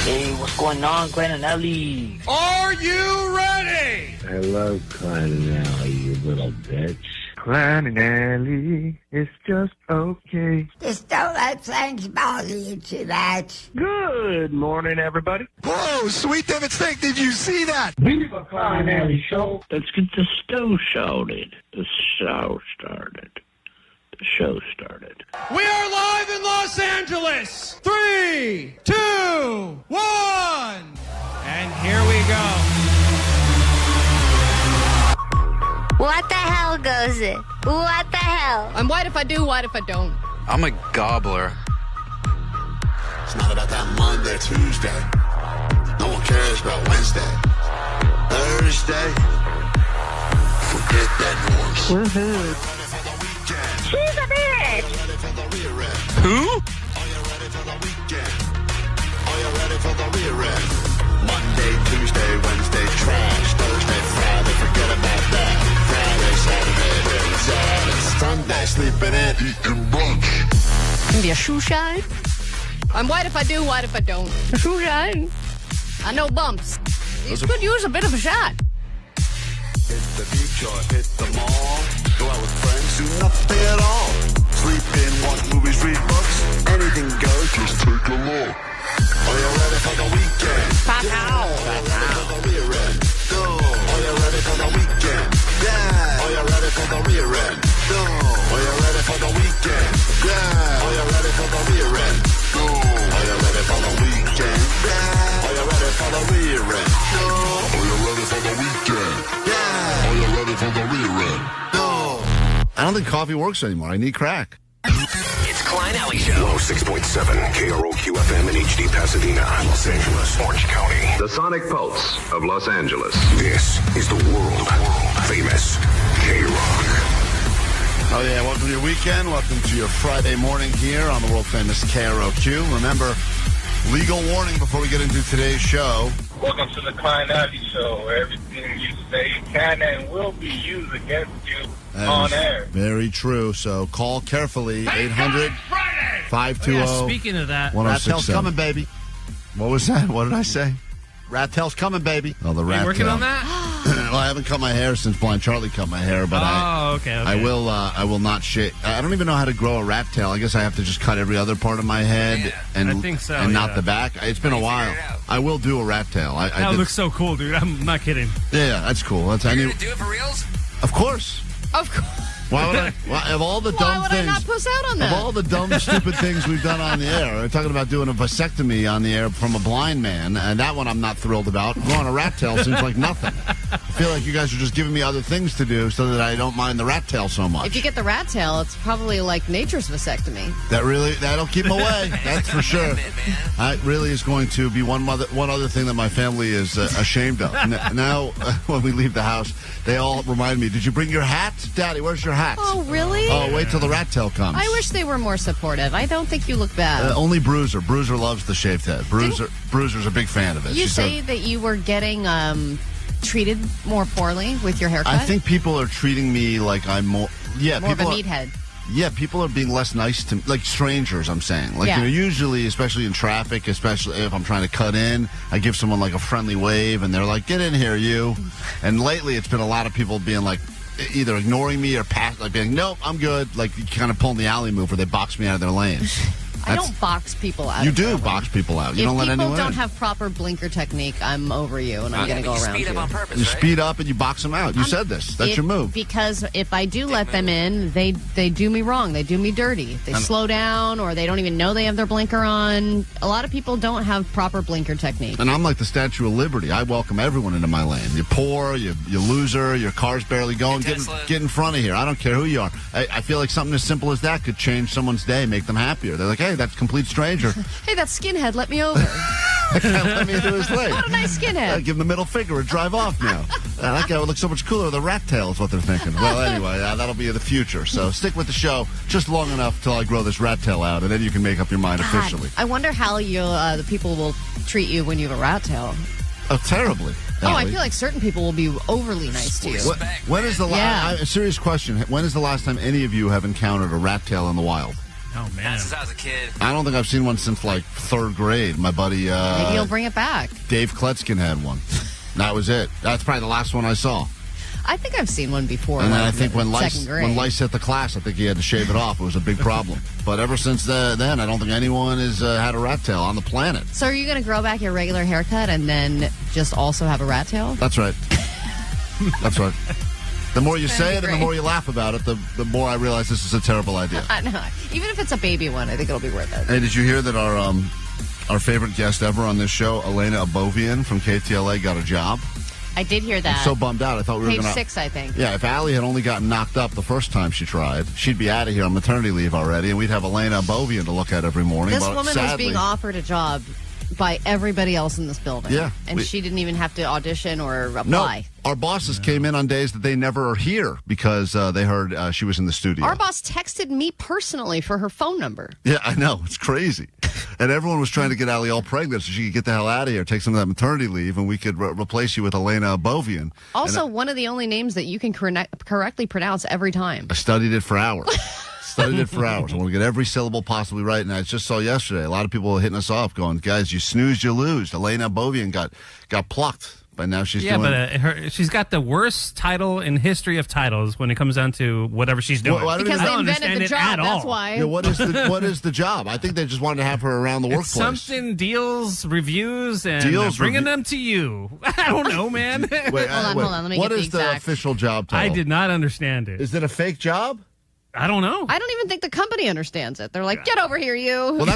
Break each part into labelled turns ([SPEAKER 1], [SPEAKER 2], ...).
[SPEAKER 1] Hey, what's going on, Klein and Ellie?
[SPEAKER 2] Are you ready?
[SPEAKER 3] I love Klein and Ellie, you little bitch.
[SPEAKER 4] Klein and Ellie, it's just okay.
[SPEAKER 5] Just don't let things bother you too much.
[SPEAKER 4] Good morning, everybody.
[SPEAKER 2] Whoa, Sweet David Steak, did you see that?
[SPEAKER 3] Viva Klein and Ellie show. Let's get the show started. The show started. The show started.
[SPEAKER 2] We are live in Los Angeles. 3, 2, 1. And here we go.
[SPEAKER 5] What the hell goes it? What the hell?
[SPEAKER 6] I'm white if I do, white if I don't.
[SPEAKER 7] I'm a gobbler.
[SPEAKER 8] It's not about that Monday, Tuesday. No one cares about Wednesday. Thursday. Forget that noise.
[SPEAKER 5] Woohoo. She's a bitch.
[SPEAKER 7] Who?
[SPEAKER 8] Are you ready for the weekend? Are you ready for the rear-end? Monday, Tuesday, Wednesday, trash. Thursday, Friday, forget about that. Friday, Saturday, Sunday, sleeping in, eating brunch.
[SPEAKER 6] Maybe a shoe shine? I'm white if I do, white if I don't. A shoe shine? I know bumps. These could use a bit of a shot.
[SPEAKER 8] Hit the beach or hit the mall. Go out with friends, do nothing at all. Sleep in, watch movies, read books. Anything goes, just take a look. Are you ready for the weekend?
[SPEAKER 6] Pop out.
[SPEAKER 8] Are you ready for the rear-end? No. Are you ready for the weekend? Yeah. Are you ready for the rear-end? No. Are you ready for the weekend? Yeah. Are you ready for the rear-end? No. Are you ready for the weekend? Yeah. Are you ready for the rear-end? No. Are you ready for the weekend? Yeah. Are you ready for the rear-end? No.
[SPEAKER 9] I don't think coffee works anymore. I need crack.
[SPEAKER 10] It's Klein Alley Show. 106.7 KROQ-FM in HD Pasadena, Los Angeles, Orange County.
[SPEAKER 11] The sonic pulse of Los Angeles.
[SPEAKER 10] This is the world-famous K-Rock.
[SPEAKER 9] Oh, yeah. Welcome to your weekend. Welcome to your Friday morning here on the world-famous KROQ. Remember, legal warning before we get into today's show.
[SPEAKER 4] Welcome to the Klein and Ellie show, where everything you say can and will be used against you on air.
[SPEAKER 9] Very true. So call carefully. 800-520.
[SPEAKER 12] Yeah, speaking of that,
[SPEAKER 9] Rat tail's coming, baby. What was that? What did I say?
[SPEAKER 12] Rat tail's coming, baby.
[SPEAKER 9] Oh, the rat tail.
[SPEAKER 12] You working on that?
[SPEAKER 9] Well, I haven't cut my hair since Blind Charlie cut my hair, but
[SPEAKER 12] okay.
[SPEAKER 9] I will not shave. I don't even know how to grow a rat tail. I guess I have to just cut every other part of my head and
[SPEAKER 12] I think so,
[SPEAKER 9] and not the back. It's been a while. I will do a rat tail.
[SPEAKER 12] That looks so cool, dude. I'm not kidding.
[SPEAKER 9] Yeah, that's cool.
[SPEAKER 7] You're going to do it for reals?
[SPEAKER 9] Of course.
[SPEAKER 6] Of course.
[SPEAKER 9] Why would I? Of all the dumb
[SPEAKER 6] Why would
[SPEAKER 9] things,
[SPEAKER 6] I not puss out on that?
[SPEAKER 9] Of all the dumb, stupid things we've done on the air, we're talking about doing a vasectomy on the air from a blind man, and that one I'm not thrilled about. Growing a rat tail seems like nothing. I feel like you guys are just giving me other things to do so that I don't mind the rat tail so much.
[SPEAKER 6] If you get the rat tail, it's probably like nature's vasectomy.
[SPEAKER 9] That'll keep them away. That's for sure. That really is going to be one other thing that my family is ashamed of. Now, when we leave the house, they all remind me, "Did you bring your hat, Daddy? Where's your hat?"
[SPEAKER 6] Oh, really?
[SPEAKER 9] Oh, wait till the rat tail comes.
[SPEAKER 6] I wish they were more supportive. I don't think you look bad.
[SPEAKER 9] Only Bruiser. Bruiser loves the shaved head. Bruiser's a big fan of it.
[SPEAKER 6] You say that you were getting treated more poorly with your haircut?
[SPEAKER 9] I think people are treating me like I'm more... Yeah,
[SPEAKER 6] more of a meathead.
[SPEAKER 9] Yeah, people are being less nice to me. Like strangers, I'm saying. Like, usually, especially in traffic, especially if I'm trying to cut in, I give someone like a friendly wave, and they're like, "Get in here, you." And lately, it's been a lot of people being like, either ignoring me or like being, "Nope, I'm good." Like kind of pulling the alley move where they box me out of their lane.
[SPEAKER 6] I don't box people out.
[SPEAKER 9] You do box people out. You don't let anyone in.
[SPEAKER 6] If people don't have proper blinker technique, I'm over you, and I'm going to go around you.
[SPEAKER 7] Speed up on purpose,
[SPEAKER 9] You speed up and you box them out. You said this. That's your move.
[SPEAKER 6] Because if I do let them in, they do me wrong. They do me dirty. They slow down, or they don't even know they have their blinker on. A lot of people don't have proper blinker technique.
[SPEAKER 9] And I'm like the Statue of Liberty. I welcome everyone into my lane. You're poor, you loser, your car's barely going. Get in front of here. I don't care who you are. I feel like something as simple as that could change someone's day, make them happier. They're like, "Hey, that's a complete stranger.
[SPEAKER 6] Hey, that skinhead, let me over."
[SPEAKER 9] That guy let me into his lane.
[SPEAKER 6] What a nice skinhead.
[SPEAKER 9] Give him the middle finger and drive off now. That guy would look so much cooler with a rat tail is what they're thinking. Well, anyway, that'll be in the future. So stick with the show just long enough till I grow this rat tail out, and then you can make up your mind officially.
[SPEAKER 6] I wonder how the people will treat you when you have a rat tail.
[SPEAKER 9] Oh, terribly.
[SPEAKER 6] Oh, I feel like certain people will be overly nice to you.
[SPEAKER 9] When is the last? A serious question. When is the last time any of you have encountered a rat tail in the wild?
[SPEAKER 12] Oh, man.
[SPEAKER 7] Since I was a kid.
[SPEAKER 9] I don't think I've seen one since, like, 3rd grade. My buddy...
[SPEAKER 6] Maybe you'll bring it back.
[SPEAKER 9] Dave Kletzkin had one. That was it. That's probably the last one I saw.
[SPEAKER 6] I think I've seen one before.
[SPEAKER 9] And then I think when
[SPEAKER 6] second grade.
[SPEAKER 9] Lice hit the class, I think he had to shave it off. It was a big problem. But ever since then, I don't think anyone has had a rat tail on the planet.
[SPEAKER 6] So are you going to grow back your regular haircut and then just also have a rat tail?
[SPEAKER 9] That's right. That's right. The more you say it and the more you laugh about it, the more I realize this is a terrible idea.
[SPEAKER 6] I know. Even if it's a baby one, I think it'll be worth it.
[SPEAKER 9] Hey, did you hear that our favorite guest ever on this show, Elena Abovian from KTLA, got a job?
[SPEAKER 6] I did hear that.
[SPEAKER 9] I'm so bummed out. I thought we were going to...
[SPEAKER 6] Page 6, I think.
[SPEAKER 9] Yeah, if Allie had only gotten knocked up the first time she tried, she'd be out of here on maternity leave already, and we'd have Elena Abovian to look at every morning.
[SPEAKER 6] This
[SPEAKER 9] but
[SPEAKER 6] woman
[SPEAKER 9] sadly,
[SPEAKER 6] was being offered a job by everybody else in this building.
[SPEAKER 9] Yeah.
[SPEAKER 6] And she didn't even have to audition or apply.
[SPEAKER 9] No, our bosses came in on days that they never are here because they heard she was in the studio.
[SPEAKER 6] Our boss texted me personally for her phone number.
[SPEAKER 9] Yeah, I know. It's crazy. And everyone was trying to get Allie all pregnant so she could get the hell out of here, take some of that maternity leave, and we could replace you with Elena Abovian.
[SPEAKER 6] Also, one of the only names that you can correctly pronounce every time.
[SPEAKER 9] I studied it for hours. I want to get every syllable possibly right. And I just saw yesterday, a lot of people hitting us off going, guys, you snooze, you lose. Elena Abovian got plucked. But now she's doing...
[SPEAKER 12] but she's got the worst title in history of titles when it comes down to whatever she's doing.
[SPEAKER 6] Because they invented the job, that's why.
[SPEAKER 9] Yeah, what is the job? I think they just wanted to have her around the workplace.
[SPEAKER 12] Something deals, reviews, and bringing them to you. I don't know, man.
[SPEAKER 6] Hold on. Let me
[SPEAKER 9] what
[SPEAKER 6] get the
[SPEAKER 9] is the official job title?
[SPEAKER 12] I did not understand it.
[SPEAKER 9] Is it a fake job?
[SPEAKER 12] I don't know.
[SPEAKER 6] I don't even think the company understands it. They're like, get over here, you.
[SPEAKER 9] Well,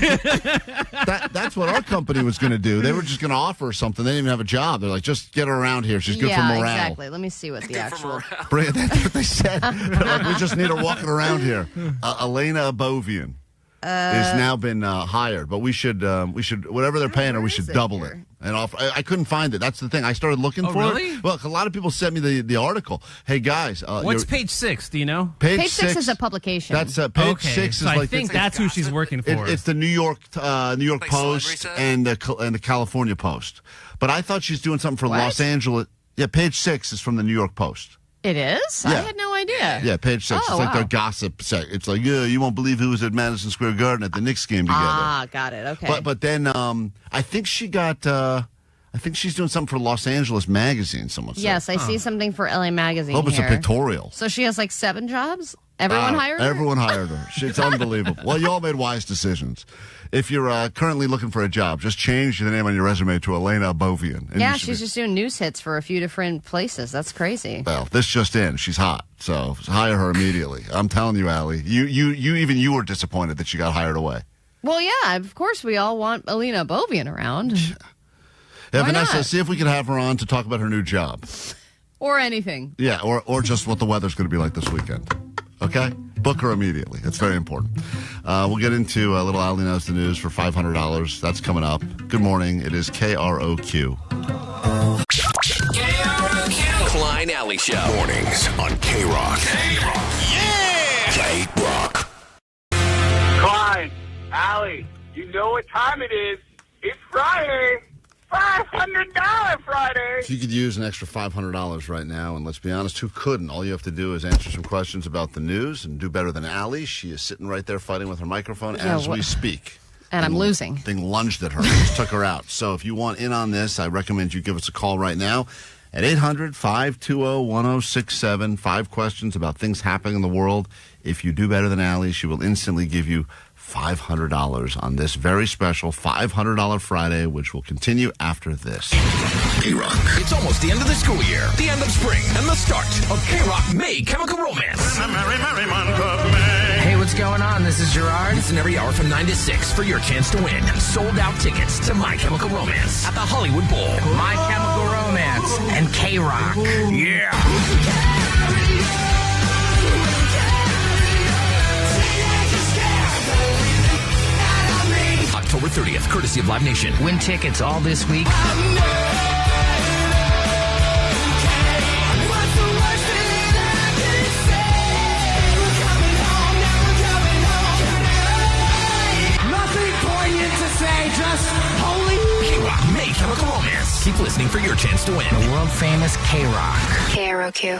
[SPEAKER 9] that's what our company was going to do. They were just going to offer her something. They didn't even have a job. They're like, just get her around here. She's good for morale.
[SPEAKER 6] Yeah, exactly. Let me see what the actual...
[SPEAKER 9] That's what they said. Like, we just need her walking around here. Elena Abovian has now been hired, but we should whatever they're paying her, we should double it. And I couldn't find it. That's the thing. I started looking for it. Well, a lot of people sent me the article. Hey guys,
[SPEAKER 12] what's page 6? Do you know?
[SPEAKER 6] Page 6 is a publication.
[SPEAKER 9] That's page 6 is like.
[SPEAKER 12] I think that's who she's working for.
[SPEAKER 9] It's the New York Post and the California Post. But I thought she's doing something for Los Angeles. Yeah, page 6 is from the New York Post.
[SPEAKER 6] It is?
[SPEAKER 9] Yeah.
[SPEAKER 6] I had no idea.
[SPEAKER 9] Yeah, page 6. It's like their gossip set. It's like, you won't believe who was at Madison Square Garden at the Knicks game together.
[SPEAKER 6] Ah, got it. Okay.
[SPEAKER 9] But then I think she got. I think she's doing something for Los Angeles Magazine. Someone said.
[SPEAKER 6] Yes, I see something for LA Magazine.
[SPEAKER 9] I hope it's a pictorial.
[SPEAKER 6] So she has like 7 jobs. Everyone hired her.
[SPEAKER 9] Everyone hired her. It's unbelievable. Well, you all made wise decisions. If you're currently looking for a job, just change the name on your resume to Elena Abovian.
[SPEAKER 6] Yeah, she's just doing news hits for a few different places. That's crazy.
[SPEAKER 9] Well, this just in. She's hot, so hire her immediately. I'm telling you, Allie. You were disappointed that she got hired away.
[SPEAKER 6] Well, yeah, of course we all want Elena Abovian around.
[SPEAKER 9] Yeah, Vanessa, see if we can have her on to talk about her new job.
[SPEAKER 6] Or anything.
[SPEAKER 9] Yeah, or just what the weather's going to be like this weekend. Okay? Book her immediately. It's very important. We'll get into a little Allie Knows the News for $500. That's coming up. Good morning. It is KROQ.
[SPEAKER 10] KROQ. Klein Alley Show. Mornings on K-Rock. K-Rock. Yeah! K-Rock.
[SPEAKER 4] Klein, Allie, you know what time it is. It's Friday. $500 Friday.
[SPEAKER 9] If you could use an extra $500 right now, and let's be honest, who couldn't? All you have to do is answer some questions about the news and do better than Allie. She is sitting right there fighting with her microphone as we speak.
[SPEAKER 6] And I'm losing.
[SPEAKER 9] Thing lunged at her. Just took her out. So if you want in on this, I recommend you give us a call right now at 800-520-1067. 5 questions about things happening in the world. If you do better than Allie, she will instantly give you $500 on this very special $500 Friday, which will continue after this.
[SPEAKER 10] K-Rock. It's almost the end of the school year, the end of spring, and the start of K-Rock May Chemical Romance.
[SPEAKER 13] Hey, what's going on? This is Gerard.
[SPEAKER 10] Listen every hour from 9 to 6 for your chance to win sold-out tickets to My Chemical Romance at the Hollywood Bowl.
[SPEAKER 13] My Chemical Romance and K-Rock.
[SPEAKER 10] Yeah! October 30th, courtesy of Live Nation.
[SPEAKER 13] Win tickets all this week.
[SPEAKER 2] Nothing poignant to say, just holy
[SPEAKER 10] K-Rock May Chemical Romance. Keep listening for your chance to win.
[SPEAKER 13] The world famous K-Rock.
[SPEAKER 5] KROQ.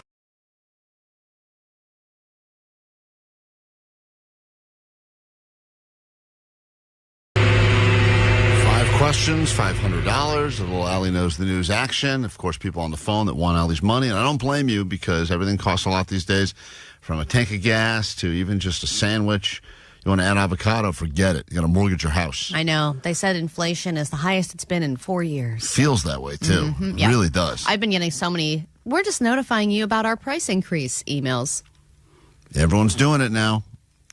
[SPEAKER 9] questions, $500. A little Allie Knows the News action. Of course, people on the phone that want Allie's money. And I don't blame you because everything costs a lot these days, from a tank of gas to even just a sandwich. You want to add avocado, forget it. You got to mortgage your house.
[SPEAKER 6] I know. They said inflation is the highest it's been in 4 years.
[SPEAKER 9] Feels that way, too.
[SPEAKER 6] Mm-hmm, yeah.
[SPEAKER 9] It really does.
[SPEAKER 6] I've been getting so many, we're just notifying you about our price increase emails.
[SPEAKER 9] Everyone's doing it now.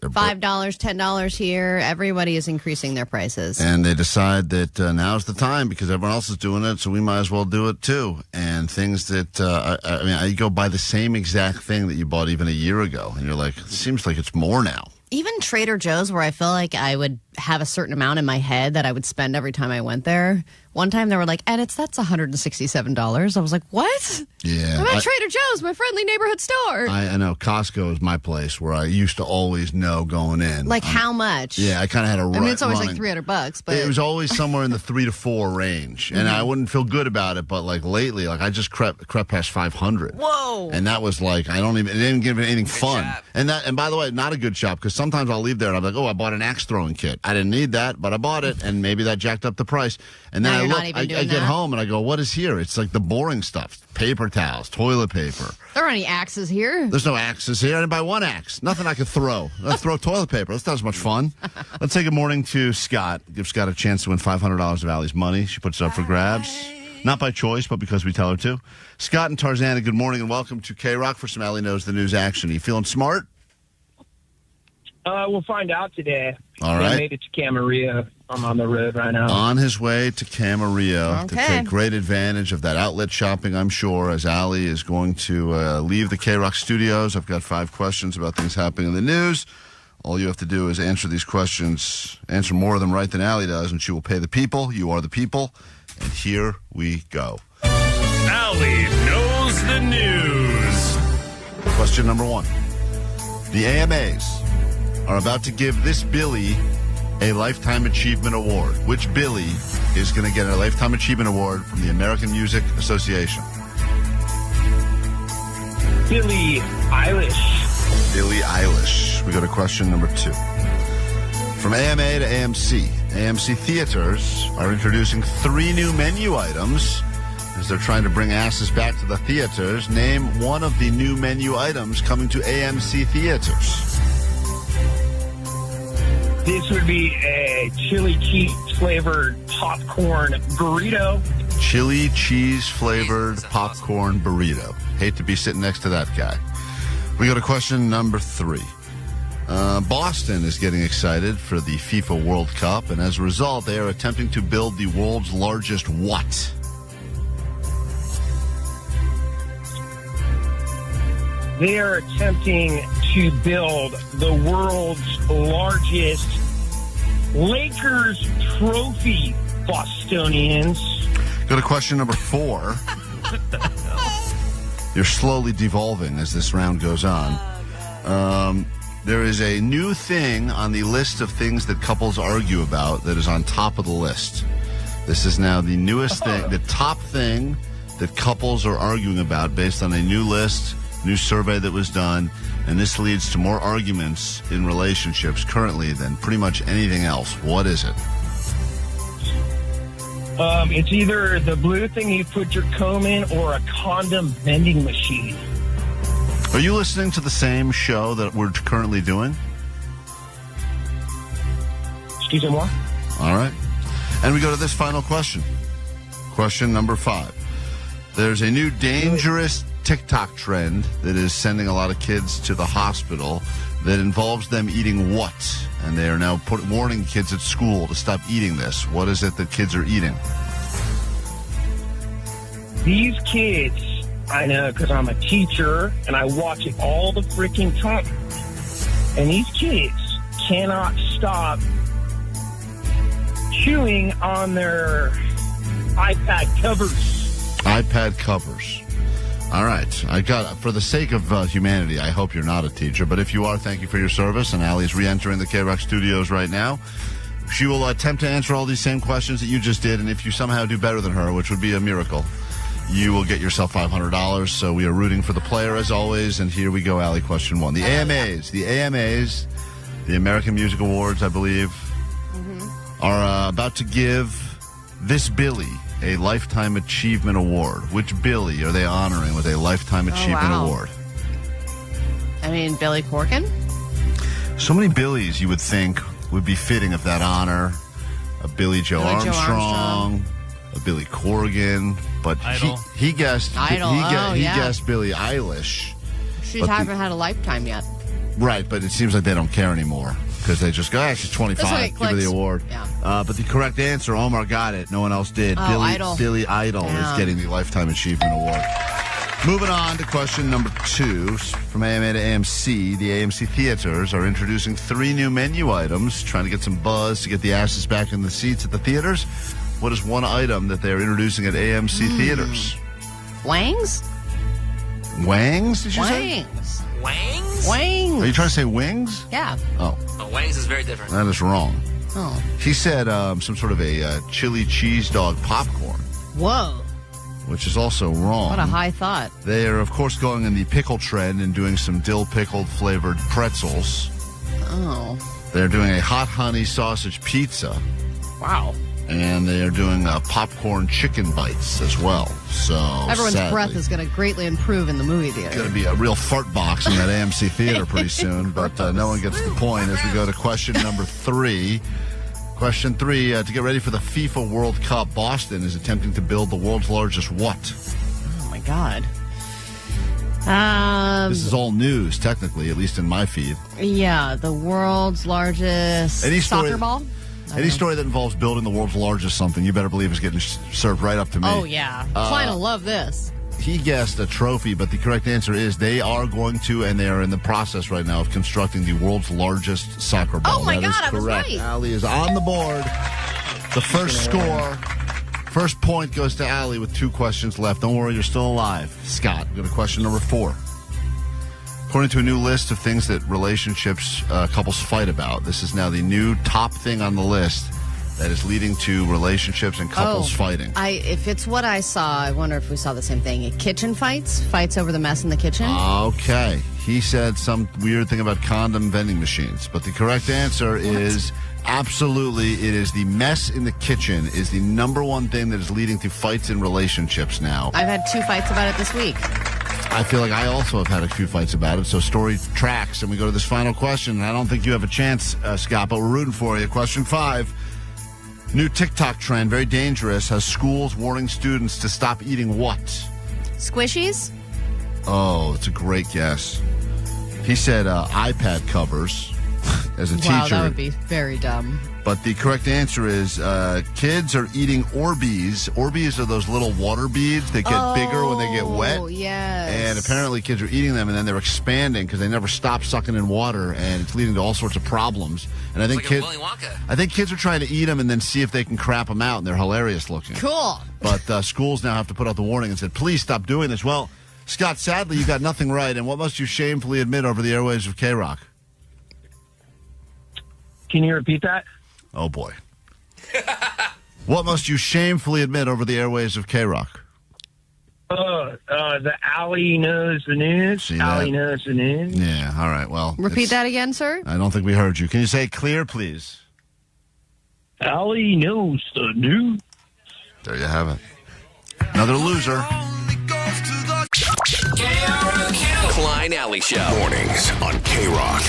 [SPEAKER 6] $5, $10 here. Everybody is increasing their prices.
[SPEAKER 9] And they decide that now's the time because everyone else is doing it, so we might as well do it too. And things that, I go buy the same exact thing that you bought even a year ago. And you're like, it seems like it's more now.
[SPEAKER 6] Even Trader Joe's, where I feel like I would have a certain amount in my head that I would spend every time I went there. One time they were like, and that's $167. I was like, what?
[SPEAKER 9] Yeah.
[SPEAKER 6] I'm at Trader Joe's, my friendly neighborhood store.
[SPEAKER 9] I know. Costco is my place where I used to always know going in.
[SPEAKER 6] Like how much?
[SPEAKER 9] Yeah, I kind of had a
[SPEAKER 6] I mean, it's always like $300, but
[SPEAKER 9] it was always somewhere in the 3 to 4 range. And I wouldn't feel good about it, but like lately, like I just crept past 500.
[SPEAKER 6] Whoa.
[SPEAKER 9] And that was like, it didn't give me anything fun. And by the way, not a good shop because sometimes I'll leave there and I'm like, oh, I bought an axe throwing kit. I didn't need that, but I bought it and maybe that jacked up the price. And then I get home and I go, what is here? It's like the boring stuff. Paper towels, toilet paper.
[SPEAKER 6] There aren't any axes here.
[SPEAKER 9] There's no axes here. I didn't buy one axe. Nothing I could throw. Let's throw toilet paper. That's not as much fun. Let's say good morning to Scott. Give Scott a chance to win $500 of Allie's money. She puts it up for grabs. Not by choice, but because we tell her to. Scott and Tarzana, good morning and welcome to K-Rock for some Allie Knows the News action. Are you feeling smart?
[SPEAKER 14] We'll find out today.
[SPEAKER 9] All right.
[SPEAKER 14] I made it to Camarillo. I'm on the road right now.
[SPEAKER 9] On his way to Camarillo to take great advantage of that outlet shopping, I'm sure, as Allie is going to leave the K-Rock studios. I've got 5 questions about things happening in the news. All you have to do is answer these questions, answer more of them right than Allie does, and she will pay the people. You are the people. And here we go.
[SPEAKER 10] Allie Knows the News.
[SPEAKER 9] Question number 1. The AMAs are about to give this Billy a Lifetime Achievement Award. Which Billy is going to get a Lifetime Achievement Award from the American Music Association?
[SPEAKER 14] Billie Eilish.
[SPEAKER 9] Billie Eilish. We go to question number 2. From AMA to AMC, AMC Theaters are introducing 3 new menu items as they're trying to bring asses back to the theaters. Name one of the new menu items coming to AMC Theaters.
[SPEAKER 14] This would be a chili cheese flavored popcorn burrito.
[SPEAKER 9] Chili cheese flavored popcorn burrito. Hate to be sitting next to that guy. We go to question number 3. Boston is getting excited for the FIFA World Cup, and as a result, they are attempting to build the world's largest what?
[SPEAKER 14] They are attempting to build the world's largest Lakers trophy, Bostonians.
[SPEAKER 9] Go to question number 4. You're slowly devolving as this round goes on. There is a new thing on the list of things that couples argue about that is on top of the list. This is now the newest thing, the top thing that couples are arguing about based on a new list, new survey that was done, and this leads to more arguments in relationships currently than pretty much anything else. What is it?
[SPEAKER 14] It's either the blue thing you put your comb in or a condom vending machine.
[SPEAKER 9] Are you listening to the same show that we're currently doing?
[SPEAKER 14] Excuse me, what?
[SPEAKER 9] All right. And we go to this final question. Question number 5. There's a new dangerous TikTok trend that is sending a lot of kids to the hospital that involves them eating what? And they are now warning kids at school to stop eating this. What is it that kids are eating?
[SPEAKER 14] These kids, I know because I'm a teacher and I watch it all the freaking time. And these kids cannot stop chewing on their iPad covers.
[SPEAKER 9] iPad covers. All right. For the sake of humanity, I hope you're not a teacher. But if you are, thank you for your service. And Allie's re-entering the K-Rock studios right now. She will attempt to answer all these same questions that you just did. And if you somehow do better than her, which would be a miracle, you will get yourself $500. So we are rooting for the player as always. And here we go, Allie, question 1. The AMAs, the American Music Awards, I believe, are about to give this Billy a Lifetime Achievement Award? Which Billy are they honoring with a Lifetime Achievement Award?
[SPEAKER 6] I mean, Billy Corgan?
[SPEAKER 9] So many Billies you would think would be fitting of that honor. A Billy Joe Armstrong, a Billy Corgan, but he guessed
[SPEAKER 6] Idol.
[SPEAKER 9] He guessed Billie Eilish.
[SPEAKER 6] She hasn't had a lifetime yet.
[SPEAKER 9] Right, but it seems like they don't care anymore because they just go, she's 25, give her the award.
[SPEAKER 6] Yeah.
[SPEAKER 9] But the correct answer, Omar got it. No one else did.
[SPEAKER 6] Idol.
[SPEAKER 9] Billy Idol is getting the Lifetime Achievement Award. Moving on to question number 2. From AMA to AMC, the AMC Theaters are introducing 3 new menu items, trying to get some buzz to get the asses back in the seats at the theaters. What is one item that they're introducing at AMC Theaters?
[SPEAKER 6] Wangs?
[SPEAKER 9] Wangs, did you say?
[SPEAKER 7] Wangs?
[SPEAKER 6] Wangs.
[SPEAKER 9] Are you trying to say wings?
[SPEAKER 6] Yeah.
[SPEAKER 9] Oh.
[SPEAKER 7] Wangs is very different.
[SPEAKER 9] That is wrong.
[SPEAKER 6] Oh.
[SPEAKER 9] He said some sort of a chili cheese dog popcorn.
[SPEAKER 6] Whoa.
[SPEAKER 9] Which is also wrong.
[SPEAKER 6] What a high thought.
[SPEAKER 9] They are, of course, going in the pickle trend and doing some dill pickled flavored pretzels.
[SPEAKER 6] Oh.
[SPEAKER 9] They're doing a hot honey sausage pizza.
[SPEAKER 6] Wow.
[SPEAKER 9] And they are doing popcorn chicken bites as well. So
[SPEAKER 6] everyone's
[SPEAKER 9] sadly,
[SPEAKER 6] breath is going to greatly improve in the movie theater.
[SPEAKER 9] It's going to be a real fart box in that AMC theater pretty soon. But no one gets the point as we go to question number 3. Question 3, to get ready for the FIFA World Cup, Boston is attempting to build the world's largest what?
[SPEAKER 6] Oh, my God.
[SPEAKER 9] This is all news, technically, at least in my feed.
[SPEAKER 6] Yeah, the world's largest soccer ball?
[SPEAKER 9] Any story that involves building the world's largest something, you better believe is getting served right up to me.
[SPEAKER 6] Oh, yeah. Klein will love this.
[SPEAKER 9] He guessed a trophy, but the correct answer is they are going to, and they are in the process right now of constructing the world's largest soccer ball.
[SPEAKER 6] Oh, my God,
[SPEAKER 9] I
[SPEAKER 6] was right.
[SPEAKER 9] Allie is on the board. The first score, first point goes to Allie with 2 questions left. Don't worry, you're still alive. Scott, go to question number 4. According to a new list of things that relationships couples fight about, this is now the new top thing on the list that is leading to relationships and couples fighting.
[SPEAKER 6] If it's what I saw, I wonder if we saw the same thing. Kitchen fights over the mess in the kitchen.
[SPEAKER 9] Okay. He said some weird thing about condom vending machines, but the correct answer is absolutely, it is the mess in the kitchen is the number one thing that is leading to fights in relationships now.
[SPEAKER 6] I've had 2 fights about it this week.
[SPEAKER 9] I feel like I also have had a few fights about it, so story tracks, and we go to this final question. I don't think you have a chance, Scott, but we're rooting for you. Question 5. New TikTok trend, very dangerous, has schools warning students to stop eating what?
[SPEAKER 6] Squishies?
[SPEAKER 9] Oh, it's a great guess. He said iPad covers as a teacher.
[SPEAKER 6] Wow, that would be very dumb.
[SPEAKER 9] But the correct answer is kids are eating Orbeez. Orbeez are those little water beads that get bigger when they get wet.
[SPEAKER 6] Oh, yes.
[SPEAKER 9] And apparently kids are eating them, and then they're expanding because they never stop sucking in water, and it's leading to all sorts of problems. And I think kids are trying to eat them and then see if they can crap them out, and they're hilarious looking.
[SPEAKER 6] Cool.
[SPEAKER 9] But schools now have to put out the warning and said, please stop doing this. Well, Scott, sadly, you got nothing right, and what must you shamefully admit over the airwaves of K-Rock?
[SPEAKER 14] Can you repeat that?
[SPEAKER 9] Oh, boy. What must you shamefully admit over the airwaves of K-Rock?
[SPEAKER 14] The Allie knows the news. Allie knows the news.
[SPEAKER 9] Yeah, all right, well.
[SPEAKER 6] Repeat that again, sir?
[SPEAKER 9] I don't think we heard you. Can you say it clear, please?
[SPEAKER 14] Allie knows the news.
[SPEAKER 9] There you have it. Another loser.
[SPEAKER 10] Klein Alley Show. Mornings on K-Rock.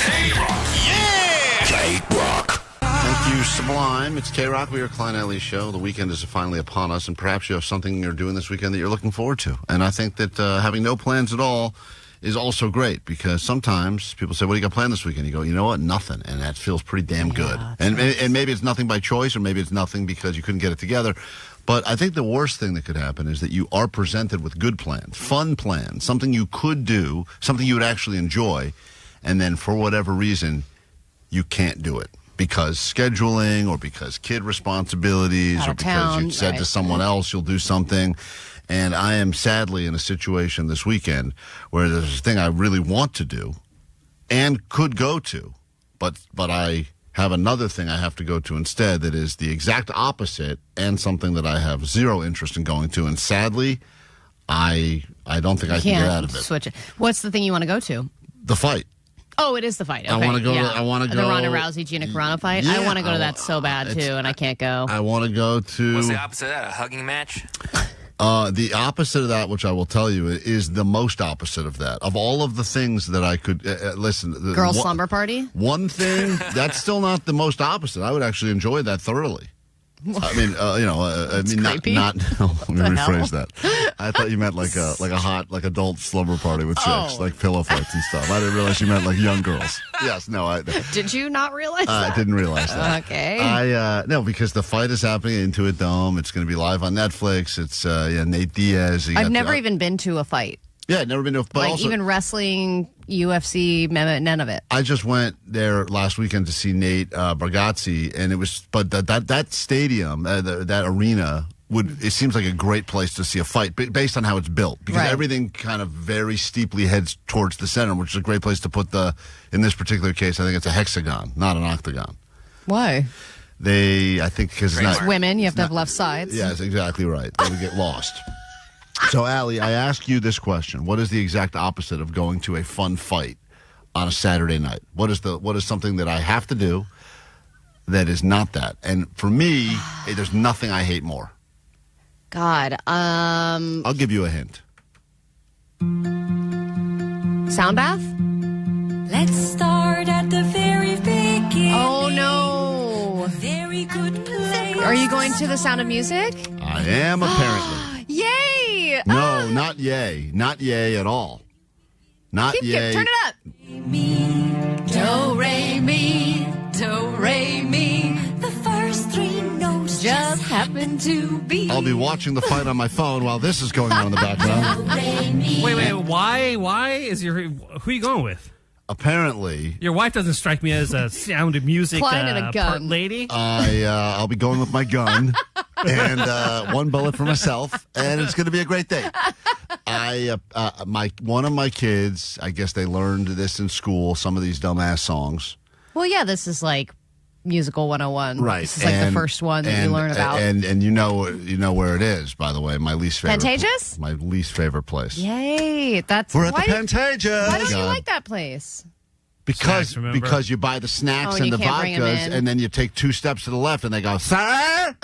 [SPEAKER 8] Yeah!
[SPEAKER 10] K-Rock.
[SPEAKER 9] Thank you, Sublime. It's K-Rock. We are Klein Alley Show. The weekend is finally upon us, and perhaps you have something you're doing this weekend that you're looking forward to. And I think that having no plans at all is also great, because sometimes people say, what do you got planned this weekend? You go, you know what? Nothing. And that feels pretty damn good. And maybe it's nothing by choice, or maybe it's nothing because you couldn't get it together. But I think the worst thing that could happen is that you are presented with good plans, fun plans, something you could do, something you would actually enjoy, and then for whatever reason, you can't do it. Because scheduling, or because kid responsibilities, or because you said to someone else you'll do something. And I am sadly in a situation this weekend where there's a thing I really want to do and could go to, but I have another thing I have to go to instead that is the exact opposite, and something that I have zero interest in going to. And sadly, I don't think I can get out of it.
[SPEAKER 6] Switch it. What's the thing you want to go to?
[SPEAKER 9] The fight.
[SPEAKER 6] Oh, it is the fight. Okay.
[SPEAKER 9] I want to go. I want to go.
[SPEAKER 6] The Ronda Rousey Gina Carano fight.
[SPEAKER 9] Yeah,
[SPEAKER 6] I want to go to that so bad too, and I can't go.
[SPEAKER 9] I want to go to.
[SPEAKER 7] What's the opposite of that? A hugging match?
[SPEAKER 9] The opposite of that, which I will tell you, is the most opposite of that. Of all of the things that I could listen,
[SPEAKER 6] Girl slumber party.
[SPEAKER 9] One thing that's still not the most opposite. I would actually enjoy that thoroughly. I mean, not. Let me rephrase that. I thought you meant like a hot adult slumber party with chicks, like pillow fights and stuff. I didn't realize you meant like young girls. Yes, no.
[SPEAKER 6] Did you not realize that?
[SPEAKER 9] I didn't realize that.
[SPEAKER 6] Okay.
[SPEAKER 9] No, because the fight is happening at Intuit Dome. It's going to be live on Netflix. It's Nate Diaz.
[SPEAKER 6] I've never even been to a fight.
[SPEAKER 9] Yeah, never been to a fight.
[SPEAKER 6] Like even wrestling, UFC, none of it.
[SPEAKER 9] I just went there last weekend to see Nate Bargatze, and it was, but that stadium, that arena, it seems like a great place to see a fight based on how it's built, because everything kind of very steeply heads towards the center, which is a great place to put in this particular case, I think it's a hexagon, not an octagon.
[SPEAKER 6] Why?
[SPEAKER 9] I think because it's not
[SPEAKER 6] women, you have to have left sides.
[SPEAKER 9] Yeah, that's exactly right. They would get lost. So, Allie, I ask you this question. What is the exact opposite of going to a fun fight on a Saturday night? What is something that I have to do that is not that? And for me, there's nothing I hate more.
[SPEAKER 6] God.
[SPEAKER 9] I'll give you a hint.
[SPEAKER 6] Sound bath?
[SPEAKER 15] Let's start at the very beginning.
[SPEAKER 6] Oh, no.
[SPEAKER 15] A very good place.
[SPEAKER 6] Are you going to The Sound of Music?
[SPEAKER 9] I am, apparently.
[SPEAKER 6] Yay!
[SPEAKER 9] No, not yay. Not yay at all. Not yay.
[SPEAKER 6] Turn it up.
[SPEAKER 15] Do, re, mi, do, re, mi. The first three notes just happen to be.
[SPEAKER 9] I'll be watching the fight on my phone while this is going on in the background.
[SPEAKER 12] Wait. Why is who are you going with?
[SPEAKER 9] Apparently,
[SPEAKER 12] your wife doesn't strike me as a Sound of Music
[SPEAKER 6] Klein and a gun.
[SPEAKER 12] lady.
[SPEAKER 9] I'll be going with my gun and one bullet for myself, and it's going to be a great day. One of my kids, I guess they learned this in school. Some of these dumbass songs.
[SPEAKER 6] Well, yeah, this is like Musical 101.
[SPEAKER 9] Right.
[SPEAKER 6] This is like the first one that you learn about.
[SPEAKER 9] And you know where it is, by the way. My least favorite.
[SPEAKER 6] Pantages?
[SPEAKER 9] My least favorite place.
[SPEAKER 6] Yay.
[SPEAKER 9] We're at the Pantages.
[SPEAKER 6] Why don't you like that place?
[SPEAKER 9] Because you buy the snacks and the vodkas, and then you take 2 steps to the left, and they go, sir?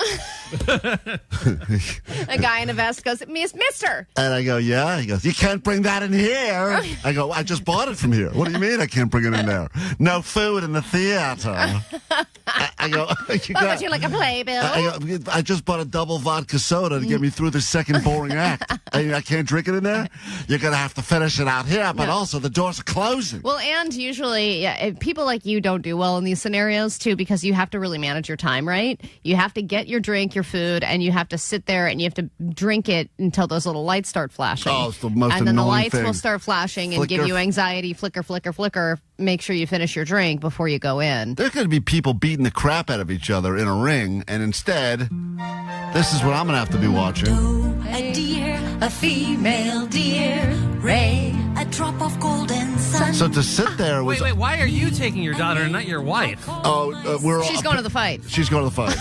[SPEAKER 6] A guy in a vest goes, mister.
[SPEAKER 9] And I go, yeah. He goes, you can't bring that in here. I go, I just bought it from here. What do you mean I can't bring it in there? No food in the theater. I go,
[SPEAKER 6] but you like a playbill?
[SPEAKER 9] I just bought a double vodka soda to get me through the second boring act. I can't drink it in there? You're going to have to finish it out here, but also the doors are closing.
[SPEAKER 6] Well, and usually people like you don't do well in these scenarios, too, because you have to really manage your time, right? You have to get your drink, your food, and you have to sit there and you have to drink it until those little lights start flashing.
[SPEAKER 9] Oh, it's the most
[SPEAKER 6] and then the
[SPEAKER 9] annoying
[SPEAKER 6] lights
[SPEAKER 9] thing.
[SPEAKER 6] will start flashing and give you anxiety, flicker, flicker, flicker. Make sure you finish your drink before you go in.
[SPEAKER 9] There's going to be people beating the crap out of each other in a ring, and instead, this is what I'm going to have to be watching.
[SPEAKER 15] A deer, a female deer, Ray, a drop of golden sun.
[SPEAKER 9] So to sit there was...
[SPEAKER 12] Wait, why are you taking your daughter and not your wife?
[SPEAKER 9] Oh,
[SPEAKER 6] She's going to the fight.
[SPEAKER 9] She's going to the fight.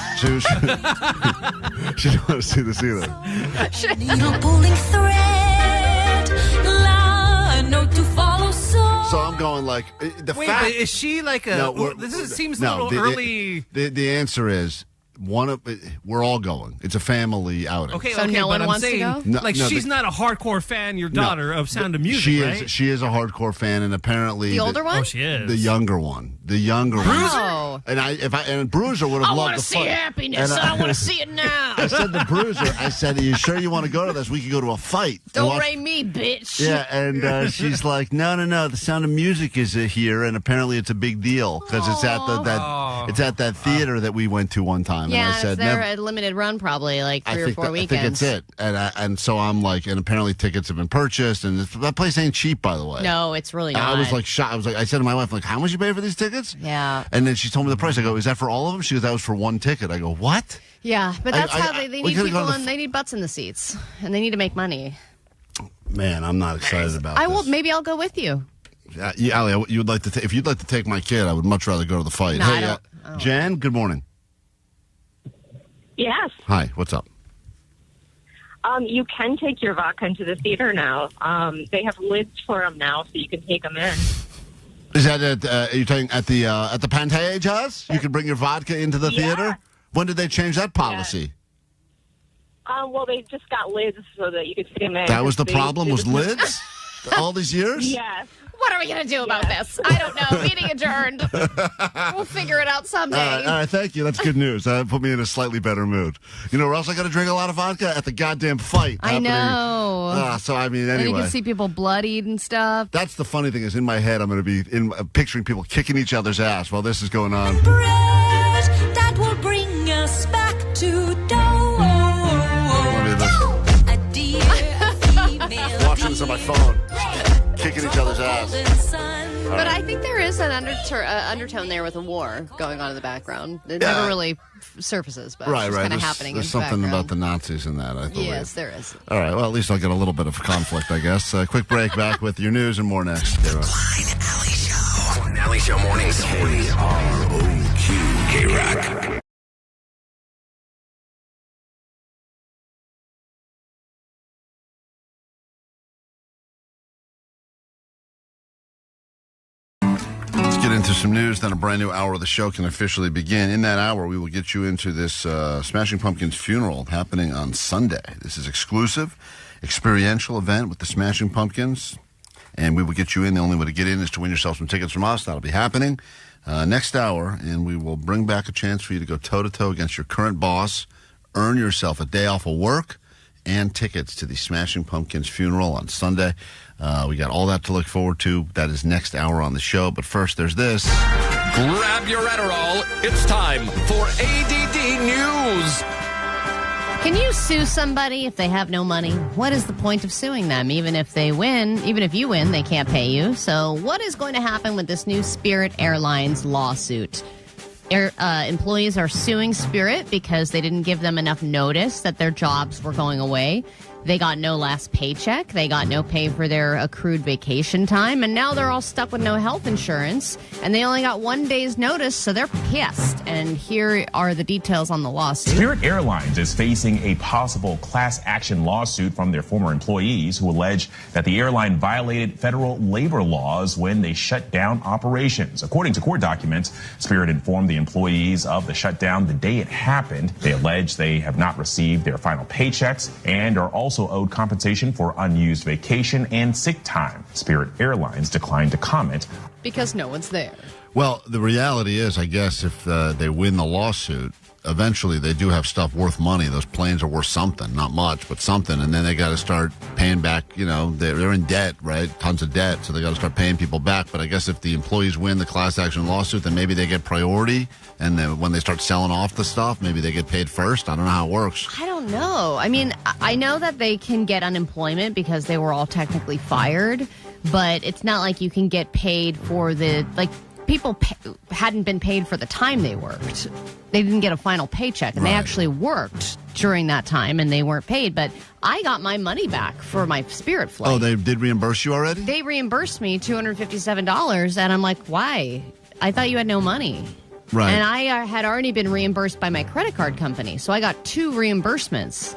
[SPEAKER 9] She didn't want to see this either.
[SPEAKER 15] Needle pulling thread, a note to follow.
[SPEAKER 9] So I'm going like the
[SPEAKER 12] Wait,
[SPEAKER 9] fact.
[SPEAKER 12] but is she like a? Seems a little early.
[SPEAKER 9] The answer is we're all going. It's a family outing.
[SPEAKER 12] Okay,
[SPEAKER 6] so no one wants to go.
[SPEAKER 12] She's not a hardcore fan. Your daughter of Sound of Music, right?
[SPEAKER 9] She is a hardcore fan, and apparently
[SPEAKER 6] the older one.
[SPEAKER 12] Oh, she is
[SPEAKER 9] the younger one. The younger
[SPEAKER 6] one.
[SPEAKER 9] And Bruiser would have loved the fight.
[SPEAKER 6] I want to see happiness. And I want to see it now.
[SPEAKER 9] I said to Bruiser, I said, "Are you sure you want to go to this? We could go to a fight."
[SPEAKER 6] Don't ray me, bitch.
[SPEAKER 9] Yeah, and she's like, "No. The Sound of Music is here, and apparently it's a big deal because it's at that theater that we went to one time."
[SPEAKER 6] Yeah,
[SPEAKER 9] and I said,
[SPEAKER 6] they're a limited run, probably like 3 or 4 weekends.
[SPEAKER 9] I think it's it, and so I'm like, and apparently tickets have been purchased, and that place ain't cheap, by the way.
[SPEAKER 6] No, it's really not.
[SPEAKER 9] I was like shocked. I said to my wife, like, how much you pay for these tickets?
[SPEAKER 6] Yeah.
[SPEAKER 9] And then she told me the price. I go, is that for all of them? She goes, that was for one ticket. I go, what?
[SPEAKER 6] Yeah, but that's how they need people and they need butts in the seats, and they need to make money.
[SPEAKER 9] Man, I'm not excited about this.
[SPEAKER 6] Maybe I'll go with you.
[SPEAKER 9] Yeah, Allie, if you'd like to take my kid, I would much rather go to the fight.
[SPEAKER 6] No,
[SPEAKER 9] hey,
[SPEAKER 6] I don't.
[SPEAKER 9] Jan, good morning.
[SPEAKER 16] Yes.
[SPEAKER 9] Hi, what's up?
[SPEAKER 16] You can take your vodka into the theater now. They have lids for them now, so you can take them in.
[SPEAKER 9] Is that are you talking at the Pantages? You can bring your vodka into the theater? When did they change that policy?
[SPEAKER 16] Well, they just got lids so that you could see them in.
[SPEAKER 9] That was the problem, was lids? All these years?
[SPEAKER 16] Yes.
[SPEAKER 6] What are we going to do about this? I don't know. Meeting adjourned. We'll figure it out someday.
[SPEAKER 9] All right, thank you. That's good news. That put me in a slightly better mood. You know where else I got to drink a lot of vodka? At the goddamn fight.
[SPEAKER 6] I know.
[SPEAKER 9] So, I mean, anyway.
[SPEAKER 6] And you can see people bloodied and stuff.
[SPEAKER 9] That's the funny thing is in my head, I'm going to be picturing people kicking each other's ass while this is going on.
[SPEAKER 15] That will bring us back to
[SPEAKER 9] Watching this on my phone. Kicking each other's ass.
[SPEAKER 6] But I think there is an undertone there with a war going on in the background. It never really surfaces, but it's kind of happening
[SPEAKER 9] There's
[SPEAKER 6] in the
[SPEAKER 9] something
[SPEAKER 6] background.
[SPEAKER 9] about the Nazis in that, I believe.
[SPEAKER 6] Yes, there is.
[SPEAKER 9] All right, well, at least I'll get a little bit of conflict, I guess. Quick break, back with your news and more next.
[SPEAKER 10] Klein Alley Show. Klein Alley Show mornings. KROQ. K-Rock.
[SPEAKER 9] Get into some news, then a brand new hour of the show can officially begin. In that hour, we will get you into this Smashing Pumpkins funeral happening on Sunday. This is exclusive, experiential event with the Smashing Pumpkins, and we will get you in. The only way to get in is to win yourself some tickets from us. That'll be happening next hour, and we will bring back a chance for you to go toe-to-toe against your current boss, earn yourself a day off of work, and tickets to the Smashing Pumpkins funeral on Sunday. We got all that to look forward to. That is next hour on the show. But first, there's this.
[SPEAKER 10] Grab your Adderall. It's time for ADD News.
[SPEAKER 6] Can you sue somebody if they have no money? What is the point of suing them? Even if they win, even if you win, they can't pay you. So what is going to happen with this new Spirit Airlines lawsuit? Employees are suing Spirit because they didn't give them enough notice that their jobs were going away. They got no last paycheck. They got no pay for their accrued vacation time. And now they're all stuck with no health insurance. And they only got 1 day's notice, so they're pissed. And here are the details on the lawsuit.
[SPEAKER 17] Spirit Airlines is facing a possible class action lawsuit from their former employees who allege that the airline violated federal labor laws when they shut down operations. According to court documents, Spirit informed the employees of the shutdown the day it happened. They allege they have not received their final paychecks and are also owed compensation for unused vacation and sick time. Spirit Airlines declined to comment.
[SPEAKER 6] Because no one's there.
[SPEAKER 9] Well, the reality is, I guess, if they win the lawsuit, eventually they do have stuff worth money. Those planes are worth something, not much, but something. And then they got to start paying back, they're in debt, right? Tons of debt. So they got to start paying people back. But I guess if the employees win the class action lawsuit, then maybe they get priority. And then when they start selling off the stuff, maybe they get paid first. I don't know how it works.
[SPEAKER 6] I don't know. I mean, I know that they can get unemployment because they were all technically fired, but it's not like you can get paid for people hadn't been paid for the time they worked. They didn't get a final paycheck, and they actually worked during that time, and they weren't paid. But I got my money back for my Spirit flight.
[SPEAKER 9] Oh, they did reimburse you already?
[SPEAKER 6] They reimbursed me $257, and I'm like, why? I thought you had no money.
[SPEAKER 9] Right.
[SPEAKER 6] And I had already been reimbursed by my credit card company, so I got 2 reimbursements.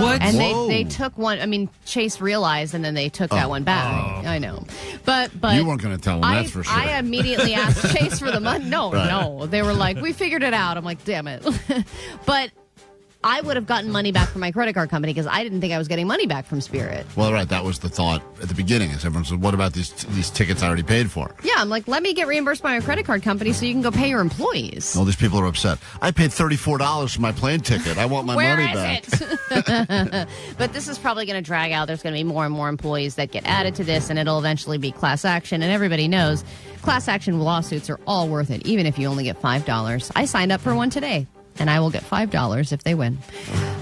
[SPEAKER 12] What?
[SPEAKER 6] And they took one. I mean, Chase realized, and then they took that one back. I know, but
[SPEAKER 9] you weren't going to tell them, that's for sure.
[SPEAKER 6] I immediately asked Chase for the money. No, they were like, we figured it out. I'm like, damn it, but. I would have gotten money back from my credit card company because I didn't think I was getting money back from Spirit.
[SPEAKER 9] Well, right. That was the thought at the beginning. Is everyone said, what about these tickets I already paid for?
[SPEAKER 6] Yeah, I'm like, let me get reimbursed by my credit card company so you can go pay your employees.
[SPEAKER 9] All these people are upset. I paid $34 for my plane ticket. I want my money back.
[SPEAKER 6] It? But this is probably going to drag out. There's going to be more and more employees that get added to this, and it'll eventually be class action. And everybody knows class action lawsuits are all worth it, even if you only get $5. I signed up for one today. And I will get $5 if they win.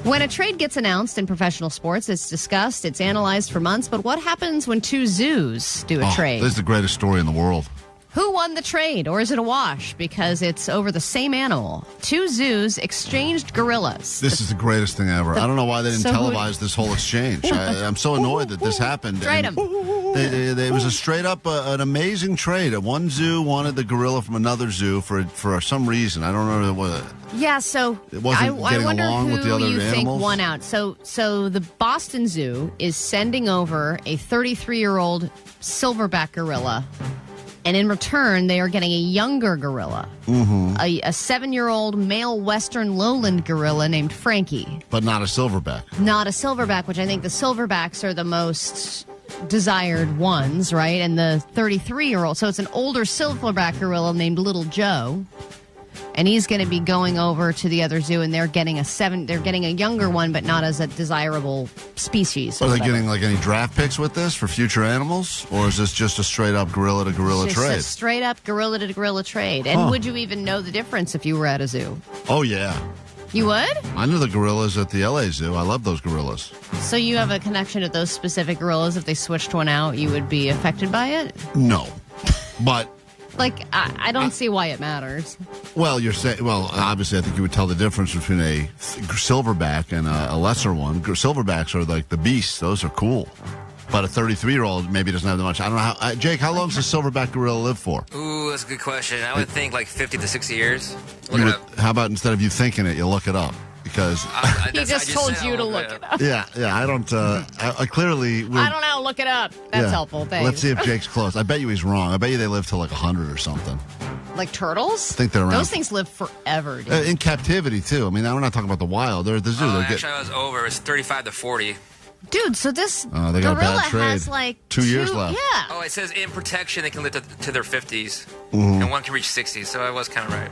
[SPEAKER 6] When a trade gets announced in professional sports, it's discussed, it's analyzed for months. But what happens when 2 zoos do a trade?
[SPEAKER 9] This is the greatest story in the world.
[SPEAKER 6] Who won the trade, or is it a wash? Because it's over the same animal. 2 zoos exchanged gorillas.
[SPEAKER 9] This is the greatest thing ever. I don't know why they didn't televise this whole exchange. I'm so annoyed that this happened.
[SPEAKER 6] Trade them.
[SPEAKER 9] It was a straight up an amazing trade. One zoo wanted the gorilla from another zoo for some reason. I don't know what.
[SPEAKER 6] Yeah, so
[SPEAKER 9] it wasn't getting
[SPEAKER 6] I wonder
[SPEAKER 9] along
[SPEAKER 6] who
[SPEAKER 9] with the other
[SPEAKER 6] you
[SPEAKER 9] animals.
[SPEAKER 6] think won out. So the Boston Zoo is sending over a 33-year-old silverback gorilla And in return, they are getting a younger gorilla, a 7-year-old male Western lowland gorilla named Frankie.
[SPEAKER 9] But not a silverback.
[SPEAKER 6] Not a silverback, which I think the silverbacks are the most desired ones, right? And the 33-year-old. So it's an older silverback gorilla named Little Joe. And he's going to be going over to the other zoo, and they're getting a younger one, but not as a desirable species.
[SPEAKER 9] Are they getting like any draft picks with this for future animals, or is this just a straight up gorilla to gorilla trade?
[SPEAKER 6] Just a straight up gorilla to gorilla trade. And would you even know the difference if you were at a zoo?
[SPEAKER 9] Oh yeah,
[SPEAKER 6] you would.
[SPEAKER 9] I knew the gorillas at the LA Zoo. I love those gorillas.
[SPEAKER 6] So you have a connection to those specific gorillas. If they switched one out, you would be affected by it?
[SPEAKER 9] No, but.
[SPEAKER 6] Like, I don't see why it matters.
[SPEAKER 9] Well, you're saying, obviously, I think you would tell the difference between a silverback and a lesser one. Silverbacks are like the beasts; those are cool. But a 33-year-old maybe doesn't have that much. I don't know how. Jake, how long does a silverback gorilla live for?
[SPEAKER 7] Ooh, that's a good question. I would think like 50 to 60 years.
[SPEAKER 9] How about instead of you thinking it, you look it up? Because
[SPEAKER 6] he just told you to look it up.
[SPEAKER 9] Yeah. I don't. I clearly.
[SPEAKER 6] I don't know. Look it up. That's helpful. Thanks.
[SPEAKER 9] Let's see if Jake's close. I bet you he's wrong. I bet you they live till like 100 or something.
[SPEAKER 6] Like turtles?
[SPEAKER 9] I think they're around.
[SPEAKER 6] Those things live forever, dude.
[SPEAKER 9] In captivity too. I mean, we're not talking about the wild. They're at the zoo.
[SPEAKER 7] Actually, I was over. It's 35 to 40.
[SPEAKER 6] Dude, so this
[SPEAKER 9] they got
[SPEAKER 6] gorilla
[SPEAKER 9] a bad trade.
[SPEAKER 6] has like
[SPEAKER 9] 2 years left.
[SPEAKER 6] Yeah.
[SPEAKER 7] Oh, it says in protection they can live to their 50s, and one can reach 60. So I was kind of right.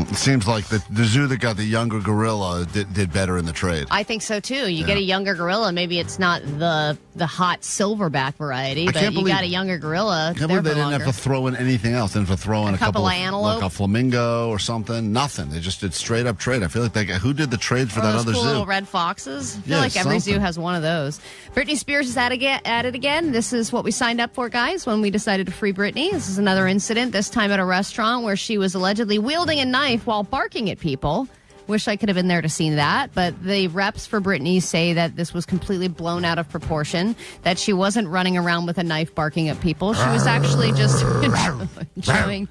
[SPEAKER 9] It seems like the zoo that got the younger gorilla did better in the trade.
[SPEAKER 6] I think so too. You get a younger gorilla, maybe it's not the hot silverback variety, but you got a younger gorilla.
[SPEAKER 9] They didn't have to throw in anything else. They didn't have to throw in a couple of
[SPEAKER 6] antelope,
[SPEAKER 9] like a flamingo or something. Nothing. They just did straight up trade. I feel like who did the trades for that other
[SPEAKER 6] cool
[SPEAKER 9] zoo?
[SPEAKER 6] Little red foxes. I feel like every zoo has one of those. Britney Spears is at it again. This is what we signed up for, guys, when we decided to free Britney. This is another incident. This time at a restaurant where she was allegedly wielding a knife while barking at people. Wish I could have been there to see that, but the reps for Britney say that this was completely blown out of proportion, that she wasn't running around with a knife barking at people. She was actually just enjoying.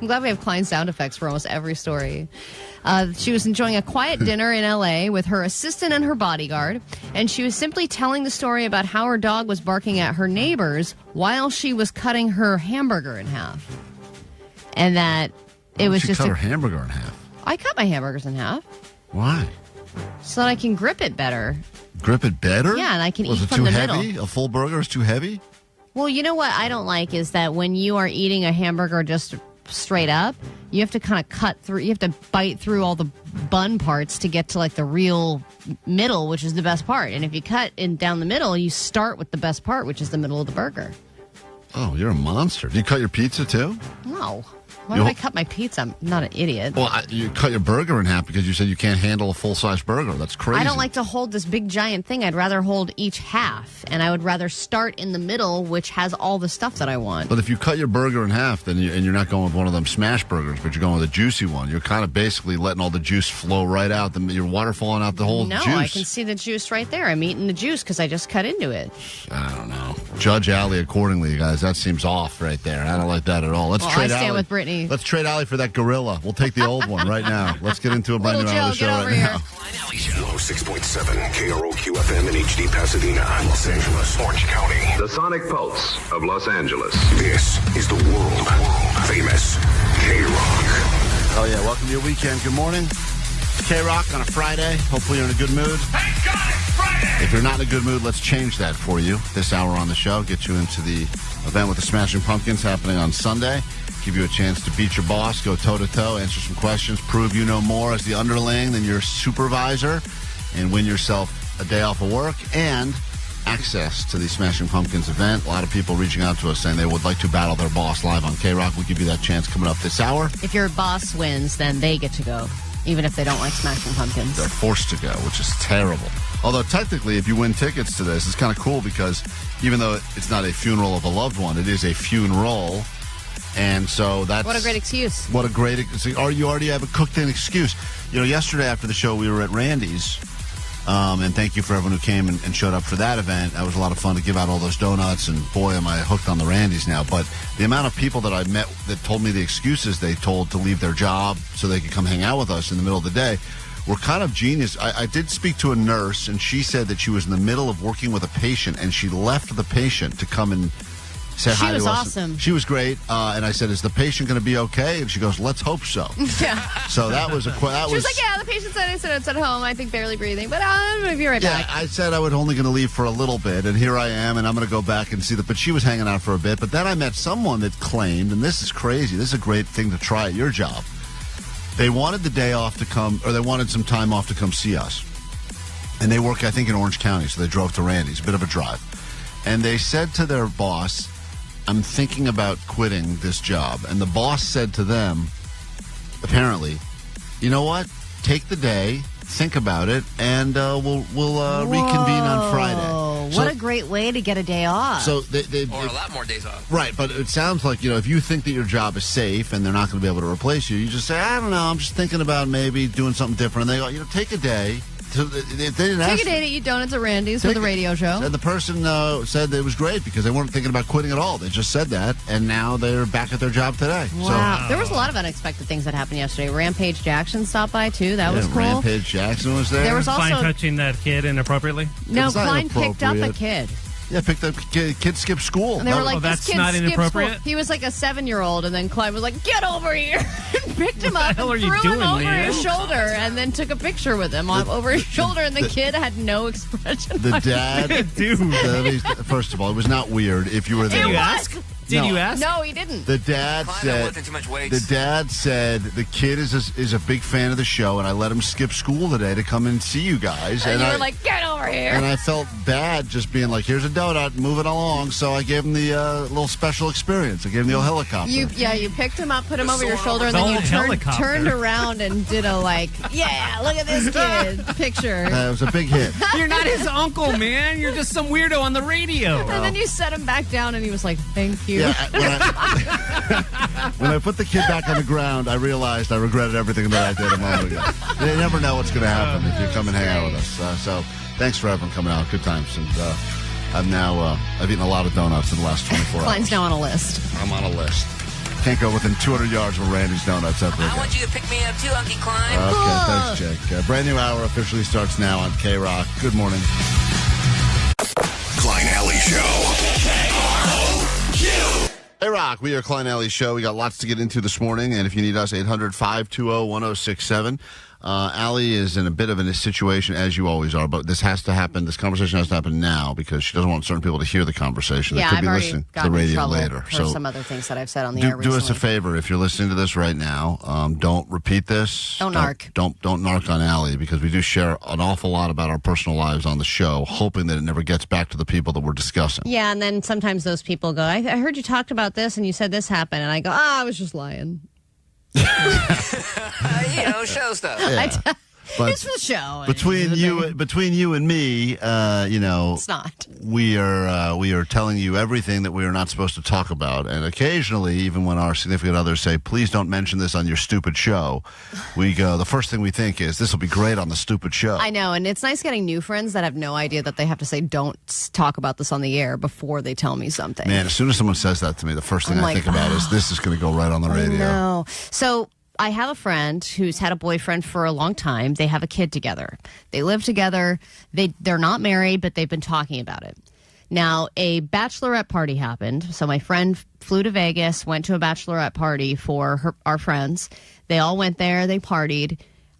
[SPEAKER 6] I'm glad we have Klein sound effects for almost every story. She was enjoying a quiet dinner in L.A. with her assistant and her bodyguard, and she was simply telling the story about how her dog was barking at her neighbors while she was cutting her hamburger in half. And that it was just
[SPEAKER 9] cut her hamburger in half.
[SPEAKER 6] I cut my hamburgers in half.
[SPEAKER 9] Why?
[SPEAKER 6] So that I can grip it better.
[SPEAKER 9] Grip it better?
[SPEAKER 6] Yeah, and I can eat
[SPEAKER 9] it
[SPEAKER 6] from the
[SPEAKER 9] too
[SPEAKER 6] middle.
[SPEAKER 9] heavy? A full burger is too heavy?
[SPEAKER 6] Well, you know what I don't like is that when you are eating a hamburger just straight up, you have to kind of cut through, you have to bite through all the bun parts to get to like the real middle, which is the best part. And if you cut down the middle, you start with the best part, which is the middle of the burger.
[SPEAKER 9] Oh, you're a monster. Do you cut your pizza too?
[SPEAKER 6] No. Why would I cut my pizza? I'm not an idiot.
[SPEAKER 9] Well, you cut your burger in half because you said you can't handle a full-size burger. That's crazy.
[SPEAKER 6] I don't like to hold this big giant thing. I'd rather hold each half, and I would rather start in the middle, which has all the stuff that I want.
[SPEAKER 9] But if you cut your burger in half, then you're not going with one of them smash burgers, but you're going with a juicy one. You're kind of basically letting all the juice flow right out. Your water falling out the whole juice.
[SPEAKER 6] No, I can see the juice right there. I'm eating the juice because I just cut into it.
[SPEAKER 9] I don't know. Judge Allie accordingly, guys. That seems off right there. I don't like that at all.
[SPEAKER 6] I stand with Britney.
[SPEAKER 9] Let's trade Allie for that gorilla. We'll take the old one right now. Let's get into a brand new hour of the show right now.
[SPEAKER 10] 106.7 KROQ FM in HD Pasadena, Los Angeles, Orange County.
[SPEAKER 11] The Sonic Pulse of Los Angeles.
[SPEAKER 10] This is the world famous K-Rock.
[SPEAKER 9] Oh yeah, welcome to your weekend. Good morning. K-Rock on a Friday. Hopefully you're in a good mood.
[SPEAKER 10] Thank God it's Friday!
[SPEAKER 9] If you're not in a good mood, let's change that for you. This hour on the show, get you into the event with the Smashing Pumpkins happening on Sunday. Give you a chance to beat your boss, go toe-to-toe, answer some questions, prove you know more as the underling than your supervisor, and win yourself a day off of work and access to the Smashing Pumpkins event. A lot of people reaching out to us saying they would like to battle their boss live on K-Rock. We'll give you that chance coming up this hour.
[SPEAKER 6] If your boss wins, then they get to go, even if they don't like Smashing Pumpkins.
[SPEAKER 9] They're forced to go, which is terrible. Although technically, if you win tickets to this, it's kind of cool because even though it's not a funeral of a loved one, it is a funeral. And so that's...
[SPEAKER 6] What a great excuse.
[SPEAKER 9] What a great... Or you already have a cooked-in excuse. You know, yesterday after the show, we were at Randy's. And thank you for everyone who came and showed up for that event. That was a lot of fun to give out all those donuts. And boy, am I hooked on the Randy's now. But the amount of people that I met that told me the excuses they told to leave their job so they could come hang out with us in the middle of the day were kind of genius. I did speak to a nurse, and she said that she was in the middle of working with a patient, and she left the patient to come and Said
[SPEAKER 6] She
[SPEAKER 9] hi
[SPEAKER 6] was
[SPEAKER 9] to us.
[SPEAKER 6] awesome.
[SPEAKER 9] She was great. And I said, "Is the patient going to be okay?" And she goes, "Let's hope so."
[SPEAKER 6] Yeah.
[SPEAKER 9] So that was
[SPEAKER 6] She was like, "Yeah, the patient said it's at home. I think barely breathing, but I'm going to be right
[SPEAKER 9] Yeah,
[SPEAKER 6] back."
[SPEAKER 9] I said I was only going to leave for a little bit, and here I am, and I'm going to go back and see the. But she was hanging out for a bit. But then I met someone that claimed, and this is crazy. This is a great thing to try at your job. They wanted the day off to come, or they wanted some time off to come see us. And they work, I think, in Orange County, so they drove to Randy's, a bit of a drive. And they said to their boss, "I'm thinking about quitting this job." And the boss said to them, apparently, "You know what? Take the day, think about it, and we'll reconvene on Friday."
[SPEAKER 6] What a great way to get a day off.
[SPEAKER 9] So
[SPEAKER 7] or a lot more days off.
[SPEAKER 9] Right, but it sounds like, if you think that your job is safe and they're not going to be able to replace you, you just say, "I don't know, I'm just thinking about maybe doing something different." And they go, take a day. So they didn't
[SPEAKER 6] Take a day to eat donuts at Randy's for the radio show.
[SPEAKER 9] And the person said that it was great because they weren't thinking about quitting at all. They just said that, and now they're back at their job today.
[SPEAKER 6] Wow. There was a lot of unexpected things that happened yesterday. Rampage Jackson stopped by, too. That was cool.
[SPEAKER 9] Rampage Jackson was there.
[SPEAKER 6] There was also...
[SPEAKER 12] Klein touching that kid inappropriately?
[SPEAKER 6] No, Klein picked up a kid.
[SPEAKER 9] Yeah, picked up kid skipped school.
[SPEAKER 6] And they were like,
[SPEAKER 12] that's
[SPEAKER 6] this kid
[SPEAKER 12] not
[SPEAKER 6] skipped
[SPEAKER 12] inappropriate?
[SPEAKER 6] school. He was like a 7-year-old, and then Klein was like, "Get over here!" and picked him up and
[SPEAKER 12] hell are you
[SPEAKER 6] threw him
[SPEAKER 12] doing,
[SPEAKER 6] over
[SPEAKER 12] Leanne?
[SPEAKER 6] his shoulder, and then took a picture with him over his shoulder, and the kid had no expression.
[SPEAKER 9] The dad,
[SPEAKER 12] dude.
[SPEAKER 9] First of all, it was not weird if you were there.
[SPEAKER 6] Did you ask?
[SPEAKER 12] Did you ask?
[SPEAKER 6] No, he didn't.
[SPEAKER 9] The dad said.
[SPEAKER 7] Too much weight.
[SPEAKER 9] The dad said the kid is a big fan of the show, and I let him skip school today to come and see you guys.
[SPEAKER 6] And you were like, "Get over here!"
[SPEAKER 9] And I felt bad just being like, "Here's a donut, move it along." So I gave him the little special experience. I gave him the old helicopter.
[SPEAKER 6] You picked him up, put him over your shoulder, and
[SPEAKER 12] The
[SPEAKER 6] then you
[SPEAKER 12] old
[SPEAKER 6] turned around and did a "Yeah, look at this kid" picture.
[SPEAKER 9] It was a big hit.
[SPEAKER 12] You're not his uncle, man. You're just some weirdo on the radio.
[SPEAKER 6] And then you set him back down, and he was like, "Thank you."
[SPEAKER 9] Yeah, when I put the kid back on the ground, I realized I regretted everything that I did a moment ago. You never know what's going to happen if you come and hang out with us. So thanks for everyone coming out. Good times. And I've eaten a lot of donuts in the last 24 hours.
[SPEAKER 6] Klein's now on a list.
[SPEAKER 9] I'm on a list. Can't go within 200 yards of Randy's Donuts ever again.
[SPEAKER 7] I want you to pick me up too, Unky Klein.
[SPEAKER 9] Okay, thanks, Jake. Brand new hour officially starts now on K-Rock. Good morning.
[SPEAKER 10] Klein Alley Show.
[SPEAKER 9] Hey, Rock, we are Klein Alley Show. We got lots to get into this morning, and if you need us, 800-520-1067. Allie is in a bit of a situation, as you always are, but this has to happen. This conversation has to happen now because she doesn't want certain people to hear the conversation.
[SPEAKER 6] Yeah,
[SPEAKER 9] they could
[SPEAKER 6] I've
[SPEAKER 9] be
[SPEAKER 6] already
[SPEAKER 9] listening to the
[SPEAKER 6] gotten in
[SPEAKER 9] radio
[SPEAKER 6] trouble
[SPEAKER 9] later.
[SPEAKER 6] for
[SPEAKER 9] So
[SPEAKER 6] some other things that I've said on the air
[SPEAKER 9] do
[SPEAKER 6] recently.
[SPEAKER 9] us a favor. If you're listening to this right now, don't repeat this.
[SPEAKER 6] Don't narc.
[SPEAKER 9] Don't narc on Allie because we do share an awful lot about our personal lives on the show, hoping that it never gets back to the people that we're discussing.
[SPEAKER 6] Yeah, and then sometimes those people go, I heard you talked about this and you said this happened. And I go, I was just lying.
[SPEAKER 7] Show stuff.
[SPEAKER 9] Yeah. But
[SPEAKER 6] it's for the show.
[SPEAKER 9] Between you and me,
[SPEAKER 6] it's not.
[SPEAKER 9] We are telling you everything that we are not supposed to talk about, and occasionally, even when our significant others say, "Please don't mention this on your stupid show," we go. The first thing we think is, "This will be great on the stupid show."
[SPEAKER 6] I know, and it's nice getting new friends that have no idea that they have to say, "Don't talk about this on the air" before they tell me something.
[SPEAKER 9] Man, as soon as someone says that to me, the first thing
[SPEAKER 6] I'm
[SPEAKER 9] I think about is this is going to go right on the radio.
[SPEAKER 6] No, so. I have a friend who's had a boyfriend for a long time. They have a kid together. They live together. They're not married, but they've been talking about it. Now, a bachelorette party happened. So my friend flew to Vegas, went to a bachelorette party for our friends. They all went there. They partied.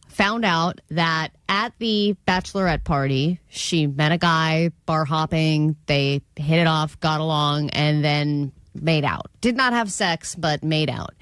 [SPEAKER 6] Found out that at the bachelorette party, she met a guy, bar hopping. They hit it off, and then made out. Did not have sex, but made out.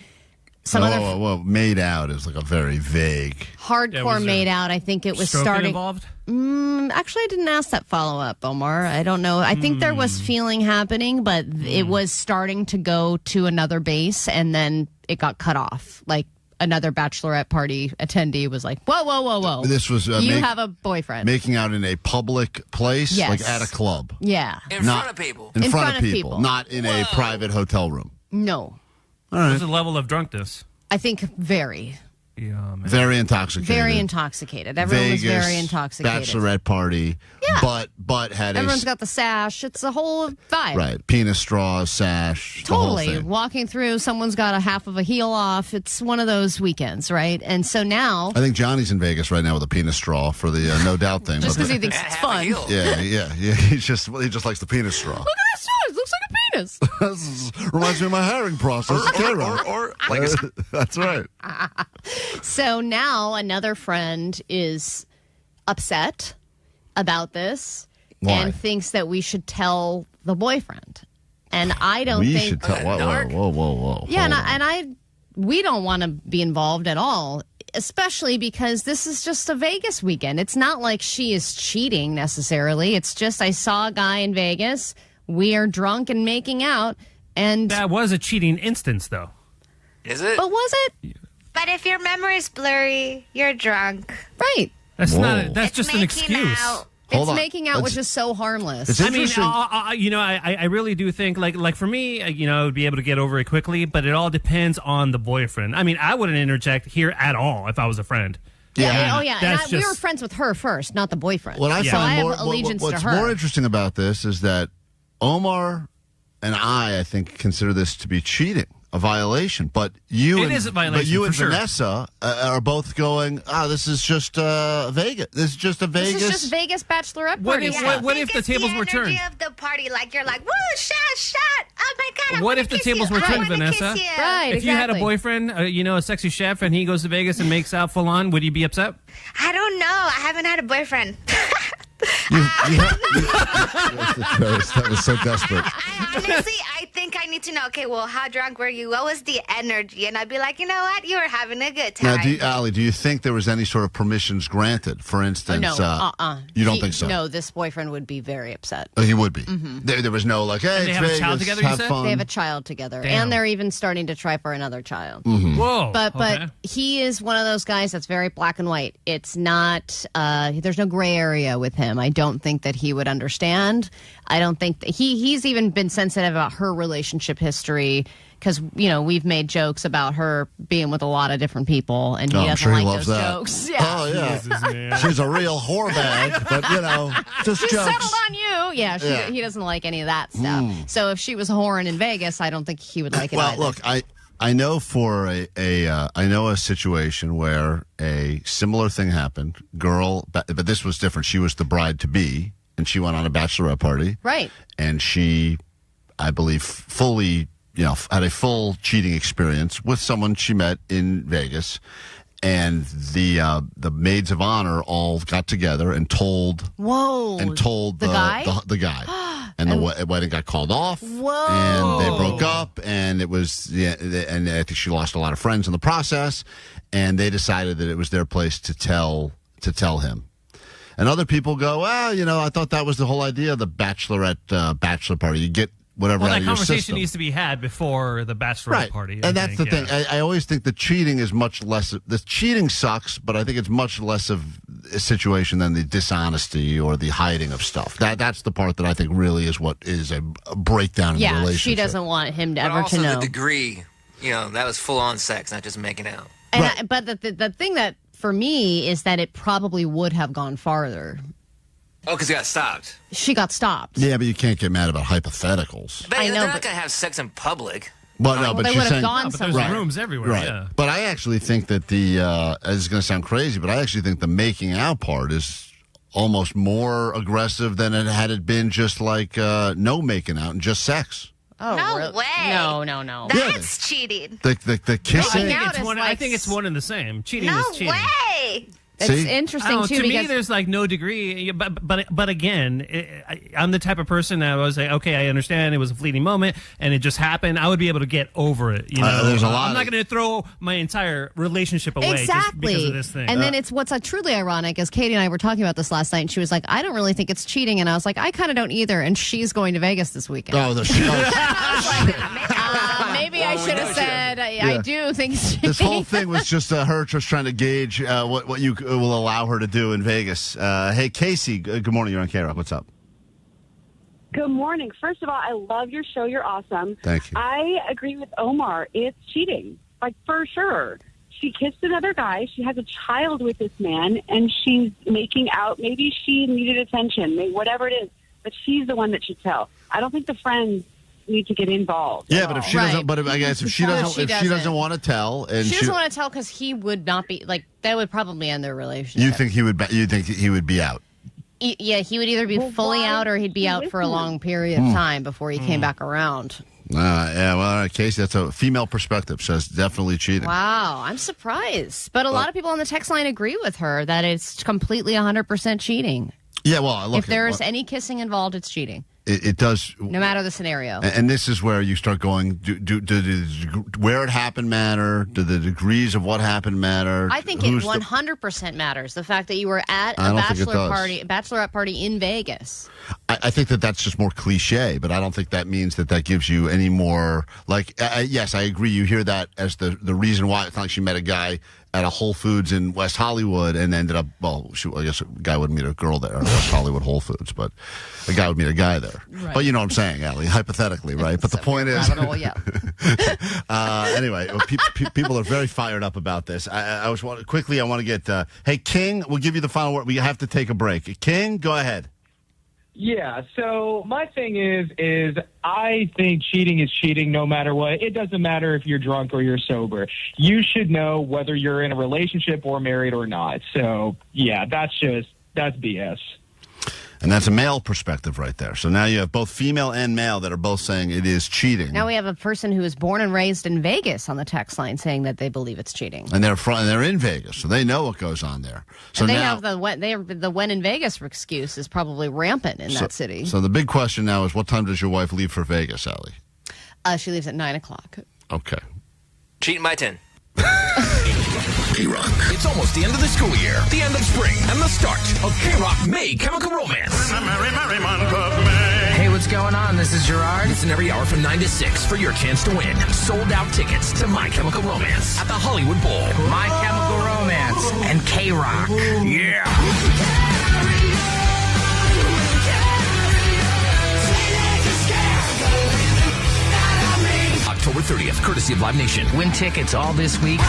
[SPEAKER 9] Well, made out is like a very vague.
[SPEAKER 6] Hardcore made out. I think it was starting.
[SPEAKER 12] Involved?
[SPEAKER 6] Actually, I didn't ask that follow up, Omar. I don't know. I think there was feeling happening, but it was starting to go to another base, and then it got cut off. Like another bachelorette party attendee was like, "Whoa!
[SPEAKER 9] This was
[SPEAKER 6] you have a boyfriend
[SPEAKER 9] making out in a public place,
[SPEAKER 6] yes.
[SPEAKER 9] like at a club,
[SPEAKER 6] yeah,
[SPEAKER 7] in front of people,
[SPEAKER 9] in front of people, not in a private hotel room.
[SPEAKER 6] No.
[SPEAKER 9] All right.
[SPEAKER 12] What's the level of drunkenness?
[SPEAKER 6] I think very.
[SPEAKER 12] Yeah, man.
[SPEAKER 9] Very intoxicated.
[SPEAKER 6] Very intoxicated. Everyone
[SPEAKER 9] Vegas,
[SPEAKER 6] was very intoxicated.
[SPEAKER 9] Bachelorette party.
[SPEAKER 6] Yeah.
[SPEAKER 9] But had
[SPEAKER 6] everyone's got the sash. It's a whole vibe.
[SPEAKER 9] Right. Penis straw, sash.
[SPEAKER 6] Totally.
[SPEAKER 9] The whole thing.
[SPEAKER 6] Walking through, someone's got a half of a heel off. It's one of those weekends, right? And so now.
[SPEAKER 9] I think Johnny's in Vegas right now with a penis straw for the No Doubt thing.
[SPEAKER 6] Just because he thinks it's fun.
[SPEAKER 9] Yeah. He just likes the penis straw.
[SPEAKER 6] Look at that straw. It looks like a penis.
[SPEAKER 9] Reminds me of my herring process. That's right.
[SPEAKER 6] So now another friend is upset about this and thinks that we should tell the boyfriend. And I don't think
[SPEAKER 9] we should tell. Whoa.
[SPEAKER 6] Yeah, we don't want to be involved at all, especially because this is just a Vegas weekend. It's not like she is cheating necessarily. It's just I saw a guy in Vegas. We are drunk and making out, and
[SPEAKER 12] that was a cheating instance, though.
[SPEAKER 7] Is it?
[SPEAKER 6] But was it?
[SPEAKER 5] But if your memory's blurry, you're drunk.
[SPEAKER 6] Right.
[SPEAKER 12] That's not. That's just an excuse.
[SPEAKER 6] It's making out, which is so harmless.
[SPEAKER 12] I mean, I really do think, like for me, I would be able to get over it quickly, but it all depends on the boyfriend. I mean, I wouldn't interject here at all if I was a friend.
[SPEAKER 6] Yeah. Oh, yeah. And we were friends with her first, not the boyfriend.
[SPEAKER 9] What I
[SPEAKER 6] so
[SPEAKER 9] find
[SPEAKER 6] I have allegiance
[SPEAKER 9] what's
[SPEAKER 6] to her.
[SPEAKER 9] more interesting about this is that Omar and I think, consider this to be cheating. A violation, but you
[SPEAKER 12] and
[SPEAKER 9] Vanessa are both going. This is just Vegas. This is just a Vegas.
[SPEAKER 6] This is just Vegas bachelorette party.
[SPEAKER 12] What if the tables were turned?
[SPEAKER 5] The energy of the party, like you're like, woo, shot. Oh my God!
[SPEAKER 12] What if the tables were turned, Vanessa?
[SPEAKER 6] Right.
[SPEAKER 12] If you had a boyfriend, a sexy chef, and he goes to Vegas and makes out full on, would you be upset?
[SPEAKER 5] I don't know. I haven't had a boyfriend.
[SPEAKER 9] That was so desperate.
[SPEAKER 5] Honestly, I think I need to know. Okay, well, how drunk were you? What was the energy? And I'd be like, you know what? You were having a good time.
[SPEAKER 9] Now, Allie, do you think there was any sort of permissions granted? For instance, you don't think so?
[SPEAKER 6] No, this boyfriend would be very upset.
[SPEAKER 9] He would be.
[SPEAKER 6] Mm-hmm.
[SPEAKER 9] There was no like, hey,
[SPEAKER 12] and they have
[SPEAKER 9] Vegas,
[SPEAKER 12] a child together.
[SPEAKER 9] Have fun.
[SPEAKER 6] They have a child together,
[SPEAKER 12] Damn.
[SPEAKER 6] and they're even starting to try for another child.
[SPEAKER 9] Mm-hmm.
[SPEAKER 12] Whoa!
[SPEAKER 6] But he is one of those guys that's very black and white. It's not. There's no gray area with him. I don't think that he would understand. I don't think that he's even been sensitive about her relationship history because we've made jokes about her being with a lot of different people, and he doesn't like those jokes. Yeah.
[SPEAKER 9] Oh yeah, Jesus, she's a real whore bag, but just
[SPEAKER 6] she
[SPEAKER 9] jokes.
[SPEAKER 6] settled on you. Yeah, he doesn't like any of that stuff. So if she was whoring in Vegas, I don't think he would like it.
[SPEAKER 9] Well,
[SPEAKER 6] either.
[SPEAKER 9] look, I know for I know a situation where a similar thing happened. Girl, but this was different. She was the bride to be, and she went on a bachelorette party.
[SPEAKER 6] Right.
[SPEAKER 9] And she, I believe, fully, had a full cheating experience with someone she met in Vegas. And the maids of honor all got together and told.
[SPEAKER 6] Whoa.
[SPEAKER 9] And told
[SPEAKER 6] the guy.
[SPEAKER 9] The guy. And the wedding got called off.
[SPEAKER 6] Whoa.
[SPEAKER 9] And they broke up. And it was, and I think she lost a lot of friends in the process. And they decided that it was their place to tell him. And other people go, well, I thought that was the whole idea of the bachelorette bachelor party. You get whatever out of your system.
[SPEAKER 12] That conversation needs to be had before the bachelorette party.
[SPEAKER 9] And that's the thing. I always think the cheating is much less. The cheating sucks, but I think it's much less of a situation than the dishonesty or the hiding of stuff. That's the part that I think really is what is a breakdown in the relationship.
[SPEAKER 6] She doesn't want him to ever
[SPEAKER 7] also
[SPEAKER 6] to know.
[SPEAKER 7] The degree, that was full on sex, not just making out.
[SPEAKER 6] And but the thing that for me is that it probably would have gone farther.
[SPEAKER 7] Oh, because he got stopped.
[SPEAKER 6] She got stopped.
[SPEAKER 9] Yeah, but you can't get mad about hypotheticals.
[SPEAKER 7] But they're not going to have sex in public.
[SPEAKER 9] Well, no, but
[SPEAKER 6] they
[SPEAKER 9] she's
[SPEAKER 6] would have
[SPEAKER 9] saying,
[SPEAKER 6] gone
[SPEAKER 12] but there's
[SPEAKER 6] somewhere.
[SPEAKER 12] rooms everywhere.
[SPEAKER 9] Right.
[SPEAKER 12] Yeah.
[SPEAKER 9] But I actually think that this is going to sound crazy, but I actually think the making out part is almost more aggressive than it had it been just like no making out and just sex.
[SPEAKER 6] Oh,
[SPEAKER 5] No
[SPEAKER 6] really?
[SPEAKER 5] way.
[SPEAKER 6] No.
[SPEAKER 5] That's cheating.
[SPEAKER 9] The kissing.
[SPEAKER 12] I think it's one and the same. Cheating
[SPEAKER 5] No
[SPEAKER 12] is cheating.
[SPEAKER 5] way.
[SPEAKER 6] It's interesting too.
[SPEAKER 12] To
[SPEAKER 6] because
[SPEAKER 12] me, there's like no degree. But again, I'm the type of person that was like, okay, I understand it was a fleeting moment and it just happened. I would be able to get over it.
[SPEAKER 9] There's a lot.
[SPEAKER 12] I'm not going to throw my entire relationship away just because of this thing.
[SPEAKER 6] And then it's what's truly ironic is Katie and I were talking about this last night, and she was like, "I don't really think it's cheating," and I was like, "I kind of don't either." And she's going to Vegas this weekend.
[SPEAKER 9] Oh, the show.
[SPEAKER 6] Maybe I should have said I do think it's cheating.
[SPEAKER 9] This whole thing was just her just trying to gauge what you will allow her to do in Vegas. Hey, Casey, good morning. You're on K-Rock. What's up?
[SPEAKER 18] Good morning. First of all, I love your show. You're awesome.
[SPEAKER 9] Thank you.
[SPEAKER 18] I agree with Omar. It's cheating, like for sure. She kissed another guy. She has a child with this man, and she's making out. Maybe she needed attention, whatever it is, but she's the one that should tell. I don't think the friends need to get involved.
[SPEAKER 9] Yeah, but if she doesn't, but I guess if she doesn't want to tell, and
[SPEAKER 6] she doesn't want to tell because he would not be like that would probably end their relationship.
[SPEAKER 9] You think he would be out?
[SPEAKER 6] Yeah, he would either be fully out or he'd be out for a long period of time before he came back around.
[SPEAKER 9] Yeah, well, all right, Casey, that's a female perspective, says definitely cheating.
[SPEAKER 6] Wow, I'm surprised. But a lot of people on the text line agree with her that it's completely 100% cheating.
[SPEAKER 9] Yeah, well, look.
[SPEAKER 6] If there's any kissing involved, it's cheating.
[SPEAKER 9] It does.
[SPEAKER 6] No matter the scenario.
[SPEAKER 9] And this is where you start going, where it happened matter? Do the degrees of what happened matter?
[SPEAKER 6] I think it 100% matters. The fact that you were at a bachelorette party in Vegas.
[SPEAKER 9] I think that's just more cliche, but I don't think that means that gives you any more, yes, I agree. You hear that as the reason why. It's not like she met a guy at a Whole Foods in West I guess a guy would meet a girl there at West Hollywood Whole Foods, but a guy would meet a guy there. Right. But you know what I'm saying, Allie, hypothetically, right? But the point is, anyway, people are very fired up about this. I want to get, hey, King, we'll give you the final word. We have to take a break. King, go ahead.
[SPEAKER 19] Yeah, so my thing is I think cheating is cheating no matter what. It doesn't matter if you're drunk or you're sober. You should know whether you're in a relationship or married or not. So, yeah, that's BS.
[SPEAKER 9] And that's a male perspective right there. So now you have both female and male that are both saying it is cheating.
[SPEAKER 6] Now we have a person who was born and raised in Vegas on the text line saying that they believe it's cheating.
[SPEAKER 9] And they're in Vegas, so they know what goes on there. So
[SPEAKER 6] and
[SPEAKER 9] now,
[SPEAKER 6] have the when in Vegas excuse is probably rampant in that city.
[SPEAKER 9] So the big question now is, what time does your wife leave for Vegas, Allie?
[SPEAKER 6] She leaves at 9:00.
[SPEAKER 9] Okay.
[SPEAKER 7] Cheating by 10.
[SPEAKER 10] K-Rock. It's almost the end of the school year, the end of spring, and the start of K-Rock May Chemical Romance.
[SPEAKER 13] Hey, what's going on? This is Gerard.
[SPEAKER 10] Listen every hour from 9 to 6 for your chance to win sold-out tickets to My Chemical Romance at the Hollywood Bowl.
[SPEAKER 13] My Chemical Romance and K-Rock.
[SPEAKER 10] Yeah! October 30th, courtesy of Live Nation.
[SPEAKER 13] Win tickets all this week.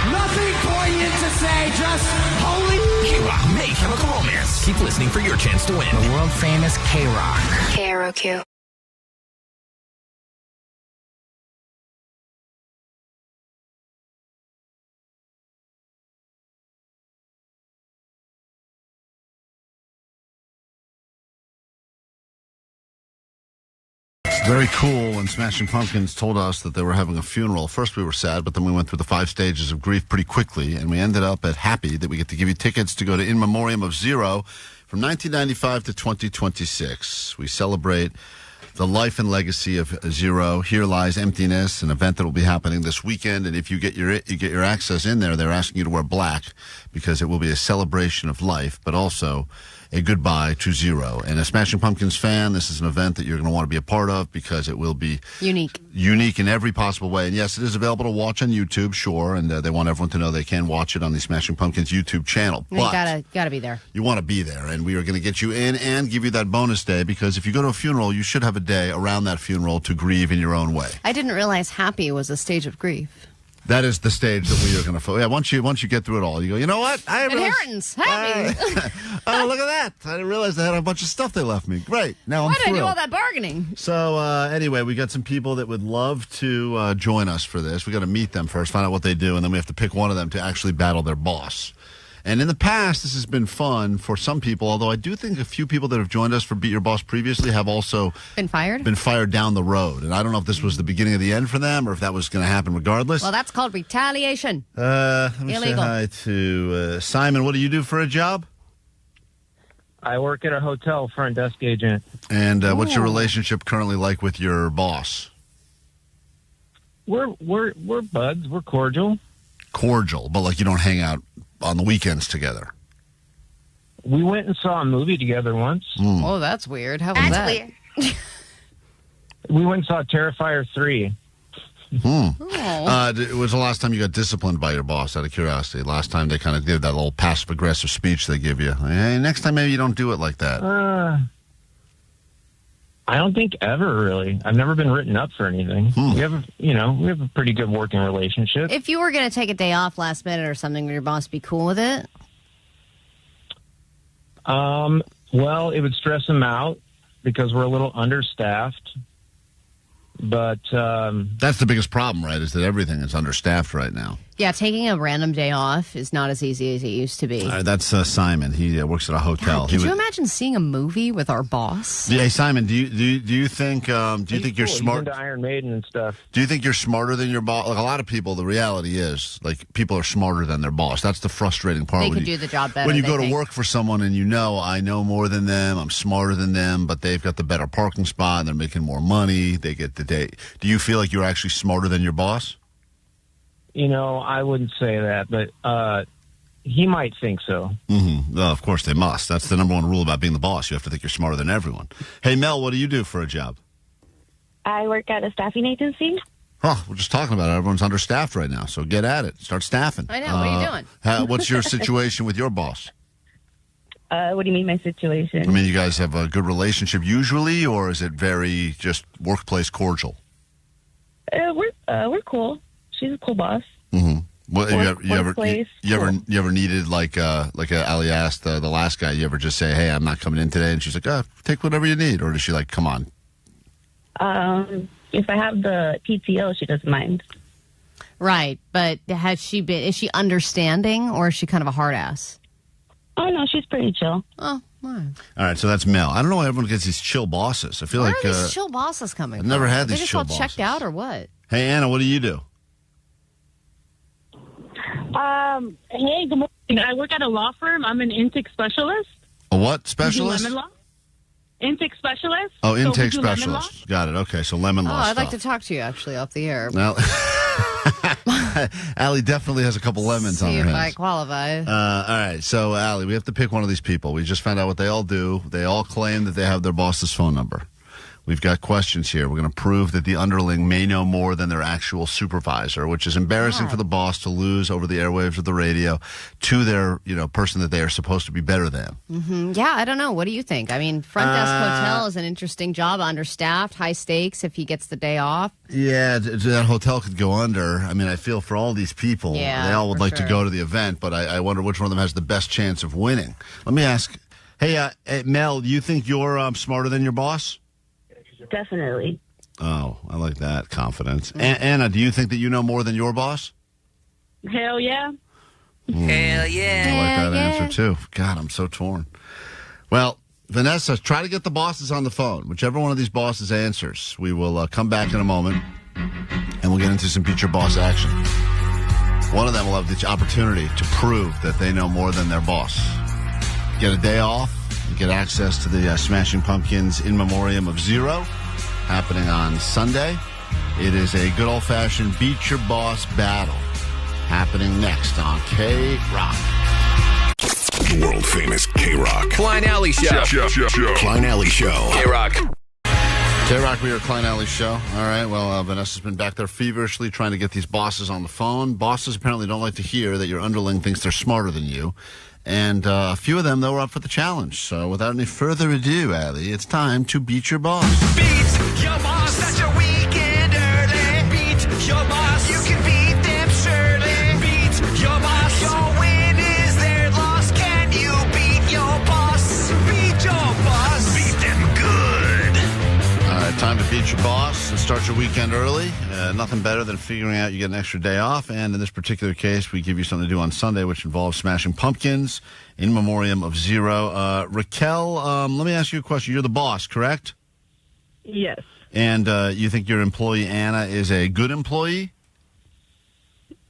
[SPEAKER 10] Nothing poignant to say, just holy K-Rock May Chemical Romance. Keep listening for your chance to win.
[SPEAKER 13] The world famous K-Rock.
[SPEAKER 5] KROQ.
[SPEAKER 9] Very cool when Smashing Pumpkins told us that they were having a funeral. First we were sad, but then we went through the 5 stages of grief pretty quickly, and we ended up at happy that we get to give you tickets to go to In Memoriam of Zero from 1995 to 2026. We celebrate the life and legacy of Zero. Here Lies Emptiness, an event that will be happening this weekend, and if you get your access in there, they're asking you to wear black because it will be a celebration of life, but also a goodbye to Zero. And a Smashing Pumpkins fan, this is an event that you're going to want to be a part of because it will be unique in every possible way. And yes, it is available to watch on YouTube, sure, and they want everyone to know they can watch it on the Smashing Pumpkins YouTube channel.
[SPEAKER 6] But you gotta be there.
[SPEAKER 9] You want to be there, and we are going to get you in and give you that bonus day because if you go to a funeral, you should have a day around that funeral to grieve in your own way.
[SPEAKER 6] I didn't realize happy was a stage of grief.
[SPEAKER 9] That is the stage that we are going to. Yeah, once you get through it all, you go, you know what?
[SPEAKER 6] Inheritance, happy.
[SPEAKER 9] Oh, look at that! I didn't realize they had a bunch of stuff they left me. Great. Now
[SPEAKER 6] Why did I do all that bargaining?
[SPEAKER 9] So anyway, we got some people that would love to join us for this. We got to meet them first, find out what they do, and then we have to pick one of them to actually battle their boss. And in the past, this has been fun for some people, although I do think a few people that have joined us for Beat Your Boss previously have also
[SPEAKER 6] been fired
[SPEAKER 9] down the road. And I don't know if this was the beginning of the end for them or if that was going to happen regardless.
[SPEAKER 6] Well, that's called retaliation.
[SPEAKER 9] Let me say hi to Simon. What do you do for a job?
[SPEAKER 19] I work at a hotel front desk agent.
[SPEAKER 9] And what's your relationship currently like with your boss?
[SPEAKER 19] We're buds. We're cordial.
[SPEAKER 9] Cordial, but like you don't hang out on the weekends together.
[SPEAKER 19] We went and saw a movie together once.
[SPEAKER 6] Oh, that's weird. How was that?
[SPEAKER 5] Weird.
[SPEAKER 19] We went and saw Terrifier 3.
[SPEAKER 9] Was the last time you got disciplined by your boss, out of curiosity? Last time they kind of did that little passive-aggressive speech they give you. Hey, next time maybe you don't do it like that.
[SPEAKER 19] I don't think ever, really. I've never been written up for anything. We have a pretty good working relationship.
[SPEAKER 6] If you were going to take a day off last minute or something, would your boss be cool with it?
[SPEAKER 19] Well, it would stress him out because we're a little understaffed. But
[SPEAKER 9] that's the biggest problem, right? Is that everything is understaffed right now.
[SPEAKER 6] Yeah, taking a random day off is not as easy as it used to be.
[SPEAKER 9] That's Simon. He works at a hotel.
[SPEAKER 6] God, could you imagine seeing a movie with our boss?
[SPEAKER 9] Yeah, hey, Simon. Do you think you're smart?
[SPEAKER 19] He's into Iron Maiden and stuff.
[SPEAKER 9] Do you think you're smarter than your boss? Like a lot of people, the reality is like people are smarter than their boss. That's the frustrating part.
[SPEAKER 6] They could do the job better.
[SPEAKER 9] When you go to work for someone and I know more than them, I'm smarter than them, but they've got the better parking spot and they're making more money. They get the day. Do you feel like you're actually smarter than your boss?
[SPEAKER 19] I wouldn't say that, but he might think so.
[SPEAKER 9] Mm-hmm. Well, of course they must. That's the number one rule about being the boss. You have to think you're smarter than everyone. Hey, Mel, what do you do for a job?
[SPEAKER 16] I work at a staffing agency.
[SPEAKER 9] Oh, we're just talking about it. Everyone's understaffed right now, so get at it. Start staffing.
[SPEAKER 6] I know. What are you doing?
[SPEAKER 9] What's your situation with your boss?
[SPEAKER 16] What do you mean my situation?
[SPEAKER 9] I mean, you guys have a good relationship usually, or is it very just workplace cordial?
[SPEAKER 16] We're cool. She's a cool boss.
[SPEAKER 9] Mm-hmm. What, you ever needed like Ali asked the last guy? You ever just say, "Hey, I'm not coming in today," and she's like, take whatever you need," or does she like, "Come on"?
[SPEAKER 16] If I have the PTO, she doesn't mind.
[SPEAKER 6] Right, but is she understanding, or is she kind of a hard ass?
[SPEAKER 16] Oh no, she's pretty chill.
[SPEAKER 6] Oh.
[SPEAKER 9] All right, so that's Mel. I don't know why everyone gets these chill bosses. I feel
[SPEAKER 6] Where
[SPEAKER 9] like
[SPEAKER 6] are these chill bosses coming
[SPEAKER 9] I've
[SPEAKER 6] from?
[SPEAKER 9] never had
[SPEAKER 6] They
[SPEAKER 9] these
[SPEAKER 6] just
[SPEAKER 9] chill
[SPEAKER 6] all
[SPEAKER 9] bosses.
[SPEAKER 6] checked out, or what?
[SPEAKER 9] Hey, Anna, what do you do?
[SPEAKER 20] Hey, good morning. I work at a law firm. I'm an intake specialist.
[SPEAKER 9] A what specialist?
[SPEAKER 20] Lemon law. Intake specialist.
[SPEAKER 9] Oh, intake
[SPEAKER 20] So we do lemon
[SPEAKER 9] specialist. Got it. Okay, so lemon law
[SPEAKER 6] I'd
[SPEAKER 9] stuff.
[SPEAKER 6] like to talk to you, actually, off the air.
[SPEAKER 9] Well, Allie definitely has a couple lemons on
[SPEAKER 6] See
[SPEAKER 9] her
[SPEAKER 6] if I
[SPEAKER 9] hands.
[SPEAKER 6] qualify.
[SPEAKER 9] All right, so Allie, we have to pick one of these people. We just found out what they all do. They all claim that they have their boss's phone number. We've got questions here. We're going to prove that the underling may know more than their actual supervisor, which is embarrassing for the boss to lose over the airwaves of the radio to their, person that they are supposed to be better than.
[SPEAKER 6] Mm-hmm. Yeah, I don't know. What do you think? I mean, front desk hotel is an interesting job, understaffed, high stakes if he gets the day off.
[SPEAKER 9] Yeah, that hotel could go under. I mean, I feel for all these people.
[SPEAKER 6] Yeah,
[SPEAKER 9] they all would like
[SPEAKER 6] sure.
[SPEAKER 9] to go to the event, but I wonder which one of them has the best chance of winning. Let me ask, hey, Mel, do you think you're smarter than your boss?
[SPEAKER 16] Definitely.
[SPEAKER 9] Oh, I like that confidence. Anna, do you think that you know more than your boss?
[SPEAKER 20] Hell yeah.
[SPEAKER 7] Hell yeah.
[SPEAKER 9] I like that answer, too. God, I'm so torn. Well, Vanessa, try to get the bosses on the phone. Whichever one of these bosses answers, we will come back in a moment, and we'll get into some Beat Your Boss action. One of them will have the opportunity to prove that they know more than their boss. Get a day off. Get access to the Smashing Pumpkins In Memoriam of Zero happening on Sunday. It is a good old-fashioned Beat Your Boss battle happening next on K-Rock.
[SPEAKER 8] The world-famous K-Rock.
[SPEAKER 10] Klein Alley Show.
[SPEAKER 8] Klein Alley Show.
[SPEAKER 10] K-Rock.
[SPEAKER 9] K-Rock, we are Klein Alley Show. All right, well, Vanessa's been back there feverishly trying to get these bosses on the phone. Bosses apparently don't like to hear that your underling thinks they're smarter than you. And a few of them, though, were up for the challenge. So without any further ado, Allie, it's time to beat your boss.
[SPEAKER 10] Beat your boss, that's your weekend early. Beat your boss, you can beat them surely. Beat your boss, your win is their loss. Can you beat your boss? Beat your boss, beat them good.
[SPEAKER 9] All right, time to beat your boss and start your weekend early. Nothing better than figuring out you get an extra day off. And in this particular case, we give you something to do on Sunday, which involves Smashing Pumpkins in Memoriam of Zero. Raquel, let me ask you a question. You're the boss, correct?
[SPEAKER 16] Yes.
[SPEAKER 9] And you think your employee, Anna, is a good employee?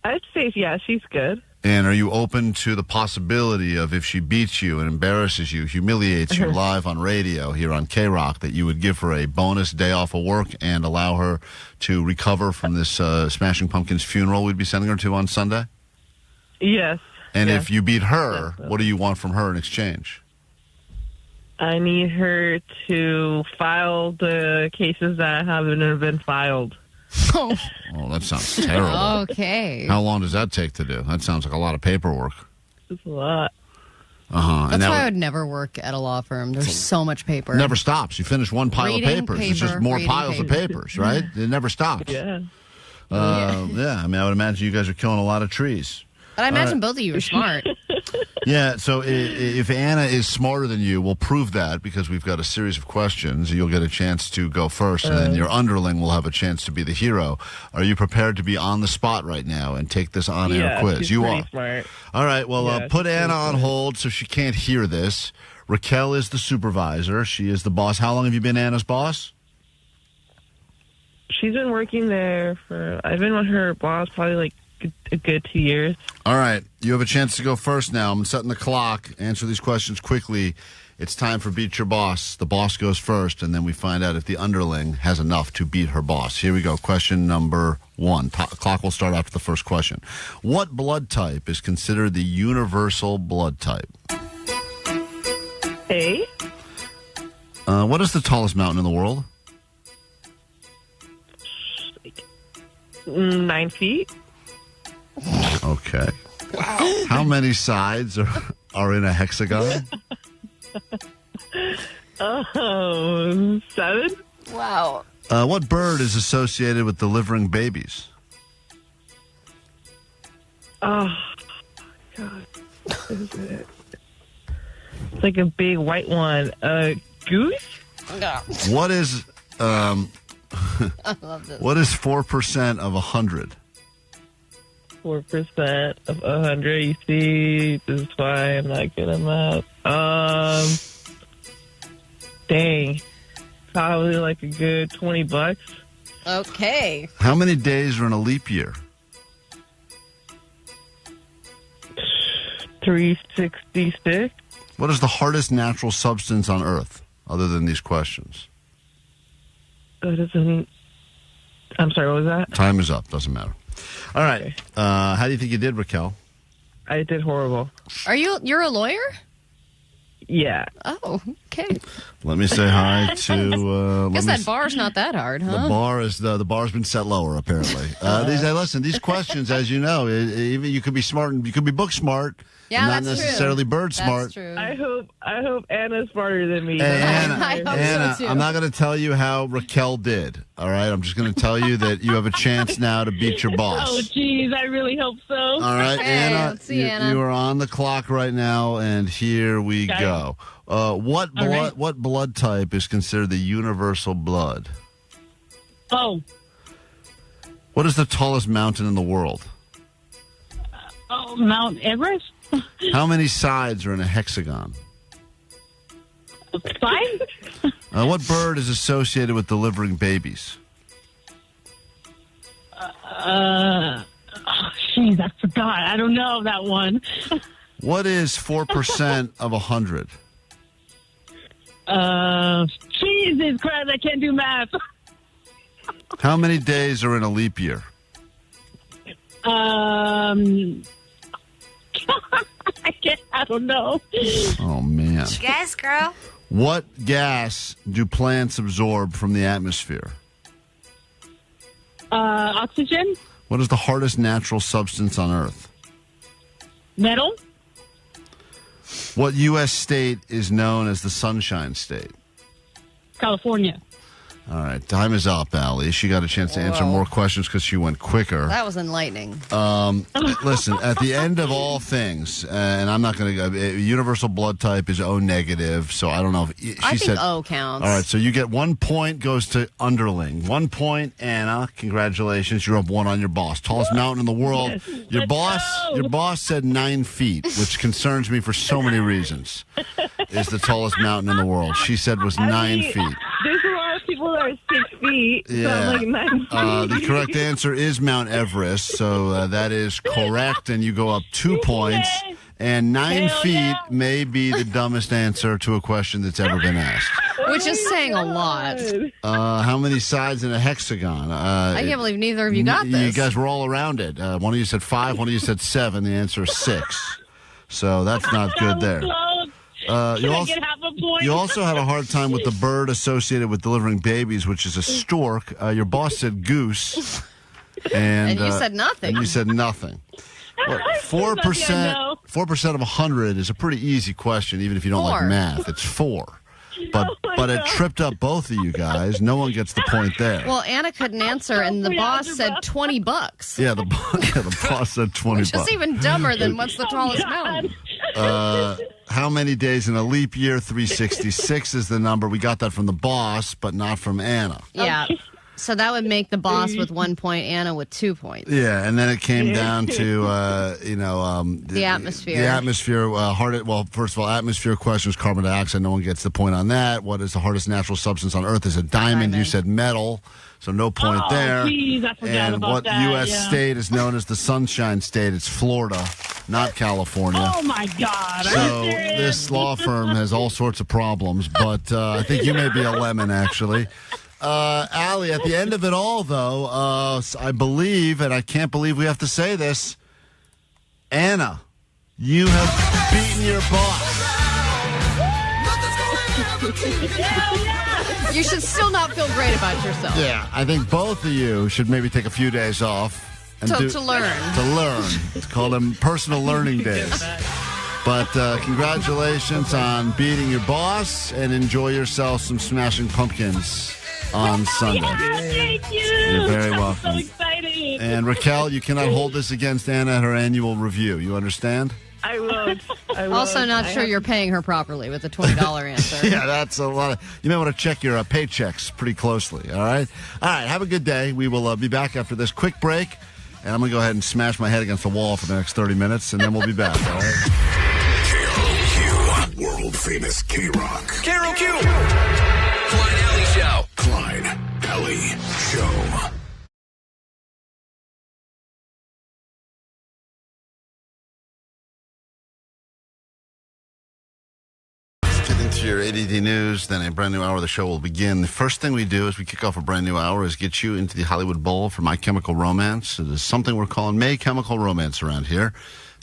[SPEAKER 16] I'd say, yeah, she's good.
[SPEAKER 9] And are you open to the possibility of if she beats you and embarrasses you, humiliates you live on radio here on K-Rock, that you would give her a bonus day off of work and allow her to recover from this Smashing Pumpkins funeral we'd be sending her to on Sunday?
[SPEAKER 16] Yes.
[SPEAKER 9] And if you beat her, what do you want from her in exchange?
[SPEAKER 16] I need her to file the cases that haven't been filed.
[SPEAKER 9] Oh, that sounds terrible.
[SPEAKER 6] Okay.
[SPEAKER 9] How long does that take to do? That sounds like a lot of paperwork.
[SPEAKER 16] It's a lot.
[SPEAKER 9] Uh-huh.
[SPEAKER 6] That's why I would never work at a law firm. There's so much paper.
[SPEAKER 9] Never stops. You finish one pile
[SPEAKER 6] Reading
[SPEAKER 9] of papers. It's just
[SPEAKER 6] paper,
[SPEAKER 9] more
[SPEAKER 6] reading
[SPEAKER 9] piles of
[SPEAKER 6] paper.
[SPEAKER 9] papers, right? It never stops.
[SPEAKER 16] Yeah.
[SPEAKER 9] Yeah, I mean, I would imagine you guys are killing a lot of trees.
[SPEAKER 6] But I imagine both of you are smart.
[SPEAKER 9] Yeah, so if Anna is smarter than you, we'll prove that because we've got a series of questions. You'll get a chance to go first, and then your underling will have a chance to be the hero. Are you prepared to be on the spot right now and take this on-air quiz?
[SPEAKER 16] She's
[SPEAKER 9] You
[SPEAKER 16] pretty
[SPEAKER 9] are.
[SPEAKER 16] Smart.
[SPEAKER 9] All right, well, put Anna on hold so she can't hear this. Raquel is the supervisor. She is the boss. How long have you been Anna's boss?
[SPEAKER 16] She's been working there I've been with her boss probably like a good 2 years.
[SPEAKER 9] All right. You have a chance to go first now. I'm setting the clock. Answer these questions quickly. It's time for Beat Your Boss. The boss goes first, and then we find out if the underling has enough to beat her boss. Here we go. Question number 1. Clock will start after the first question. What blood type is considered the universal blood type?
[SPEAKER 16] A.
[SPEAKER 9] What is the tallest mountain in the world?
[SPEAKER 16] 9 feet.
[SPEAKER 9] Okay. Wow. How many sides are in a hexagon?
[SPEAKER 16] 7.
[SPEAKER 6] Wow.
[SPEAKER 9] What bird is associated with delivering babies?
[SPEAKER 16] Oh, God. What is it? It's like a big white one. Goose?
[SPEAKER 6] No.
[SPEAKER 9] What is
[SPEAKER 6] I love this.
[SPEAKER 9] what is 4% of 100?
[SPEAKER 16] 4% of 100. You see, this is why I'm not good at math. Dang. Probably like a good $20.
[SPEAKER 6] Okay.
[SPEAKER 9] How many days are in a leap year?
[SPEAKER 16] 366.
[SPEAKER 9] What is the hardest natural substance on Earth, other than these questions?
[SPEAKER 16] I'm sorry, what was that?
[SPEAKER 9] Time is up. Doesn't matter. All right.
[SPEAKER 16] Okay.
[SPEAKER 9] How do you think you did, Raquel?
[SPEAKER 16] I did horrible.
[SPEAKER 6] You're a lawyer?
[SPEAKER 16] Yeah.
[SPEAKER 6] Oh, okay.
[SPEAKER 9] Let me say hi to.
[SPEAKER 6] Guess that bar's not that hard, huh?
[SPEAKER 9] The bar's been set lower apparently. These questions, as you know, even you could be smart and you could be book smart.
[SPEAKER 6] Yeah,
[SPEAKER 9] not
[SPEAKER 6] that's
[SPEAKER 9] necessarily
[SPEAKER 6] true.
[SPEAKER 9] bird smart.
[SPEAKER 6] That's true.
[SPEAKER 16] I hope Anna's smarter than me.
[SPEAKER 9] Hey, Anna,
[SPEAKER 6] I hope
[SPEAKER 9] Anna,
[SPEAKER 6] so, too.
[SPEAKER 9] I'm not going to tell you how Raquel did. All right, I'm just going to tell you that you have a chance now to beat your boss.
[SPEAKER 20] Oh, geez, I really hope so.
[SPEAKER 9] All right,
[SPEAKER 6] Hey,
[SPEAKER 9] Anna,
[SPEAKER 6] let's see, Anna.
[SPEAKER 9] you are on the clock right now, and here we
[SPEAKER 20] Okay.
[SPEAKER 9] go. What blood type is considered the universal blood?
[SPEAKER 20] Oh,
[SPEAKER 9] What is the tallest mountain in the world?
[SPEAKER 20] Mount Everest?
[SPEAKER 9] How many sides are in a hexagon?
[SPEAKER 20] 5?
[SPEAKER 9] What bird is associated with delivering babies?
[SPEAKER 20] Jeez, I forgot. I don't know that one.
[SPEAKER 9] What is 4% of 100?
[SPEAKER 20] Jesus Christ, I can't do math.
[SPEAKER 9] How many days are in a leap year?
[SPEAKER 20] I don't know.
[SPEAKER 9] Oh, man.
[SPEAKER 5] Guess, girl.
[SPEAKER 9] What gas do plants absorb from the atmosphere?
[SPEAKER 20] Oxygen?
[SPEAKER 9] What is the hardest natural substance on Earth?
[SPEAKER 20] Metal?
[SPEAKER 9] What U.S. state is known as the Sunshine State?
[SPEAKER 20] California.
[SPEAKER 9] All right, time is up, Allie. She got a chance to answer
[SPEAKER 6] Whoa.
[SPEAKER 9] more questions because she went quicker.
[SPEAKER 6] That was enlightening.
[SPEAKER 9] Listen, at the end of all things, and I'm not going to. Universal blood type is O negative, so I don't know if she
[SPEAKER 6] I think
[SPEAKER 9] said
[SPEAKER 6] O counts.
[SPEAKER 9] All right, so you get 1 point goes to underling. 1 point, Anna. Congratulations, you're up 1 on your boss. Tallest mountain in the world.
[SPEAKER 20] Yes.
[SPEAKER 9] Your
[SPEAKER 20] Let's go.
[SPEAKER 9] Your boss said 9 feet, which concerns me for so many reasons. Is the tallest mountain in the world? She said was 9 feet.
[SPEAKER 16] There's a lot of people that are 6 feet. So
[SPEAKER 9] Yeah.
[SPEAKER 16] I'm like 9 feet.
[SPEAKER 9] The correct answer is Mount Everest, so that is correct, and you go up 2 points. And 9
[SPEAKER 20] Hell
[SPEAKER 9] feet
[SPEAKER 20] yeah.
[SPEAKER 9] may be the dumbest answer to a question that's ever been asked.
[SPEAKER 6] Which is saying a lot.
[SPEAKER 9] How many sides in a hexagon?
[SPEAKER 6] I can't believe neither of you got this.
[SPEAKER 9] You guys were all around it. One of you said 5, one of you said 7. The answer is 6. So that's not good there.
[SPEAKER 20] Close.
[SPEAKER 9] You
[SPEAKER 20] I get half a point?
[SPEAKER 9] You also had a hard time with the bird associated with delivering babies, which is a stork. Your boss said goose. And
[SPEAKER 6] you said nothing.
[SPEAKER 9] And you said nothing. What, 4%, 4% of 100 is a pretty easy question, even if you don't like
[SPEAKER 6] 4.
[SPEAKER 9] math. It's 4. but it tripped up both of you guys. No one gets the point there.
[SPEAKER 6] Well, Anna couldn't answer, and the boss said $20.
[SPEAKER 9] Yeah, the boss said $20.
[SPEAKER 6] Which is even dumber than what's the tallest mountain.
[SPEAKER 9] How many days in a leap year? 366 is the number. We got that from the boss, but not from Anna.
[SPEAKER 6] Yeah. So that would make the boss with 1 point, Anna with 2 points.
[SPEAKER 9] Yeah, and then it came down to,
[SPEAKER 6] the atmosphere.
[SPEAKER 9] The atmosphere, well, first of all, atmosphere question was carbon dioxide. No one gets the point on that. What is the hardest natural substance on Earth? Is a diamond. You said metal, so no point there.
[SPEAKER 20] Geez, I forgot
[SPEAKER 9] and
[SPEAKER 20] about
[SPEAKER 9] what
[SPEAKER 20] that,
[SPEAKER 9] U.S. state is known as the Sunshine State? It's Florida, not California.
[SPEAKER 20] Oh, my God.
[SPEAKER 9] So this law firm has all sorts of problems, but I think you may be a lemon, actually. Allie, at the end of it all, though, I believe, and I can't believe we have to say this, Anna, you have beaten your boss.
[SPEAKER 6] You should still not feel great about yourself.
[SPEAKER 9] Yeah, I think both of you should maybe take a few days off. And
[SPEAKER 6] to learn.
[SPEAKER 9] To learn. It's called them personal learning days. But congratulations on beating your boss, and enjoy yourself some Smashing Pumpkins on Sunday.
[SPEAKER 20] Yeah, thank you.
[SPEAKER 9] You're very welcome.
[SPEAKER 20] I'm so excited.
[SPEAKER 9] And Raquel, you cannot hold this against Anna at her annual review. You understand?
[SPEAKER 16] I won't.
[SPEAKER 6] Also, not sure you're paying her properly with the $20 answer.
[SPEAKER 9] Yeah, that's a lot. You may want to check your paychecks pretty closely. All right. Have a good day. We will be back after this quick break, and I'm going to go ahead and smash my head against the wall for the next 30 minutes, and then we'll be back. All right.
[SPEAKER 8] KROQ, world famous K-Rock.
[SPEAKER 10] KROQ, Klein Alley Show.
[SPEAKER 8] Klein Alley Show.
[SPEAKER 9] Get into your ADD news, then a brand new hour of the show will begin. The first thing we do as we kick off a brand new hour is get you into the Hollywood Bowl for My Chemical Romance. It is something we're calling May Chemical Romance around here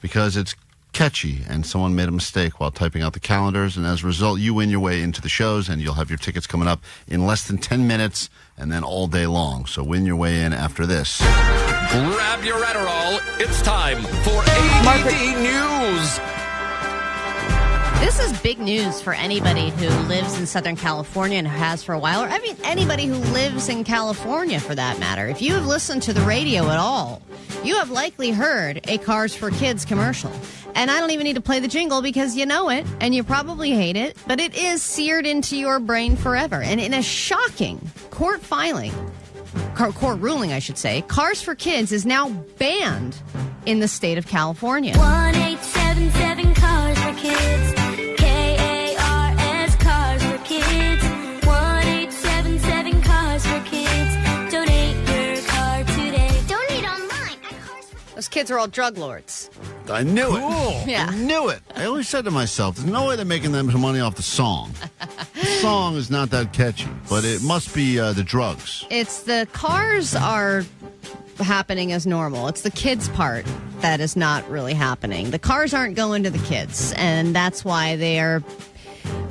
[SPEAKER 9] because it's catchy, and someone made a mistake while typing out the calendars, and as a result, you win your way into the shows, and you'll have your tickets coming up in less than 10 minutes and then all day long. So win your way in after this.
[SPEAKER 10] Grab your Adderall. It's time for ADD News.
[SPEAKER 6] This is big news for anybody who lives in Southern California and has for a while, or I mean anybody who lives in California for that matter. If you have listened to the radio at all, you have likely heard a Kars4Kids commercial. And I don't even need to play the jingle because you know it, and you probably hate it, but it is seared into your brain forever. And in a shocking court ruling, I should say, Kars4Kids is now banned in the state of California.
[SPEAKER 15] 1-877 Kars4Kids. K-A-R-S Kars4Kids. 1-877 Kars4Kids. Donate your car today. Donate online at Kars4Kids.
[SPEAKER 6] Those kids are all drug lords.
[SPEAKER 9] I knew it.
[SPEAKER 6] Yeah.
[SPEAKER 9] I knew it. I always said to myself, there's no way they're making them some money off the song. The song is not that catchy, but it must be the drugs.
[SPEAKER 6] It's the cars are happening as normal. It's the kids part that is not really happening. The cars aren't going to the kids, and that's why they've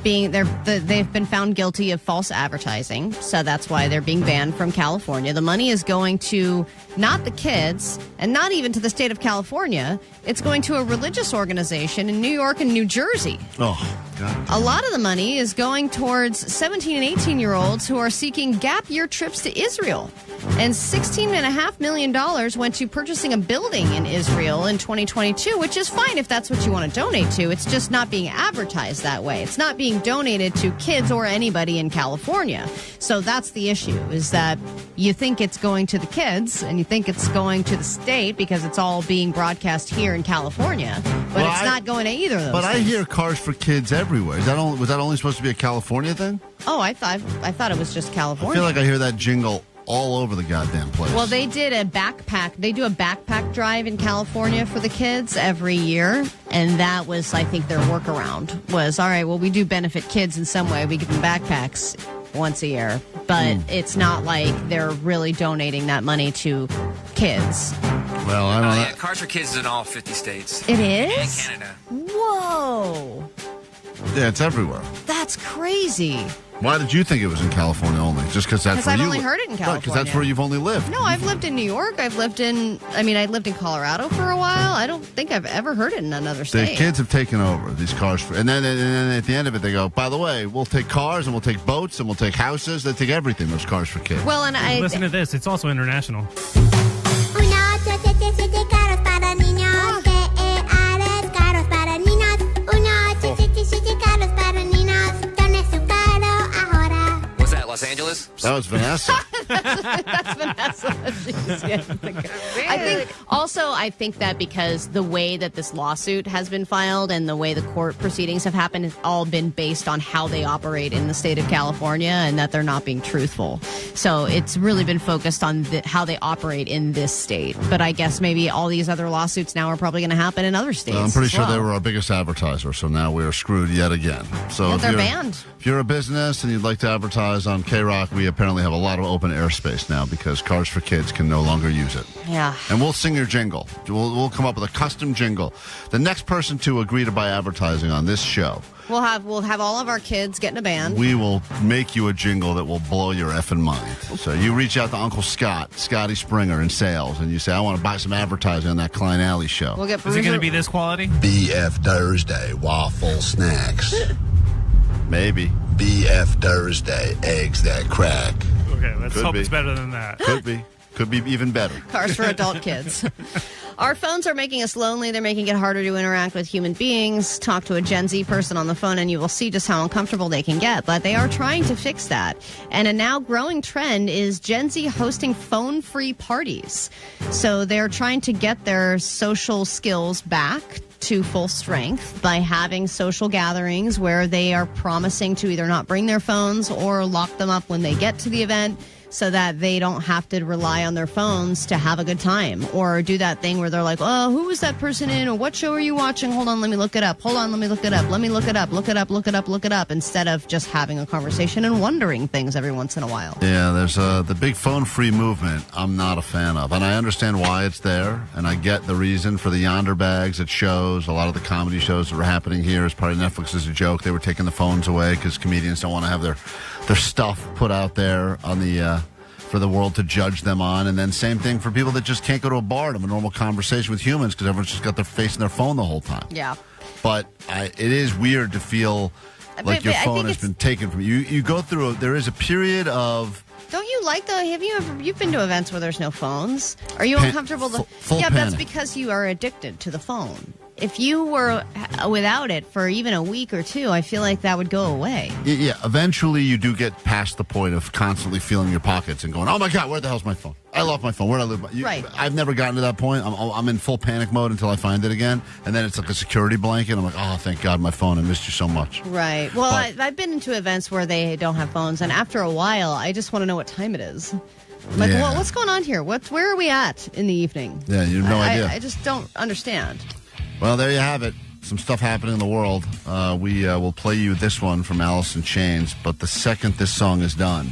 [SPEAKER 6] been found guilty of false advertising, so that's why they're being banned from California. The money is going to not the kids, and not even to the state of California. It's going to a religious organization in New York and New Jersey.
[SPEAKER 9] Oh, God.
[SPEAKER 6] A lot of the money is going towards 17 and 18-year-olds who are seeking gap year trips to Israel. And $16.5 million went to purchasing a building in Israel in 2022, which is fine if that's what you want to donate to. It's just not being advertised that way. It's not being donated to kids or anybody in California. So that's the issue, is that you think it's going to the kids and you think it's going to the state because it's all being broadcast here in California, but it's not going to either of those
[SPEAKER 9] But
[SPEAKER 6] things.
[SPEAKER 9] I hear Kars4Kids everywhere. Was that only supposed to be a California thing?
[SPEAKER 6] Oh, I thought it was just
[SPEAKER 9] I
[SPEAKER 6] California.
[SPEAKER 9] feel like I hear that jingle all over the goddamn place.
[SPEAKER 6] Well, they did a backpack. They do a backpack drive in California for the kids every year, and that was, I think, their workaround was, all right, well, we do benefit kids in some way. We give them backpacks once a year, but it's not like they're really donating that money to kids.
[SPEAKER 9] Well, I don't know.
[SPEAKER 7] Yeah, Kars4Kids is in all 50 states.
[SPEAKER 6] It is?
[SPEAKER 7] And Canada.
[SPEAKER 6] Whoa.
[SPEAKER 9] Yeah, it's everywhere.
[SPEAKER 6] That's crazy.
[SPEAKER 9] Why did you think it was in California only? Just because that's where
[SPEAKER 6] I've
[SPEAKER 9] you
[SPEAKER 6] only heard it in California.
[SPEAKER 9] Because that's where you've only lived.
[SPEAKER 6] No, I've lived in New York. I lived in Colorado for a while. I don't think I've ever heard it in another
[SPEAKER 9] The
[SPEAKER 6] state.
[SPEAKER 9] kids have taken over these cars. And then at the end of it, they go, by the way, we'll take cars and we'll take boats and we'll take houses. They take everything, those Cars for Kids.
[SPEAKER 6] Well, and
[SPEAKER 12] Listen to this. It's also international.
[SPEAKER 7] Was that Los Angeles?
[SPEAKER 9] That was Vanessa.
[SPEAKER 6] That's Vanessa. I think that because the way that this lawsuit has been filed and the way the court proceedings have happened has all been based on how they operate in the state of California and that they're not being truthful. So it's really been focused on how they operate in this state. But I guess maybe all these other lawsuits now are probably going to happen in other states.
[SPEAKER 9] I'm pretty
[SPEAKER 6] as
[SPEAKER 9] sure
[SPEAKER 6] well.
[SPEAKER 9] they were our biggest advertiser, so now we're screwed yet again. So
[SPEAKER 6] Yeah,
[SPEAKER 9] if
[SPEAKER 6] they're
[SPEAKER 9] you're-
[SPEAKER 6] banned.
[SPEAKER 9] If you're a business and you'd like to advertise on K-Rock, we apparently have a lot of open airspace now because Cars for Kids can no longer use it.
[SPEAKER 6] Yeah.
[SPEAKER 9] And we'll sing your jingle. We'll come up with a custom jingle. The next person to agree to buy advertising on this show,
[SPEAKER 6] We'll have all of our kids get in a band.
[SPEAKER 9] we will make you a jingle that will blow your effing mind. So you reach out to Uncle Scotty Springer in sales, and you say, I want to buy some advertising on that Klein Alley show.
[SPEAKER 6] We'll get
[SPEAKER 12] Is it going to be this quality?
[SPEAKER 8] BF Thursday, waffle snacks.
[SPEAKER 9] Maybe.
[SPEAKER 8] BF Thursday, eggs that crack.
[SPEAKER 12] Okay, let's
[SPEAKER 9] Could
[SPEAKER 12] hope
[SPEAKER 9] be.
[SPEAKER 12] it's better than that.
[SPEAKER 9] Could be. Could be even better.
[SPEAKER 6] Cars for adult kids. Our phones are making us lonely. They're making it harder to interact with human beings. Talk to a Gen Z person on the phone and you will see just how uncomfortable they can get. But they are trying to fix that. And a now growing trend is Gen Z hosting phone-free parties. So they're trying to get their social skills back to full strength by having social gatherings where they are promising to either not bring their phones or lock them up when they get to the event, so that they don't have to rely on their phones to have a good time, or do that thing where they're like, oh, who was that person in, or what show are you watching? Hold on, let me look it up. Hold on, let me look it up. Let me look it up. Look it up, look it up, look it up, instead of just having a conversation and wondering things every once in a while.
[SPEAKER 9] Yeah, there's the big phone-free movement I'm not a fan of. And I understand why it's there, and I get the reason for the yonder bags at shows. A lot of the comedy shows that were happening here as part of Netflix is a joke. They were taking the phones away because comedians don't want to have their stuff put out there on the for the world to judge them on. And then same thing for people that just can't go to a bar and have a normal conversation with humans because everyone's just got their face in their phone the whole time.
[SPEAKER 6] Yeah.
[SPEAKER 9] But it is weird to feel like your
[SPEAKER 6] I
[SPEAKER 9] phone
[SPEAKER 6] think
[SPEAKER 9] has been taken from you. You go through there is a period of
[SPEAKER 6] Don't you like you've been to events where there's no phones? Are you
[SPEAKER 9] Pan-
[SPEAKER 6] uncomfortable?
[SPEAKER 9] full
[SPEAKER 6] Yeah, but that's
[SPEAKER 9] panic.
[SPEAKER 6] because you are addicted to the phone. If you were without it for even a week or two, I feel like that would go away.
[SPEAKER 9] Yeah, eventually you do get past the point of constantly feeling your pockets and going, oh my God, where the hell's my phone? I lost my phone. Where did I leave my
[SPEAKER 6] Right.
[SPEAKER 9] I've never gotten to that point. I'm in full panic mode until I find it again. And then it's like a security blanket. I'm like, oh, thank God, my phone. I missed you so much.
[SPEAKER 6] Right. Well,
[SPEAKER 9] But-
[SPEAKER 6] I've been into events where they don't have phones, and after a while, I just want to know what time it is. Like,
[SPEAKER 9] Yeah.
[SPEAKER 6] what's going on here? Where are we at in the evening?
[SPEAKER 9] Yeah, you have no idea.
[SPEAKER 6] I just don't understand.
[SPEAKER 9] Well, there you have it. Some stuff happening in the world. We will play you this one from Alice in Chains, but the second this song is done,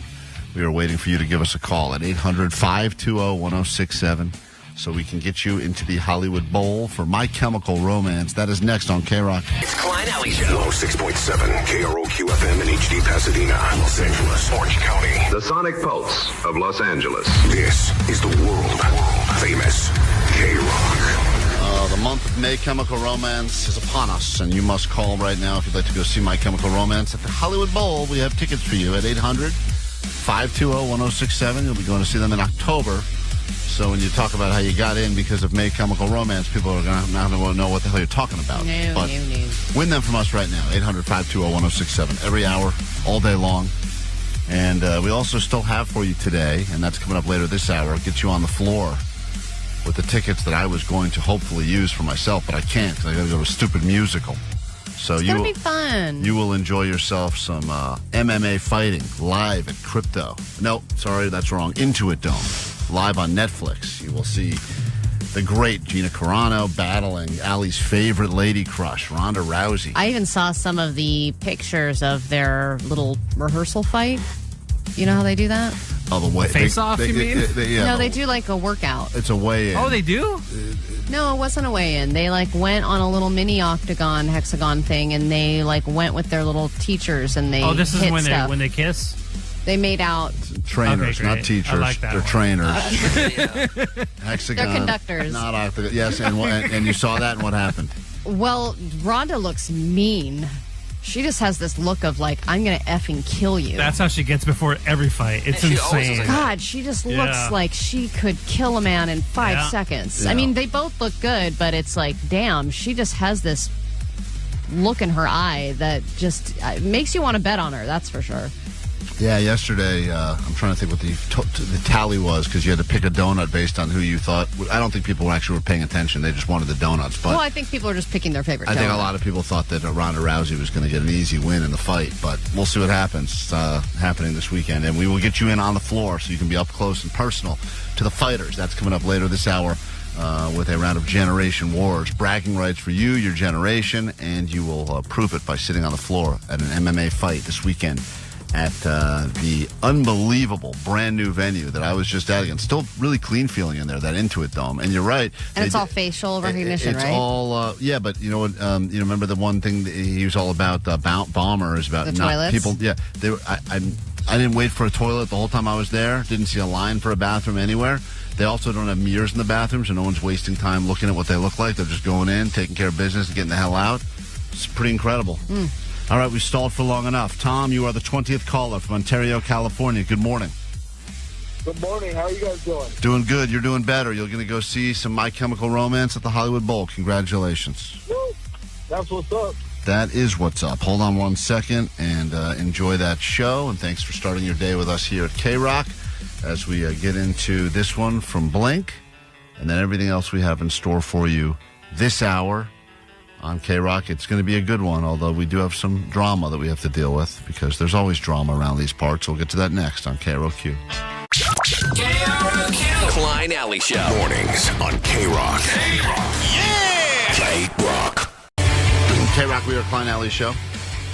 [SPEAKER 9] we are waiting for you to give us a call at 800-520-1067 so we can get you into the Hollywood Bowl for My Chemical Romance. That is next on K-Rock.
[SPEAKER 11] It's Klein Alley Show. 106.7 KROQ FM in HD Pasadena, Los Angeles, Orange County. The Sonic Pulse of Los Angeles. This is the world famous K-Rock.
[SPEAKER 9] The month of May Chemical Romance is upon us, and you must call right now if you'd like to go see My Chemical Romance at the Hollywood Bowl. We have tickets for you at 800-520-1067. You'll be going to see them in October. So when you talk about how you got in because of May Chemical Romance, people are going to not going to know what the hell you're talking about.
[SPEAKER 6] No.
[SPEAKER 9] Win them from us right now, 800-520-1067. Every hour, all day long. And we also still have for you today, and that's coming up later this hour, get you on the floor with the tickets that I was going to hopefully use for myself, but I can't because I got to go to a stupid musical. So
[SPEAKER 6] It's gonna be fun.
[SPEAKER 9] You will enjoy yourself some MMA fighting live at Crypto. No, sorry, that's wrong. Intuit Dome, live on Netflix. You will see the great Gina Carano battling Allie's favorite lady crush, Ronda Rousey.
[SPEAKER 6] I even saw some of the pictures of their little rehearsal fight. You know how they do that?
[SPEAKER 9] Oh, the way
[SPEAKER 12] Face-off, you mean?
[SPEAKER 6] No, they do like a workout.
[SPEAKER 9] It's a weigh-in.
[SPEAKER 12] Oh, they do?
[SPEAKER 6] No, it wasn't a weigh-in. They like went on a little mini octagon, hexagon thing, and they like went with their little teachers and they.
[SPEAKER 12] Oh, this is
[SPEAKER 6] hit
[SPEAKER 12] when
[SPEAKER 6] stuff.
[SPEAKER 12] they kiss.
[SPEAKER 6] They made out.
[SPEAKER 9] Trainers,
[SPEAKER 12] Okay,
[SPEAKER 9] not
[SPEAKER 12] great.
[SPEAKER 9] teachers.
[SPEAKER 12] I like that
[SPEAKER 9] They're
[SPEAKER 12] one.
[SPEAKER 9] trainers. Hexagon.
[SPEAKER 6] They're conductors.
[SPEAKER 9] Not octagon. Yes, and you saw that, and what happened?
[SPEAKER 6] Well, Rhonda looks mean. She just has this look of like, I'm gonna effing kill you.
[SPEAKER 12] That's how she gets before every fight. It's
[SPEAKER 7] Yeah, she always
[SPEAKER 12] insane.
[SPEAKER 7] looks like
[SPEAKER 6] God, she just
[SPEAKER 12] Yeah.
[SPEAKER 6] looks like she could kill a man in 5 seconds.
[SPEAKER 9] Yeah.
[SPEAKER 6] I mean, they both look good, but it's like, damn, she just has this look in her eye that just makes you want to bet on her. That's for sure.
[SPEAKER 9] Yeah, yesterday, I'm trying to think what the tally was, because you had to pick a donut based on who you thought. I don't think people actually were paying attention. They just wanted the donuts. But
[SPEAKER 6] Well, I think people are just picking their favorite
[SPEAKER 9] I think
[SPEAKER 6] donut.
[SPEAKER 9] a lot of people thought that Ronda Rousey was going to get an easy win in the fight, but we'll see what happens. It's happening this weekend, and we will get you in on the floor so you can be up close and personal to the fighters. That's coming up later this hour with a round of Generation Wars. Bragging rights for you, your generation, and you will prove it by sitting on the floor at an MMA fight this weekend at the unbelievable brand new venue that I was just at again. Still really clean feeling in there, that Intuit Dome. And you're right.
[SPEAKER 6] And it's all facial recognition,
[SPEAKER 9] it's
[SPEAKER 6] right?
[SPEAKER 9] all, yeah, but you know what? You remember the one thing that he was all about, Bomber, is about
[SPEAKER 6] The
[SPEAKER 9] not
[SPEAKER 6] toilets?
[SPEAKER 9] people. Yeah, they were, I didn't wait for a toilet the whole time I was there. Didn't see a line for a bathroom anywhere. They also don't have mirrors in the bathroom, so no one's wasting time looking at what they look like. They're just going in, taking care of business, and getting the hell out. It's pretty incredible. All right, we stalled for long enough. Tom, you are the 20th caller from Ontario, California. Good morning.
[SPEAKER 21] Good morning. How are you guys doing?
[SPEAKER 9] Doing good. You're doing better. You're going to go see some My Chemical Romance at the Hollywood Bowl. Congratulations.
[SPEAKER 21] Woo! That's what's up.
[SPEAKER 9] That is what's up. Hold on one second and enjoy that show. And thanks for starting your day with us here at K-Rock as we get into this one from Blink and then everything else we have in store for you this hour on K-Rock. It's going to be a good one, although we do have some drama that we have to deal with because there's always drama around these parts. We'll get to that next on KROQ.
[SPEAKER 11] Klein Alley Show. Mornings on K-Rock. Yeah! K-Rock.
[SPEAKER 9] K-Rock, we are Klein Alley Show.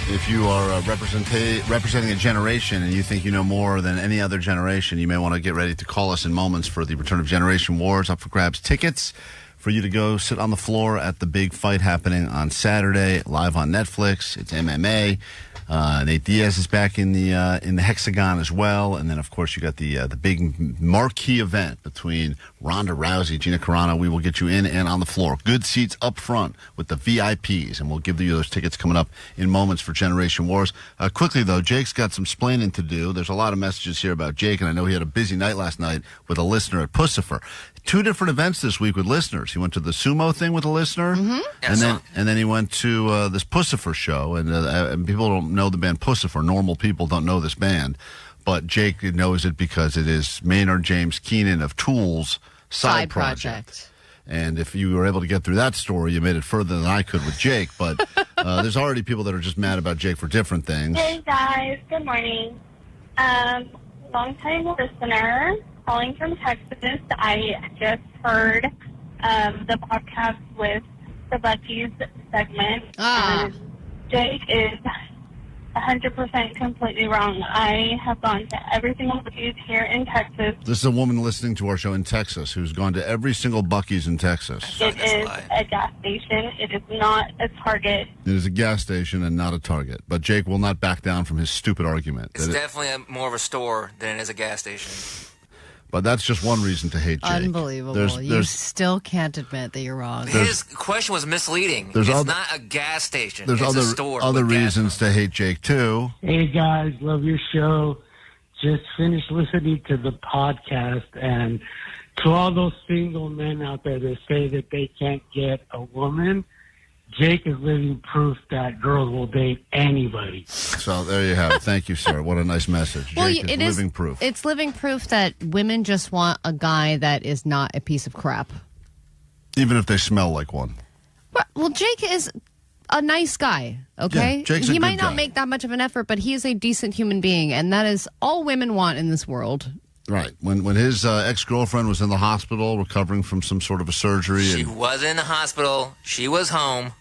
[SPEAKER 9] If you are representing a generation and you think you know more than any other generation, you may want to get ready to call us in moments for the return of Generation Wars. Up for grabs tickets for you to go sit on the floor at the big fight happening on Saturday, live on Netflix. It's MMA. Nate Diaz is back in the hexagon as well, and then of course you got the big marquee event between Ronda Rousey, Gina Carano. We will get you in and on the floor. Good seats up front with the VIPs, and we'll give you those tickets coming up in moments for Generation Wars. Quickly though, Jake's got some splaining to do. There's a lot of messages here about Jake, and I know he had a busy night last night with a listener at Puscifer. 2 different events this week with listeners. He went to the sumo thing with a listener, and then he went to this Puscifer show. And people don't know the band Puscifer. Normal people don't know this band, but Jake knows it because it is Maynard James Keenan of Tool's side project. And if you were able to get through that story, you made it further than I could with Jake. But there's already people that are just mad about Jake for different things.
[SPEAKER 20] Hey guys, good morning. Long-time listener calling from Texas. I just heard the podcast with the Bucky's segment. Jake is 100% completely wrong. I have gone to every single Bucky's here in Texas.
[SPEAKER 9] This is a woman listening to our show in Texas who's gone to every single Bucky's in Texas.
[SPEAKER 20] It is a gas station. It is not a Target.
[SPEAKER 9] It is a gas station and not a Target. But Jake will not back down from his stupid argument.
[SPEAKER 7] It's definitely more of a store than it is a gas station.
[SPEAKER 9] But that's just one reason to hate Jake.
[SPEAKER 6] Unbelievable. You still can't admit that you're wrong.
[SPEAKER 7] His question was misleading. It's not a gas station.
[SPEAKER 9] There's
[SPEAKER 7] it's a store.
[SPEAKER 9] other
[SPEAKER 7] with gas.
[SPEAKER 9] reasons to hate Jake, too.
[SPEAKER 22] Hey, guys, love your show. Just finished listening to the podcast, and to all those single men out there that say that they can't get a woman, Jake is living proof that girls will date anybody.
[SPEAKER 9] So there you have it. Thank you, sir. What a nice message. Jake is living proof.
[SPEAKER 6] It's living proof that women just want a guy that is not a piece of crap.
[SPEAKER 9] Even if they smell like one.
[SPEAKER 6] Well, Jake is a nice guy, okay?
[SPEAKER 9] Yeah, Jake's a
[SPEAKER 6] he
[SPEAKER 9] good
[SPEAKER 6] might not
[SPEAKER 9] guy.
[SPEAKER 6] make that much of an effort, but he is a decent human being, and that is all women want in this world.
[SPEAKER 9] Right. When his ex-girlfriend was in the hospital recovering from some sort of a surgery.
[SPEAKER 7] She was in the hospital. She was home.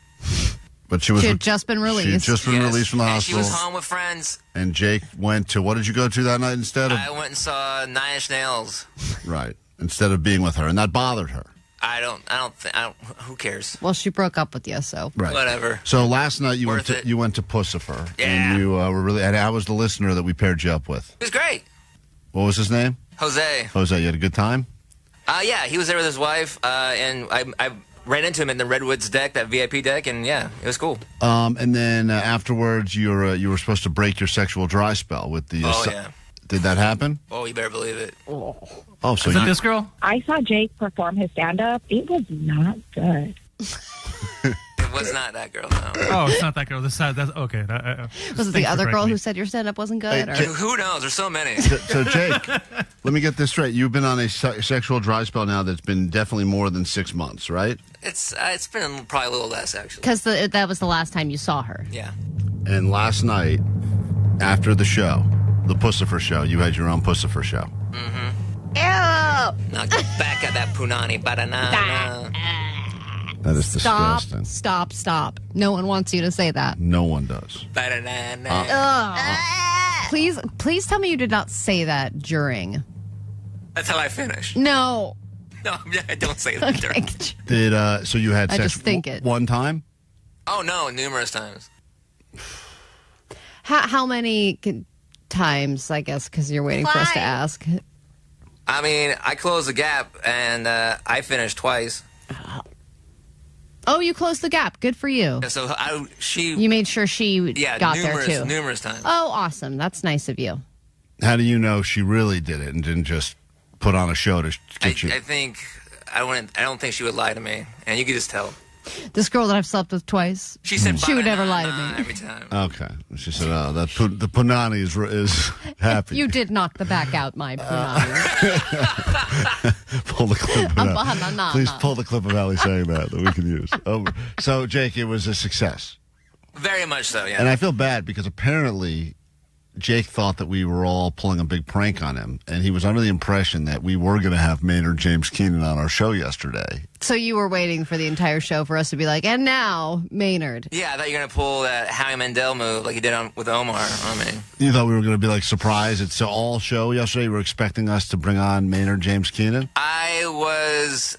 [SPEAKER 9] But she
[SPEAKER 6] had just been released.
[SPEAKER 9] She had just been released from the
[SPEAKER 7] And
[SPEAKER 9] hospital.
[SPEAKER 7] she was home with friends.
[SPEAKER 9] And Jake went to, what did you go to that night instead of?
[SPEAKER 7] I went and saw Nine Inch Nails.
[SPEAKER 9] Right. Instead of being with her. And that bothered her.
[SPEAKER 7] Who cares?
[SPEAKER 6] Well, she broke up with you, so.
[SPEAKER 9] Right.
[SPEAKER 7] Whatever.
[SPEAKER 9] So last night you
[SPEAKER 7] Worth
[SPEAKER 9] went to Puscifer.
[SPEAKER 7] Yeah.
[SPEAKER 9] And you were really, and I was the listener that we paired you up with.
[SPEAKER 7] It was great.
[SPEAKER 9] What was his name?
[SPEAKER 7] Jose,
[SPEAKER 9] you had a good time?
[SPEAKER 7] Yeah, he was there with his wife, and I ran into him in the Redwoods deck, that VIP deck, and yeah, it was cool.
[SPEAKER 9] And then afterwards, you were supposed to break your sexual dry spell with the.
[SPEAKER 7] Yeah.
[SPEAKER 9] Did that happen?
[SPEAKER 7] Oh, you better believe it.
[SPEAKER 9] So
[SPEAKER 12] Is it this girl?
[SPEAKER 16] I saw Jake perform his stand-up. It was not good.
[SPEAKER 7] It was not that girl, no.
[SPEAKER 12] Oh, it's not that girl. That's okay.
[SPEAKER 6] Was it the other girl who said your stand-up wasn't good?
[SPEAKER 9] Hey,
[SPEAKER 7] Who knows? There's so many.
[SPEAKER 9] So Jake, let me get this straight. You've been on a sexual dry spell now that's been definitely more than 6 months, right?
[SPEAKER 7] It's been probably a little less, actually.
[SPEAKER 6] Because that was the last time you saw her.
[SPEAKER 7] Yeah.
[SPEAKER 9] And last night, after the show, the Puscifer show, you had your own Puscifer show.
[SPEAKER 7] Ew! Now go back at that punani banana.
[SPEAKER 9] That is disgusting.
[SPEAKER 6] Stop. No one wants you to say that.
[SPEAKER 9] No one does.
[SPEAKER 6] Please tell me you did not say that during.
[SPEAKER 7] That's how I finished.
[SPEAKER 6] No.
[SPEAKER 7] No, I don't say that during.
[SPEAKER 9] So you had
[SPEAKER 6] I
[SPEAKER 9] sex
[SPEAKER 6] just think it.
[SPEAKER 9] one time?
[SPEAKER 7] Oh, no, numerous times.
[SPEAKER 6] How many times, I guess, because you're waiting for us to ask?
[SPEAKER 7] I mean, I closed the gap, and I finished twice.
[SPEAKER 6] Oh, you closed the gap. Good for you.
[SPEAKER 7] So
[SPEAKER 6] you made sure she got there, too.
[SPEAKER 7] Numerous times.
[SPEAKER 6] Oh, awesome. That's nice of you.
[SPEAKER 9] How do you know she really did it and didn't just put on a show to get you?
[SPEAKER 7] I think I don't think she would lie to me, and you could just tell.
[SPEAKER 6] This girl that I've slept with twice,
[SPEAKER 7] she said
[SPEAKER 6] she would never lie to me
[SPEAKER 7] every time.
[SPEAKER 9] Okay, she said, "Oh, the punani is happy."
[SPEAKER 6] You did knock the back out, my punani.
[SPEAKER 9] Pull the clip. Please pull the clip of Ali saying that we can use. So Jake, it was a success.
[SPEAKER 7] Very much so, yeah.
[SPEAKER 9] And I feel bad because apparently Jake thought that we were all pulling a big prank on him, and he was under the impression that we were going to have Maynard James Keenan on our show yesterday.
[SPEAKER 6] So you were waiting for the entire show for us to be like, and now, Maynard.
[SPEAKER 7] Yeah, I thought you were going to pull that Howie Mandel move like you did with Omar on me.
[SPEAKER 9] You thought we were going to be like surprised at all show yesterday? You were expecting us to bring on Maynard James Keenan?
[SPEAKER 7] I was...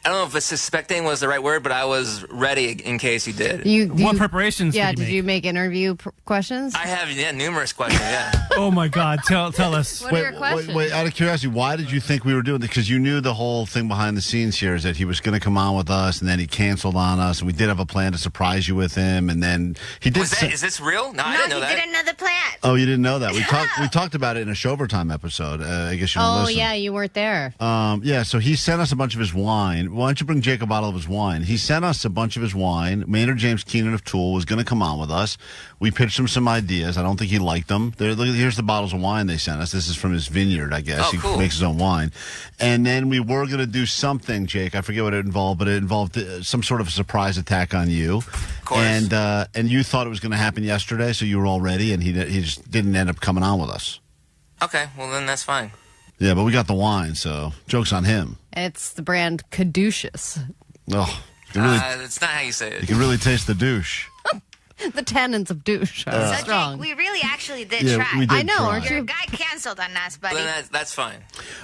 [SPEAKER 7] I don't know if suspecting was the right word, but I was ready in case you did.
[SPEAKER 12] What preparations
[SPEAKER 6] did
[SPEAKER 12] you make?
[SPEAKER 6] you make interview questions?
[SPEAKER 7] I have, numerous questions, yeah.
[SPEAKER 12] Oh, my God. Tell us.
[SPEAKER 6] What are your questions?
[SPEAKER 9] Wait, out of curiosity, why did you think we were doing this? Because you knew the whole thing behind the scenes here is that he was going to come on with us, and then he canceled on us, and we did have a plan to surprise you with him, and then he did...
[SPEAKER 7] Is this real? No, I didn't know that.
[SPEAKER 5] he did another plan.
[SPEAKER 9] Oh, you didn't know that? We talked about it in a Showtime episode. I guess you didn't listen.
[SPEAKER 6] Yeah, you weren't there.
[SPEAKER 9] Yeah, so he sent us a bunch of his wine. Why don't you bring Jake a bottle of his wine? He sent us a bunch of his wine. Maynard James Keenan of Tool was going to come on with us. We pitched him some ideas. I don't think he liked them. Here's the bottles of wine they sent us. This is from his vineyard, I guess.
[SPEAKER 7] Oh, cool.
[SPEAKER 9] He makes his own wine. And then we were going to do something, Jake. I forget what it involved, but it involved some sort of a surprise attack on you.
[SPEAKER 7] Of course.
[SPEAKER 9] And you thought it was going to happen yesterday, so you were all ready, and he just didn't end up coming on with us.
[SPEAKER 7] Okay, well then that's fine.
[SPEAKER 9] Yeah, but we got the wine, so joke's on him.
[SPEAKER 6] It's the brand Caduceus.
[SPEAKER 9] Oh,
[SPEAKER 7] it's not how you say it.
[SPEAKER 9] You can really taste the douche.
[SPEAKER 6] The tannins of douche are strong.
[SPEAKER 5] Jake, we really actually did
[SPEAKER 9] Yeah,
[SPEAKER 5] try.
[SPEAKER 9] we did
[SPEAKER 6] I know,
[SPEAKER 9] try.
[SPEAKER 6] aren't
[SPEAKER 5] Your
[SPEAKER 6] you?
[SPEAKER 5] guy canceled on us, buddy.
[SPEAKER 7] Well, then that's fine.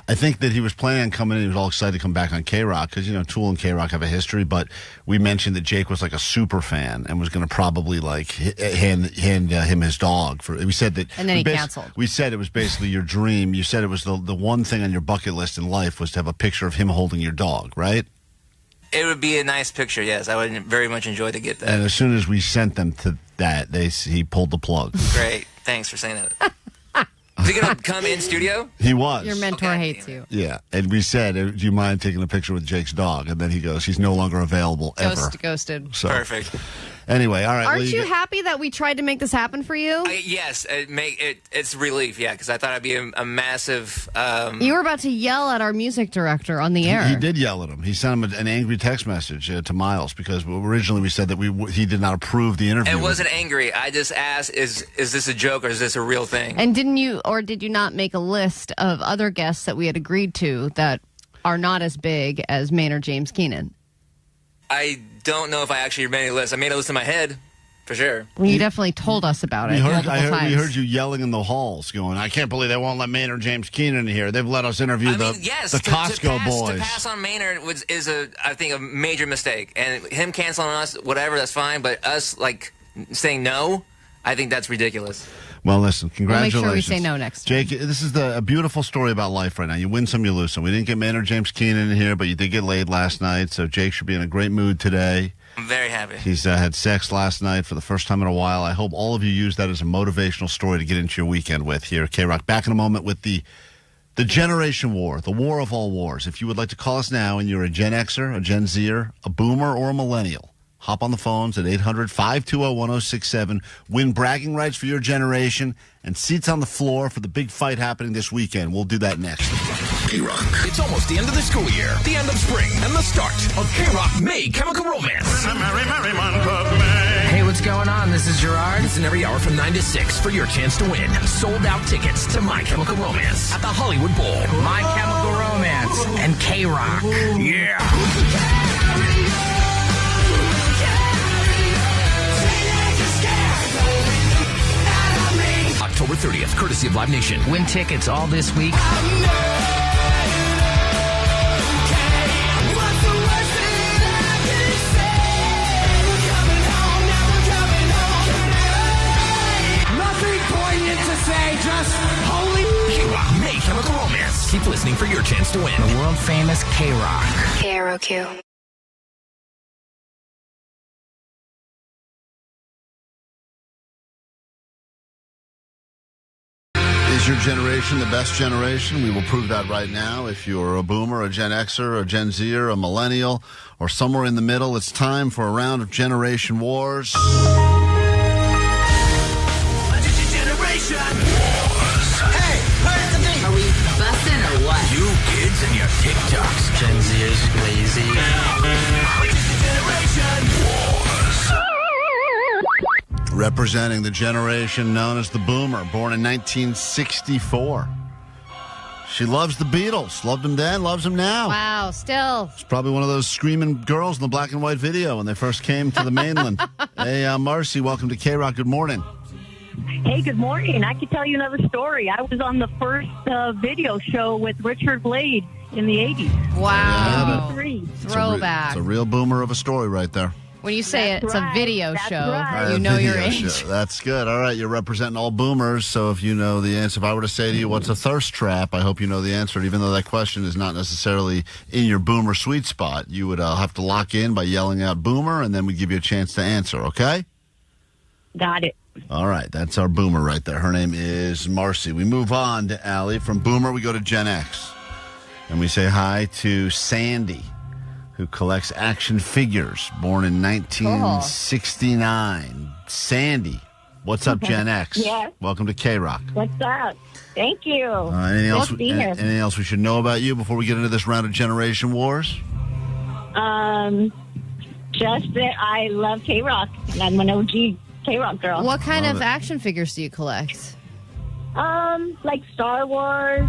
[SPEAKER 9] I think that he was planning on coming in. He was all excited to come back on K-Rock because, Tool and K-Rock have a history. But we mentioned that Jake was like a super fan and was going to probably like hand him his dog. We said that.
[SPEAKER 6] And then he canceled.
[SPEAKER 9] We said it was basically your dream. You said it was the one thing on your bucket list in life was to have a picture of him holding your dog, right?
[SPEAKER 7] It would be a nice picture, yes. I would very much enjoy to get that.
[SPEAKER 9] And as soon as we sent them to that, he pulled the plug.
[SPEAKER 7] Great. Thanks for saying that. Is he going to come in studio?
[SPEAKER 9] He was.
[SPEAKER 6] Your mentor hates you.
[SPEAKER 9] Yeah. And we said, do you mind taking a picture with Jake's dog? And then he goes, he's no longer available ever.
[SPEAKER 6] Ghosted.
[SPEAKER 9] So,
[SPEAKER 7] Perfect.
[SPEAKER 9] Anyway, all right.
[SPEAKER 6] Aren't you happy that we tried to make this happen for you?
[SPEAKER 7] Yes, it's relief, yeah, because I thought I'd be a massive...
[SPEAKER 6] You were about to yell at our music director on the air.
[SPEAKER 9] He did yell at him. He sent him an angry text message to Miles because originally we said that he did not approve the interview.
[SPEAKER 7] It wasn't angry. I just asked, is this a joke or is this a real thing?
[SPEAKER 6] And did you not make a list of other guests that we had agreed to that are not as big as Maynard James Keenan?
[SPEAKER 7] I don't know if I actually made a list. I made a list in my head, for sure.
[SPEAKER 6] Well, you definitely told us about it
[SPEAKER 9] We
[SPEAKER 6] multiple times.
[SPEAKER 9] we heard you yelling in the halls, going, "I can't believe they won't let Maynard James Keenan in here. They've let us interview the Costco boys."
[SPEAKER 7] To pass on Maynard is I think, a major mistake. And him canceling us, whatever, that's fine. But us, like, saying no, I think that's ridiculous.
[SPEAKER 9] Well, listen, congratulations.
[SPEAKER 6] We'll make sure we say no next
[SPEAKER 9] time. Jake, this is a beautiful story about life right now. You win some, you lose some. We didn't get Maynard James Keenan in here, but you did get laid last night, so Jake should be in a great mood today.
[SPEAKER 7] I'm very happy.
[SPEAKER 9] He's had sex last night for the first time in a while. I hope all of you use that as a motivational story to get into your weekend with here at K-Rock. Back in a moment with the generation war, the war of all wars. If you would like to call us now and you're a Gen Xer, a Gen Zer, a Boomer, or a Millennial, hop on the phones at 800-520-1067. Win bragging rights for your generation and seats on the floor for the big fight happening this weekend. We'll do that next.
[SPEAKER 10] K-Rock. It's almost the end of the school year, the end of spring, and the start of K-Rock May Chemical Romance.
[SPEAKER 13] Hey, what's going on? This is Gerard.
[SPEAKER 10] Listen every hour from 9 to 6 for your chance to win sold-out tickets to My Chemical Romance at the Hollywood Bowl.
[SPEAKER 13] My Chemical Romance and K-Rock.
[SPEAKER 10] Yeah! October 30th, courtesy of Live Nation.
[SPEAKER 13] Win tickets all this week.
[SPEAKER 10] Nothing poignant to say, just holy K-Rock May Chemical Romance. Keep listening for your chance to win.
[SPEAKER 13] The world famous K-Rock.
[SPEAKER 5] KROQ.
[SPEAKER 9] Is your generation the best generation? We will prove that right now. If you're a Boomer, a Gen Xer, a Gen Zer, a Millennial, or somewhere in the middle, it's time for a round of Generation Wars.
[SPEAKER 10] Generation Wars. Hey, here's the thing.
[SPEAKER 15] Are we busting or what?
[SPEAKER 10] You kids and your TikToks.
[SPEAKER 13] Gen Z is lazy.
[SPEAKER 10] Generation Wars.
[SPEAKER 9] Representing the generation known as the Boomer, born in 1964. She loves the Beatles. Loved them then, loves them now.
[SPEAKER 6] Wow, still.
[SPEAKER 9] She's probably one of those screaming girls in the black and white video when they first came to the mainland. Hey, Marcy, welcome to K-Rock. Good morning.
[SPEAKER 1] Hey, good morning. I could tell you another story. I was on the first video show with Richard Blade in the 80s.
[SPEAKER 6] Wow.
[SPEAKER 9] Throwback. It's a real Boomer of a story right there.
[SPEAKER 6] When you say
[SPEAKER 1] That's
[SPEAKER 6] it's
[SPEAKER 1] right.
[SPEAKER 6] a video
[SPEAKER 1] That's
[SPEAKER 6] show,
[SPEAKER 1] right.
[SPEAKER 6] you know your
[SPEAKER 9] Video
[SPEAKER 6] age.
[SPEAKER 9] show. That's good. All right, you're representing all Boomers, so if you know the answer, if I were to say to you, what's a thirst trap, I hope you know the answer, even though that question is not necessarily in your Boomer sweet spot. You would have to lock in by yelling out Boomer, and then we give you a chance to answer, okay?
[SPEAKER 1] Got it.
[SPEAKER 9] All right, that's our Boomer right there. Her name is Marcy. We move on to Allie. From Boomer, we go to Gen X. And we say hi to Sandy, who collects action figures, born in 1969. Sandy, what's up, Gen X?
[SPEAKER 1] Yes.
[SPEAKER 9] Welcome to K-Rock.
[SPEAKER 1] What's up? Thank you.
[SPEAKER 9] Anything else?
[SPEAKER 1] Nice to be here.
[SPEAKER 9] Anything else we should know about you before we get into this round of Generation Wars?
[SPEAKER 1] Just that I love K-Rock. And I'm an OG K-Rock girl.
[SPEAKER 6] What kind of action figures do you collect?
[SPEAKER 1] Like Star Wars.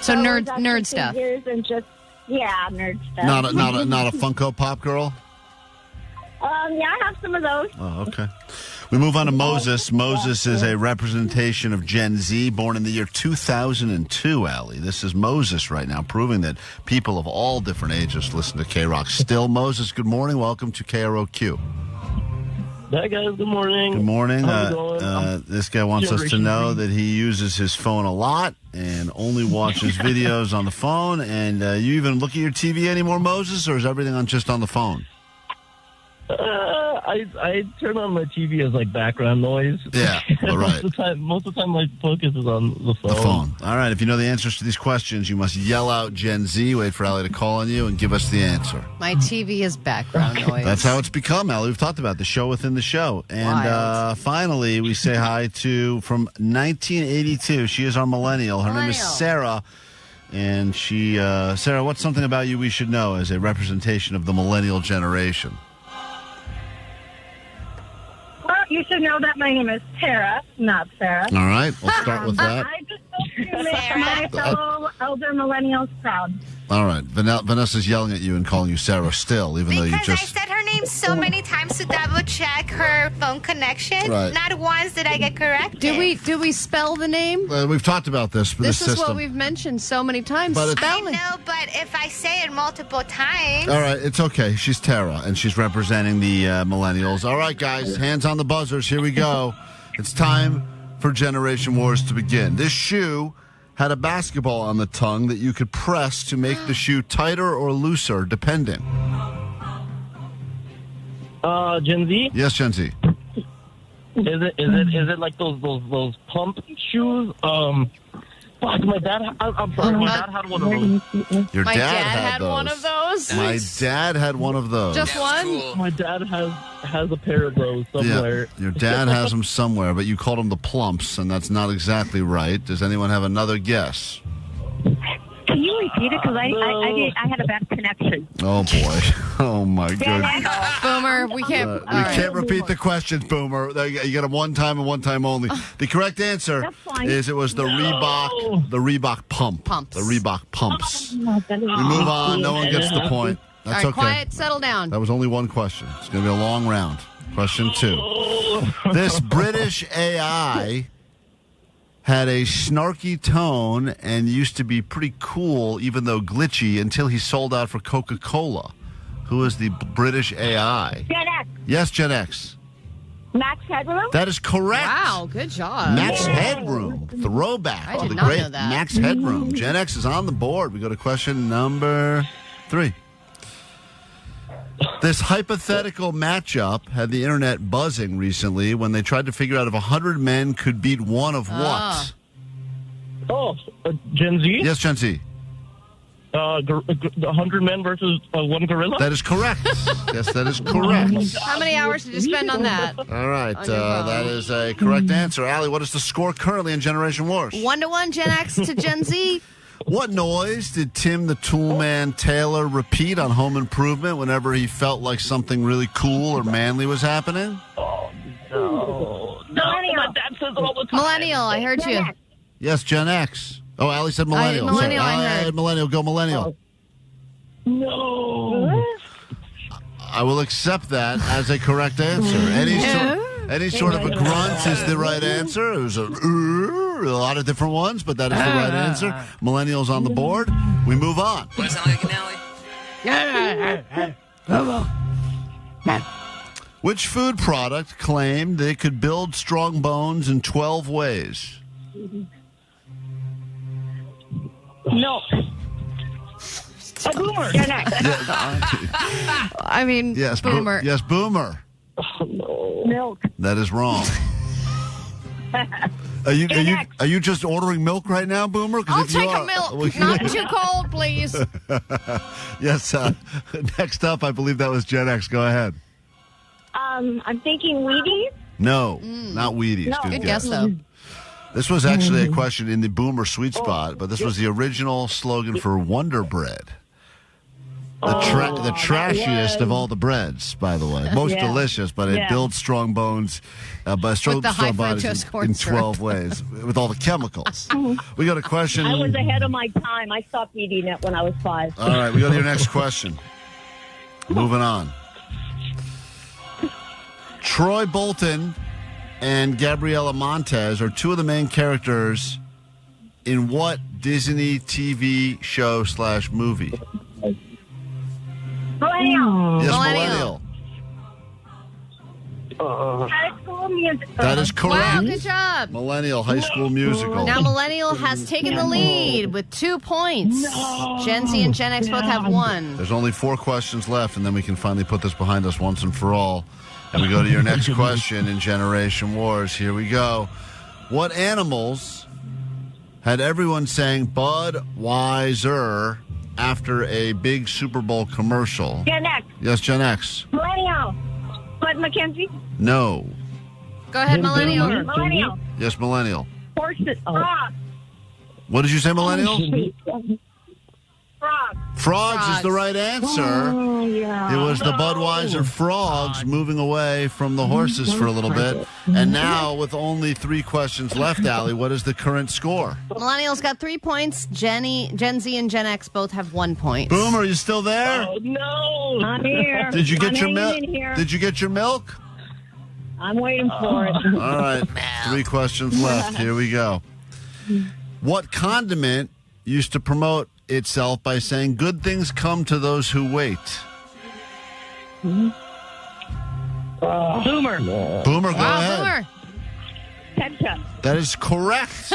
[SPEAKER 6] So
[SPEAKER 1] Star Wars
[SPEAKER 6] nerd
[SPEAKER 1] action
[SPEAKER 6] stuff.
[SPEAKER 1] figures and just nerd stuff.
[SPEAKER 9] Not a Funko Pop girl?
[SPEAKER 1] Yeah, I have some of those.
[SPEAKER 9] Oh, okay. We move on to Moses. Moses is a representation of Gen Z, born in the year 2002, Allie. This is Moses right now, proving that people of all different ages listen to K-Rock. Still, Moses, good morning. Welcome to KROQ.
[SPEAKER 21] Hi, guys. Good morning.
[SPEAKER 9] Good morning.
[SPEAKER 21] How's it going?
[SPEAKER 9] This guy wants us to know that he uses his phone a lot and only watches videos on the phone. And you even look at your TV anymore, Moses, or is everything just on the phone?
[SPEAKER 21] I turn on my TV as like background noise.
[SPEAKER 9] Yeah, all right.
[SPEAKER 21] Most of the time, my focus is on the phone.
[SPEAKER 9] The phone. All right. If you know the answers to these questions, you must yell out Gen Z, wait for Allie to call on you, and give us the answer.
[SPEAKER 6] My TV is background noise.
[SPEAKER 9] That's how it's become, Allie. We've talked about the show within the show. And finally, we say hi to, from 1982, she is our millennial. Her name is Sarah. And she, Sarah, what's something about you we should know as a representation of the millennial generation?
[SPEAKER 3] you should know that my name is Tara, not Sarah.
[SPEAKER 9] All right, we'll start with that.
[SPEAKER 3] I just hope you make my fellow elder millennials proud.
[SPEAKER 9] All right, Vanessa's yelling at you and calling you Sarah still, even though you
[SPEAKER 5] Because I
[SPEAKER 9] just...
[SPEAKER 5] said her name so many times to double check her phone connection.
[SPEAKER 9] Right.
[SPEAKER 5] Not once did I get corrected.
[SPEAKER 6] Do we spell the name?
[SPEAKER 9] We've talked about this.
[SPEAKER 6] This is what we've mentioned so many times.
[SPEAKER 9] But it's-
[SPEAKER 5] I know, but if I say it multiple times.
[SPEAKER 9] All right, it's okay. She's Tara, and she's representing the millennials. All right, guys, hands on the buzzers. Here we go. It's time for Generation Wars to begin. This shoe had a basketball on the tongue that you could press to make the shoe tighter or looser, depending.
[SPEAKER 21] Gen Z?
[SPEAKER 9] Yes, Gen Z.
[SPEAKER 21] Is it like those pump shoes? Fuck, my dad. I'm sorry, my dad had one of those.
[SPEAKER 9] Your
[SPEAKER 6] My
[SPEAKER 9] dad
[SPEAKER 6] had
[SPEAKER 9] those.
[SPEAKER 6] one of those.
[SPEAKER 9] My dad had one of those.
[SPEAKER 6] Just one?
[SPEAKER 21] My dad has a pair of those somewhere.
[SPEAKER 9] Yeah, your dad has them somewhere, but you called them the plumps, and that's not exactly right. Does anyone have another guess?
[SPEAKER 1] Can you repeat it? Because I had a bad connection.
[SPEAKER 9] Oh, boy. Oh, my goodness.
[SPEAKER 6] Boomer, we can't.
[SPEAKER 9] We can't repeat the questions, Boomer. You get them one time and one time only. The correct answer is it was the Reebok pump.
[SPEAKER 6] Pumps.
[SPEAKER 9] The Reebok pumps. We move on. No one gets the point. That's
[SPEAKER 6] All right,
[SPEAKER 9] okay.
[SPEAKER 6] quiet, settle down.
[SPEAKER 9] That was only one question. It's going to be a long round. Question 2. This British AI had a snarky tone and used to be pretty cool, even though glitchy, until he sold out for Coca-Cola. Who is the British AI?
[SPEAKER 3] Gen X.
[SPEAKER 9] Yes, Gen X.
[SPEAKER 3] Max Headroom?
[SPEAKER 9] That is correct.
[SPEAKER 6] Wow, good job.
[SPEAKER 9] Max Headroom. Throwback
[SPEAKER 6] I
[SPEAKER 9] to
[SPEAKER 6] did
[SPEAKER 9] the
[SPEAKER 6] not
[SPEAKER 9] great
[SPEAKER 6] know that.
[SPEAKER 9] Max Headroom. Gen X is on the board. We go to question number 3. This hypothetical matchup had the internet buzzing recently when they tried to figure out if 100 men could beat one of what?
[SPEAKER 21] Gen Z?
[SPEAKER 9] Yes, Gen Z.
[SPEAKER 21] 100 men versus one gorilla?
[SPEAKER 9] That is correct. Yes, that is correct.
[SPEAKER 6] How many hours did you spend on that?
[SPEAKER 9] All right,
[SPEAKER 6] On your phone.
[SPEAKER 9] that is a correct answer. Allie, what is the score currently in Generation Wars?
[SPEAKER 6] 1-1, Gen X to Gen Z.
[SPEAKER 9] What noise did Tim the Toolman Taylor repeat on Home Improvement whenever he felt like something really cool or manly was happening?
[SPEAKER 21] No, my dad says it all the time.
[SPEAKER 6] Millennial, I heard you.
[SPEAKER 9] Yes, Gen X. Oh, Allie said millennial.
[SPEAKER 6] Millennial,
[SPEAKER 9] Sorry.
[SPEAKER 6] I heard.
[SPEAKER 9] Millennial, go millennial.
[SPEAKER 21] No.
[SPEAKER 9] I will accept that as a correct answer. Any sort of a grunt is the right answer. It was a lot of different ones, but that is the right answer. Millennials on the board. We move on.
[SPEAKER 7] Want to sound like an alley?
[SPEAKER 9] Which food product claimed they could build strong bones in 12 ways?
[SPEAKER 3] No. A boomer. Gen X.
[SPEAKER 6] I mean,
[SPEAKER 9] Yes,
[SPEAKER 6] Boomer.
[SPEAKER 9] Yes, Boomer.
[SPEAKER 3] Milk.
[SPEAKER 9] That is wrong. Are you just ordering milk right now, Boomer? 'Cause
[SPEAKER 6] I'll
[SPEAKER 9] if you
[SPEAKER 6] take
[SPEAKER 9] are-
[SPEAKER 6] a milk.
[SPEAKER 9] well,
[SPEAKER 6] Not too cold, please.
[SPEAKER 9] Yes. Next up, I believe that was Gen X. Go ahead.
[SPEAKER 3] I'm thinking Wheaties.
[SPEAKER 9] No, not Wheaties.
[SPEAKER 3] No.
[SPEAKER 9] Good
[SPEAKER 6] Good guess, though.
[SPEAKER 9] This was actually a question in the Boomer sweet spot, but this was the original slogan for Wonder Bread. The trashiest of all the breads, by the way. Most delicious, but it builds strong bones, strong bodies in 12 ways with all the chemicals. We got a question.
[SPEAKER 1] I was ahead of my time. I stopped eating it when I was 5.
[SPEAKER 9] All right, we go to your next question. Moving on. Troy Bolton and Gabriela Montez are two of the main characters in what Disney TV show / movie?
[SPEAKER 3] Millennial.
[SPEAKER 9] Yes, Millennial.
[SPEAKER 3] High School Musical.
[SPEAKER 9] That is correct.
[SPEAKER 6] Wow, good job.
[SPEAKER 9] Millennial High School Musical.
[SPEAKER 6] Now Millennial has taken the lead with 2 points. Gen Z and Gen X both have 1.
[SPEAKER 9] There's only 4 questions left, and then we can finally put this behind us once and for all. And we go to your next question in Generation Wars. Here we go. What animals had everyone saying Budweiser after a big Super Bowl commercial?
[SPEAKER 3] Gen X.
[SPEAKER 9] Yes, Gen X.
[SPEAKER 3] Millennial. Bud McKenzie.
[SPEAKER 9] No.
[SPEAKER 6] Go ahead, Millennial.
[SPEAKER 3] Millennial.
[SPEAKER 9] Yes, Millennial.
[SPEAKER 3] Horses. Frog.
[SPEAKER 9] What did you say, Millennial?
[SPEAKER 3] Frog.
[SPEAKER 9] Frogs is the right answer.
[SPEAKER 3] Oh, yeah.
[SPEAKER 9] It was the Budweiser Frogs moving away from the horses for a little bit. And now, with only 3 questions left, Allie, what is the current score?
[SPEAKER 6] Millennials got 3 points. Gen Z and Gen X both have 1 point.
[SPEAKER 9] Boom, are you still there?
[SPEAKER 16] Oh, no.
[SPEAKER 3] I'm here.
[SPEAKER 9] Did you get your
[SPEAKER 3] I'm
[SPEAKER 9] milk?
[SPEAKER 3] hanging in here.
[SPEAKER 9] Did you get your milk?
[SPEAKER 3] I'm waiting for it.
[SPEAKER 9] All right, 3 questions left. Here we go. What condiment used to promote itself by saying good things come to those who wait?
[SPEAKER 3] Boomer.
[SPEAKER 9] Boomer, go ahead.
[SPEAKER 6] Boomer.
[SPEAKER 3] Ketchup.
[SPEAKER 9] That is correct.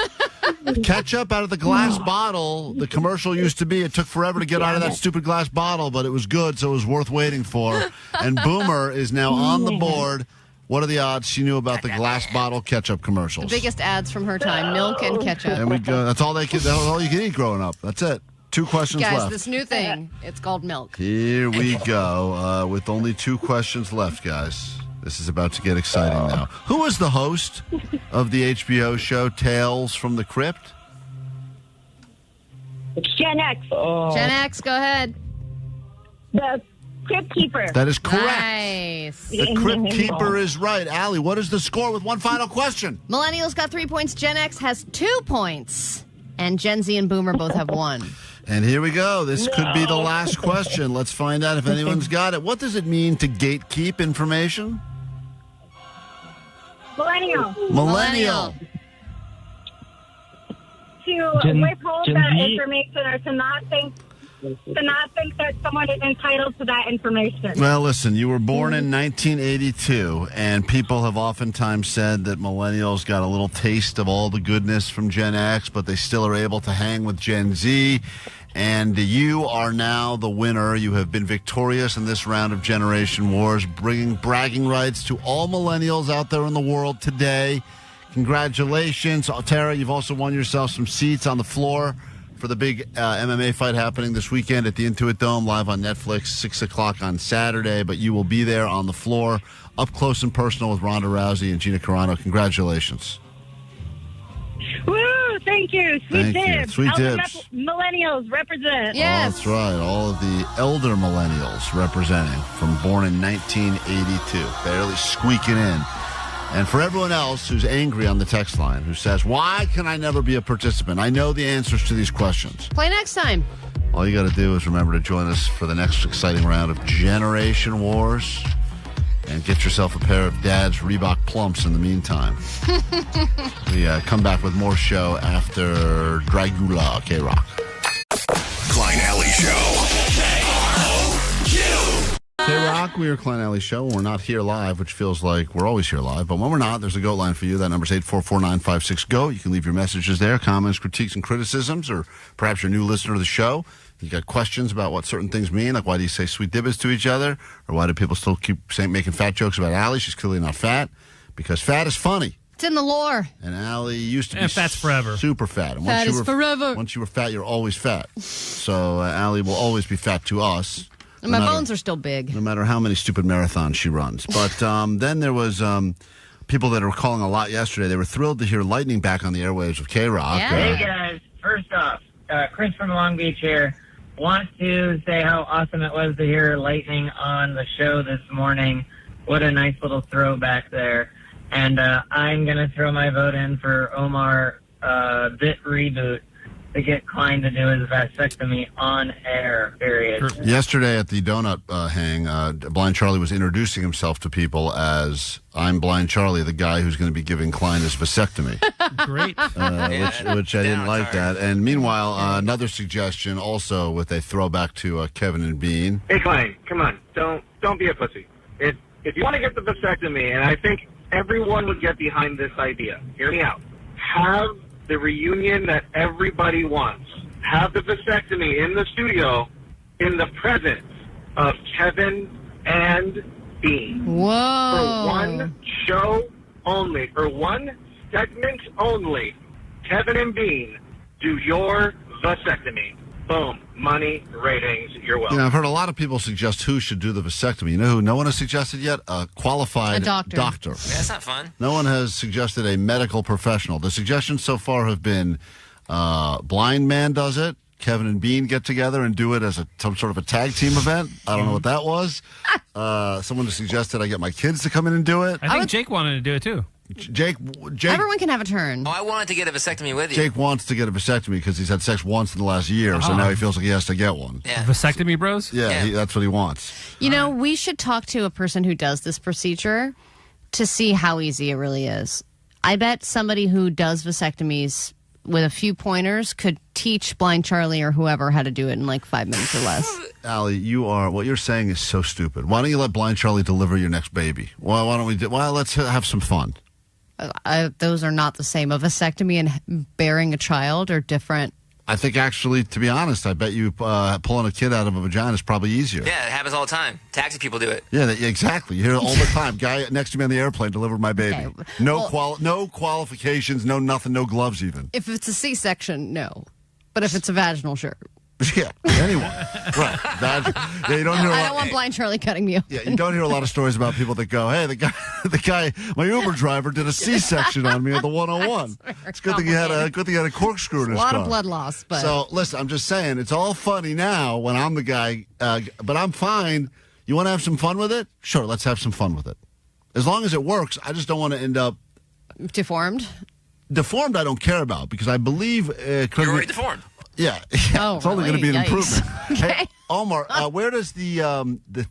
[SPEAKER 9] Ketchup out of the glass bottle. The commercial used to be, it took forever to get out of that stupid glass bottle, but it was good, so it was worth waiting for. And Boomer is now on the board. What are the odds she knew about the glass bottle ketchup commercials?
[SPEAKER 6] The biggest ads from her time, milk and ketchup.
[SPEAKER 9] There we go. That's all they could. That's all you could eat growing up. That's it. 2 questions
[SPEAKER 6] Guys,
[SPEAKER 9] left.
[SPEAKER 6] this new thing, it's called milk.
[SPEAKER 9] Here we go. With only 2 questions left, guys. This is about to get exciting now. Who is the host of the HBO show Tales from the Crypt?
[SPEAKER 3] It's Gen X.
[SPEAKER 6] Gen X, go ahead.
[SPEAKER 3] The Crypt Keeper.
[SPEAKER 9] That is correct.
[SPEAKER 6] Nice.
[SPEAKER 9] The Crypt Keeper is right. Allie, what is the score with one final question?
[SPEAKER 6] Millennials got 3 points. Gen X has 2 points. And Gen Z and Boomer both have 1.
[SPEAKER 9] And here we go. This could be the last question. Let's find out if anyone's got it. What does it mean to gatekeep information?
[SPEAKER 3] Millennial. To withhold
[SPEAKER 16] Gen
[SPEAKER 3] that
[SPEAKER 16] Z?
[SPEAKER 3] information or to not think that someone is entitled to that information.
[SPEAKER 9] Well, listen, you were born in 1982, and people have oftentimes said that millennials got a little taste of all the goodness from Gen X, but they still are able to hang with Gen Z. And you are now the winner. You have been victorious in this round of Generation Wars, bringing bragging rights to all millennials out there in the world today. Congratulations. Tara, you've also won yourself some seats on the floor for the big MMA fight happening this weekend at the Intuit Dome, live on Netflix, 6 o'clock on Saturday. But you will be there on the floor, up close and personal with Ronda Rousey and Gina Carano. Congratulations.
[SPEAKER 3] Woo! Thank you. Sweet
[SPEAKER 9] Thank you.
[SPEAKER 3] dibs.
[SPEAKER 9] Sweet
[SPEAKER 3] Elder
[SPEAKER 9] dibs.
[SPEAKER 3] Millennials represent.
[SPEAKER 9] Oh, that's right. All of the elder millennials representing from born in 1982, barely squeaking in. And for everyone else who's angry on the text line, who says, why can I never be a participant? I know the answers to these questions.
[SPEAKER 6] Play next time.
[SPEAKER 9] All you got to do is remember to join us for the next exciting round of Generation Wars. And get yourself a pair of Dad's Reebok Plumps in the meantime. We come back with more show after Dragula, K-Rock.
[SPEAKER 11] Klein Alley Show.
[SPEAKER 9] K-Rock, we are Klein Alley Show. We're not here live, which feels like we're always here live. But when we're not, there's a GOAT line for you. That number's 844-956-GOAT. You can leave your messages there, comments, critiques, and criticisms, or perhaps you're a new listener to the show. You got questions about what certain things mean, like why do you say sweet dibbers to each other, or why do people still keep making fat jokes about Allie? She's clearly not fat, because fat is funny.
[SPEAKER 6] It's in the lore.
[SPEAKER 9] And Allie used to be
[SPEAKER 12] fat's forever.
[SPEAKER 9] Super fat. And
[SPEAKER 6] Fat is forever.
[SPEAKER 9] Once you were fat, you're always fat. So Allie will always be fat to us.
[SPEAKER 6] And my bones are still big.
[SPEAKER 9] No matter how many stupid marathons she runs. But then there was people that were calling a lot yesterday. They were thrilled to hear Lightning back on the airwaves of K-Rock.
[SPEAKER 2] Hey, guys. First off, Chris from Long Beach here. Want to say how awesome it was to hear Lightning on the show this morning. What a nice little throwback there. And I'm going to throw my vote in for Omar Bit Reboot to get Klein to do his vasectomy on air, period.
[SPEAKER 9] Yesterday at the donut hang, Blind Charlie was introducing himself to people as, I'm Blind Charlie, the guy who's going to be giving Klein his vasectomy.
[SPEAKER 12] Great.
[SPEAKER 9] Which I didn't like that. And meanwhile, another suggestion also with a throwback to Kevin and Bean.
[SPEAKER 4] Hey, Klein, come on. Don't be a pussy. If you want to get the vasectomy, and I think everyone would get behind this idea, hear me out. Have the reunion that everybody wants. Have the vasectomy in the studio in the presence of Kevin and Bean.
[SPEAKER 6] Whoa.
[SPEAKER 4] For one show only, for one segment only, Kevin and Bean do your vasectomy. Boom. Money, ratings, you're welcome.
[SPEAKER 9] You know, I've heard a lot of people suggest who should do the vasectomy. You know who no one has suggested yet? A qualified doctor.
[SPEAKER 7] Yeah, that's not fun.
[SPEAKER 9] No one has suggested a medical professional. The suggestions so far have been blind man does it, Kevin and Bean get together and do it as some sort of a tag team event. I don't know what that was. Someone suggested I get my kids to come in and do it.
[SPEAKER 12] I think Jake wanted to do it too.
[SPEAKER 9] Jake.
[SPEAKER 6] Everyone can have a turn.
[SPEAKER 7] Oh, I wanted to get a vasectomy with you.
[SPEAKER 9] Jake wants to get a vasectomy because he's had sex once in the last year, so now he feels like he has to get one.
[SPEAKER 7] Yeah.
[SPEAKER 12] Vasectomy bros?
[SPEAKER 9] Yeah. That's what he wants.
[SPEAKER 6] You know, we should talk to a person who does this procedure to see how easy it really is. I bet somebody who does vasectomies with a few pointers could teach Blind Charlie or whoever how to do it in like 5 minutes or less.
[SPEAKER 9] Allie, what you're saying is so stupid. Why don't you let Blind Charlie deliver your next baby? Well, why don't we let's have some fun.
[SPEAKER 6] Those are not the same. A vasectomy and bearing a child are different.
[SPEAKER 9] I think actually, to be honest, I bet you pulling a kid out of a vagina is probably easier.
[SPEAKER 7] Yeah, it happens all the time. Taxi people do it.
[SPEAKER 9] Yeah, exactly. You hear it all the time. Guy next to me on the airplane delivered my baby.
[SPEAKER 6] Okay.
[SPEAKER 9] No qualifications, no nothing, no gloves even.
[SPEAKER 6] If it's a C-section, no. But if it's a vaginal, sure.
[SPEAKER 9] Yeah, anyone. Right. You don't hear
[SPEAKER 6] I don't want Blind Charlie cutting me open.
[SPEAKER 9] Yeah, you don't hear a lot of stories about people that go, hey, the guy, my Uber driver did a C-section on me at the 101. It's good thing he had a corkscrew in his car.
[SPEAKER 6] A lot of blood loss. But
[SPEAKER 9] So, listen, I'm just saying, it's all funny now when I'm the guy, but I'm fine. You want to have some fun with it? Sure, let's have some fun with it. As long as it works, I just don't want to end up...
[SPEAKER 6] Deformed?
[SPEAKER 9] Deformed I don't care about, because I believe...
[SPEAKER 7] You're already deformed.
[SPEAKER 9] Yeah, it's only going to be an improvement.
[SPEAKER 6] Okay.
[SPEAKER 9] Hey, Omar, where does the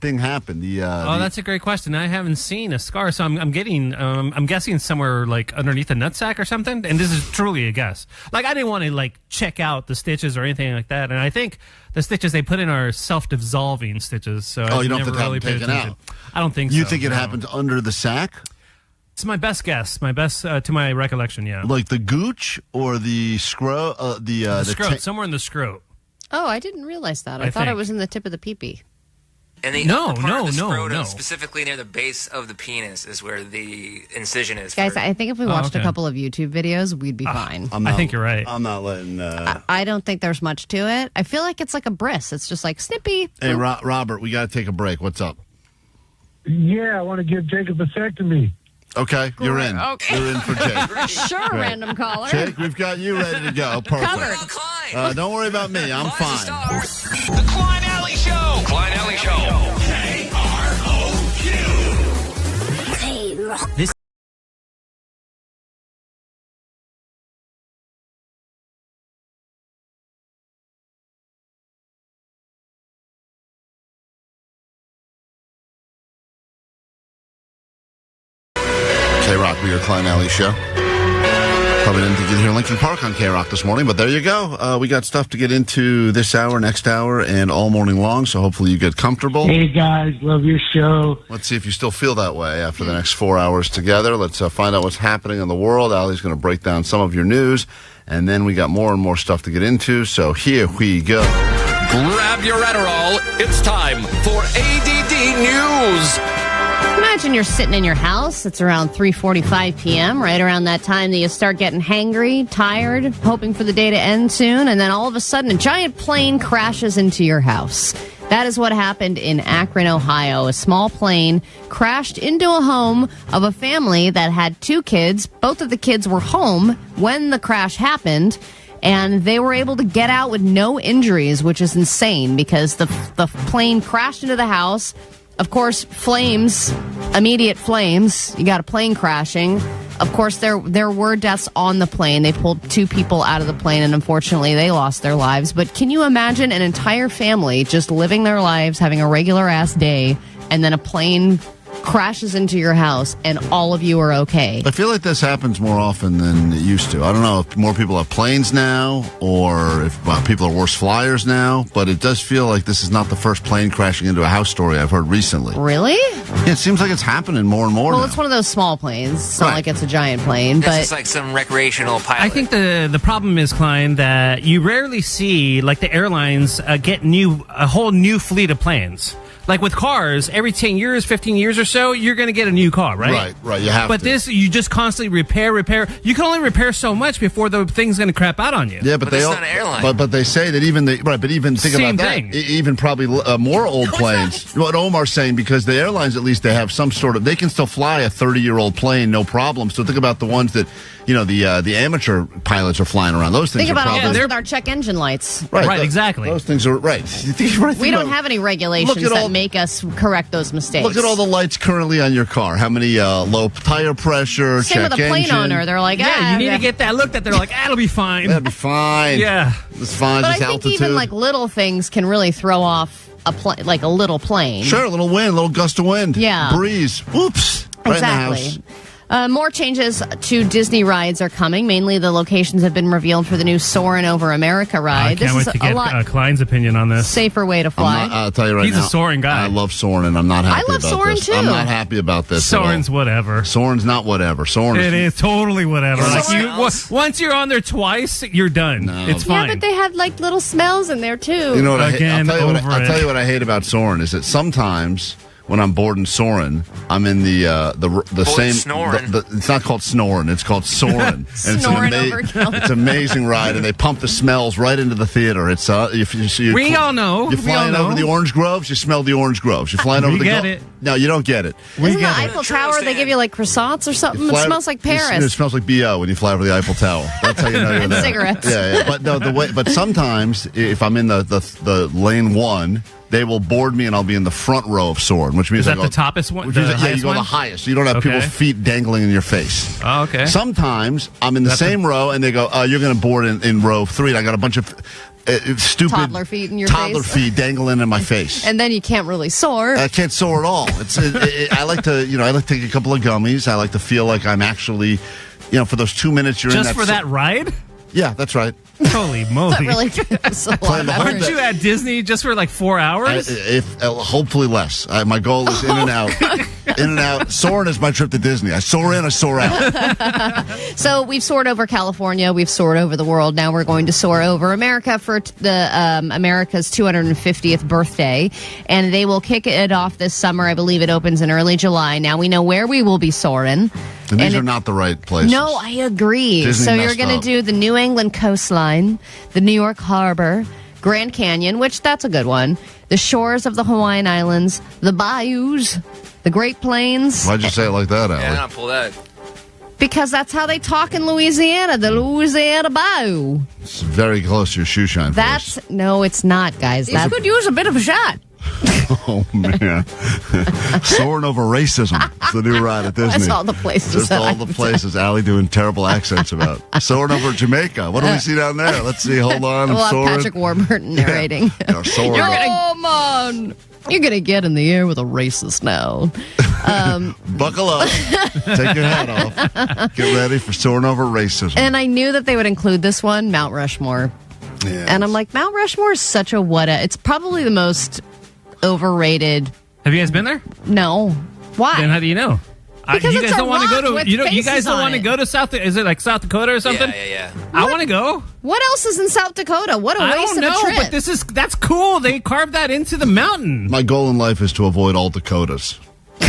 [SPEAKER 9] thing happen?
[SPEAKER 12] That's a great question. I haven't seen a scar, so I'm guessing somewhere like underneath the nutsack or something. And this is truly a guess. Like I didn't want to like check out the stitches or anything like that. And I think the stitches they put in are self-dissolving stitches. So
[SPEAKER 9] you don't have
[SPEAKER 12] never
[SPEAKER 9] to have
[SPEAKER 12] really
[SPEAKER 9] them taken out.
[SPEAKER 12] I don't think so.
[SPEAKER 9] You think it happens under the sack?
[SPEAKER 12] It's my best guess. My best to my recollection. Yeah,
[SPEAKER 9] like the gooch or the scrote. The
[SPEAKER 12] scrote, somewhere in the scrote.
[SPEAKER 6] Oh, I didn't realize that. I thought it was in the tip of the pee-pee.
[SPEAKER 7] And the part of the scrotum, specifically near the base of the penis, is where the incision is.
[SPEAKER 6] Guys, I think if we watched a couple of YouTube videos, we'd be fine.
[SPEAKER 12] I think you're right.
[SPEAKER 9] I'm not letting...
[SPEAKER 6] I don't think there's much to it. I feel like it's like a bris. It's just like snippy.
[SPEAKER 9] Hey, Robert, we got to take a break. What's up?
[SPEAKER 22] Yeah, I want to give Jake a vasectomy.
[SPEAKER 9] Okay, you're in. Okay. You're in for Jake.
[SPEAKER 6] Sure,
[SPEAKER 9] Great.
[SPEAKER 6] Random caller.
[SPEAKER 9] Jake, we've got you ready to go. Perfect.
[SPEAKER 6] Covered.
[SPEAKER 9] Don't worry about me. I'm fine.
[SPEAKER 10] The Klein Alley Show. Klein Alley Show. K-R-O-Q.
[SPEAKER 15] This
[SPEAKER 9] K-Rock, your Klein Alley Show. Probably didn't think you'd hear Linkin Park on K-Rock this morning, but there you go. We got stuff to get into this hour, next hour, and all morning long, so hopefully you get comfortable.
[SPEAKER 22] Hey, guys, love your show.
[SPEAKER 9] Let's see if you still feel that way after the next 4 hours together. Let's find out what's happening in the world. Allie's going to break down some of your news, and then we got more and more stuff to get into, so here we go.
[SPEAKER 10] Grab your Adderall. It's time for ADD News.
[SPEAKER 6] Imagine you're sitting in your house. It's around 3:45 p.m., right around that time that you start getting hangry, tired, hoping for the day to end soon, and then all of a sudden a giant plane crashes into your house. That is what happened in Akron, Ohio. A small plane crashed into a home of a family that had 2 kids. Both of the kids were home when the crash happened, and they were able to get out with no injuries, which is insane because the plane crashed into the house. Of course, flames, immediate flames. You got a plane crashing. Of course, there were deaths on the plane. They pulled 2 people out of the plane, and unfortunately, they lost their lives. But can you imagine an entire family just living their lives, having a regular-ass day, and then a plane crashes into your house, and all of you are okay?
[SPEAKER 9] I feel like this happens more often than it used to. I don't know if more people have planes now or if people are worse flyers now, but it does feel like this is not the first plane crashing into a house story I've heard recently.
[SPEAKER 6] Really?
[SPEAKER 9] Yeah, it seems like it's happening more and more
[SPEAKER 6] Well,
[SPEAKER 9] now.
[SPEAKER 6] it's one of those small planes. It's not like it's a giant plane.
[SPEAKER 7] This
[SPEAKER 6] but
[SPEAKER 7] is like some recreational pilot.
[SPEAKER 12] I think the problem is, Klein, that you rarely see like the airlines get a whole new fleet of planes. Like with cars, every 10 years, 15 years or so, you're going to get a new car, right?
[SPEAKER 9] Right. You have
[SPEAKER 12] but
[SPEAKER 9] to.
[SPEAKER 12] this, you just constantly repair. You can only repair so much before the thing's going to crap out on you.
[SPEAKER 9] Yeah, but
[SPEAKER 7] this is not an airline.
[SPEAKER 9] But they say that even think
[SPEAKER 12] Same
[SPEAKER 9] about
[SPEAKER 12] thing.
[SPEAKER 9] that. Even probably more old planes. What Omar's saying, because the airlines, at least, they have some sort of, they can still fly a 30-year-old plane, no problem. So think about the ones that, the amateur pilots are flying around. Those things
[SPEAKER 6] Think about
[SPEAKER 9] are
[SPEAKER 6] all
[SPEAKER 9] probably
[SPEAKER 6] those with our check engine lights.
[SPEAKER 9] right.
[SPEAKER 12] Exactly.
[SPEAKER 9] Those things are right.
[SPEAKER 6] We don't have any regulations that make us correct those mistakes.
[SPEAKER 9] Look at all the lights currently on your car. How many low tire pressure?
[SPEAKER 6] Same
[SPEAKER 9] check
[SPEAKER 6] with a plane
[SPEAKER 9] engine.
[SPEAKER 6] owner. They're like,
[SPEAKER 12] you need to get that looked at. They're like, it'll be fine.
[SPEAKER 9] That'll be fine.
[SPEAKER 12] Yeah.
[SPEAKER 9] It's fine.
[SPEAKER 6] But I
[SPEAKER 9] Just
[SPEAKER 6] think
[SPEAKER 9] altitude.
[SPEAKER 6] even like little things can really throw off a little plane.
[SPEAKER 9] Sure, a little wind, a little gust of wind.
[SPEAKER 6] Yeah.
[SPEAKER 9] Breeze. Oops. Right
[SPEAKER 6] Exactly.
[SPEAKER 9] in the house.
[SPEAKER 6] More changes to Disney rides are coming. Mainly, the locations have been revealed for the new Soarin' Over America ride.
[SPEAKER 12] I can't wait to get Klein's opinion on this.
[SPEAKER 6] Safer way to fly.
[SPEAKER 9] I'll tell you right now.
[SPEAKER 12] He's a Soarin' guy.
[SPEAKER 9] I love Soarin', and I'm not happy about this.
[SPEAKER 6] I love Soarin', too.
[SPEAKER 9] I'm not happy about this.
[SPEAKER 12] Soarin's whatever.
[SPEAKER 9] Soarin's not whatever. Soarin'
[SPEAKER 12] It is totally whatever. Once you're on there twice, you're done. It's fine.
[SPEAKER 6] Yeah, but they had like little smells in there too.
[SPEAKER 9] You know what I'll
[SPEAKER 12] Again,
[SPEAKER 9] tell you what I
[SPEAKER 12] it.
[SPEAKER 9] hate about Soarin' is that sometimes when I'm boarding Soarin', I'm in the same.
[SPEAKER 7] Snoring.
[SPEAKER 9] It's not called snoring. It's called Soarin'.
[SPEAKER 6] Snoring over California.
[SPEAKER 9] It's an amazing ride, and they pump the smells right into the theater. It's
[SPEAKER 12] We all know.
[SPEAKER 9] You're flying over the orange groves. You smell the orange groves. You're flying over
[SPEAKER 12] We
[SPEAKER 9] the.
[SPEAKER 12] get it.
[SPEAKER 9] No, you don't get it.
[SPEAKER 6] Isn't the Eiffel Tower? They give you like croissants or something. It smells like
[SPEAKER 9] It
[SPEAKER 6] Paris.
[SPEAKER 9] smells like BO when you fly over the Eiffel Tower. That's how you know you're
[SPEAKER 6] And
[SPEAKER 9] there.
[SPEAKER 6] cigarettes.
[SPEAKER 9] Yeah. But no, but sometimes if I'm in the lane 1, they will board me and I'll be in the front row of Soarin', which means
[SPEAKER 12] Is that the toppest one?
[SPEAKER 9] Which means
[SPEAKER 12] The
[SPEAKER 9] you
[SPEAKER 12] highest
[SPEAKER 9] go
[SPEAKER 12] one?
[SPEAKER 9] the highest. You don't have
[SPEAKER 12] Okay.
[SPEAKER 9] people's feet dangling in your face.
[SPEAKER 12] Oh, okay.
[SPEAKER 9] Sometimes I'm in the same row and they go, you're going to board in row 3. And I got a bunch of stupid
[SPEAKER 6] Toddler feet in your
[SPEAKER 9] toddler
[SPEAKER 6] face.
[SPEAKER 9] feet dangling in my face.
[SPEAKER 6] And then you can't really soar.
[SPEAKER 9] I can't soar at all. I like to take a couple of gummies. I like to feel like I'm actually, for those 2 minutes you're in
[SPEAKER 12] Just
[SPEAKER 9] that.
[SPEAKER 12] for that ride?
[SPEAKER 9] Yeah, that's right.
[SPEAKER 12] Holy moly.
[SPEAKER 6] That really is a lot of
[SPEAKER 12] Aren't
[SPEAKER 6] effort.
[SPEAKER 12] you at Disney just for like 4 hours?
[SPEAKER 9] Hopefully less. My goal is in and out. In and out. Soaring is my trip to Disney. I soar in, I soar out.
[SPEAKER 6] So we've soared over California. We've soared over the world. Now we're going to soar over America for the America's 250th birthday. And they will kick it off this summer. I believe it opens in early July. Now we know where we will be soaring.
[SPEAKER 9] And these are not the right places.
[SPEAKER 6] No, I agree.
[SPEAKER 9] Disney
[SPEAKER 6] So you're
[SPEAKER 9] messed
[SPEAKER 6] going to
[SPEAKER 9] up.
[SPEAKER 6] do the New England coastline, the New York Harbor, Grand Canyon, which that's a good one, the shores of the Hawaiian Islands, the bayous, the Great Plains.
[SPEAKER 9] Why'd you say it like that, Allie?
[SPEAKER 7] Yeah, not pull that.
[SPEAKER 6] Because that's how they talk in Louisiana, the Louisiana bayou.
[SPEAKER 9] It's very close to your shoe shine voice.
[SPEAKER 6] That's no, it's not, guys. That could use a bit of a shot.
[SPEAKER 9] Oh, man. Soaring over racism. It's the new ride at Disney.
[SPEAKER 6] That's all the places
[SPEAKER 9] Just
[SPEAKER 6] that
[SPEAKER 9] all
[SPEAKER 6] I
[SPEAKER 9] the
[SPEAKER 6] would
[SPEAKER 9] places Allie doing terrible accents about. Soaring over Jamaica. What do we see down there? Let's see. Hold on.
[SPEAKER 6] We'll have
[SPEAKER 9] Soaring.
[SPEAKER 6] Patrick Warburton narrating.
[SPEAKER 9] Soaring.
[SPEAKER 6] Come on. You're going to get in the air with a racist now.
[SPEAKER 9] Buckle up. Take your hat off. Get ready for soaring over racism.
[SPEAKER 6] And I knew that they would include this one, Mount Rushmore.
[SPEAKER 9] Yeah.
[SPEAKER 6] And I'm like, Mount Rushmore is such a it's probably the most overrated.
[SPEAKER 12] Have you guys been there?
[SPEAKER 6] No. Why?
[SPEAKER 12] Then how do you know?
[SPEAKER 6] Because
[SPEAKER 12] you
[SPEAKER 6] it's
[SPEAKER 12] guys
[SPEAKER 6] a
[SPEAKER 12] don't want to
[SPEAKER 6] rock
[SPEAKER 12] go to
[SPEAKER 6] with
[SPEAKER 12] you guys
[SPEAKER 6] faces
[SPEAKER 12] don't
[SPEAKER 6] on
[SPEAKER 12] want to
[SPEAKER 6] it.
[SPEAKER 12] go to South. Is it like South Dakota or something?
[SPEAKER 7] Yeah.
[SPEAKER 12] I want to go.
[SPEAKER 6] What else is in South Dakota? What a
[SPEAKER 12] I
[SPEAKER 6] waste
[SPEAKER 12] don't
[SPEAKER 6] of
[SPEAKER 12] know,
[SPEAKER 6] a trip.
[SPEAKER 12] but that's cool. They carved that into the mountain.
[SPEAKER 9] My goal in life is to avoid all Dakotas,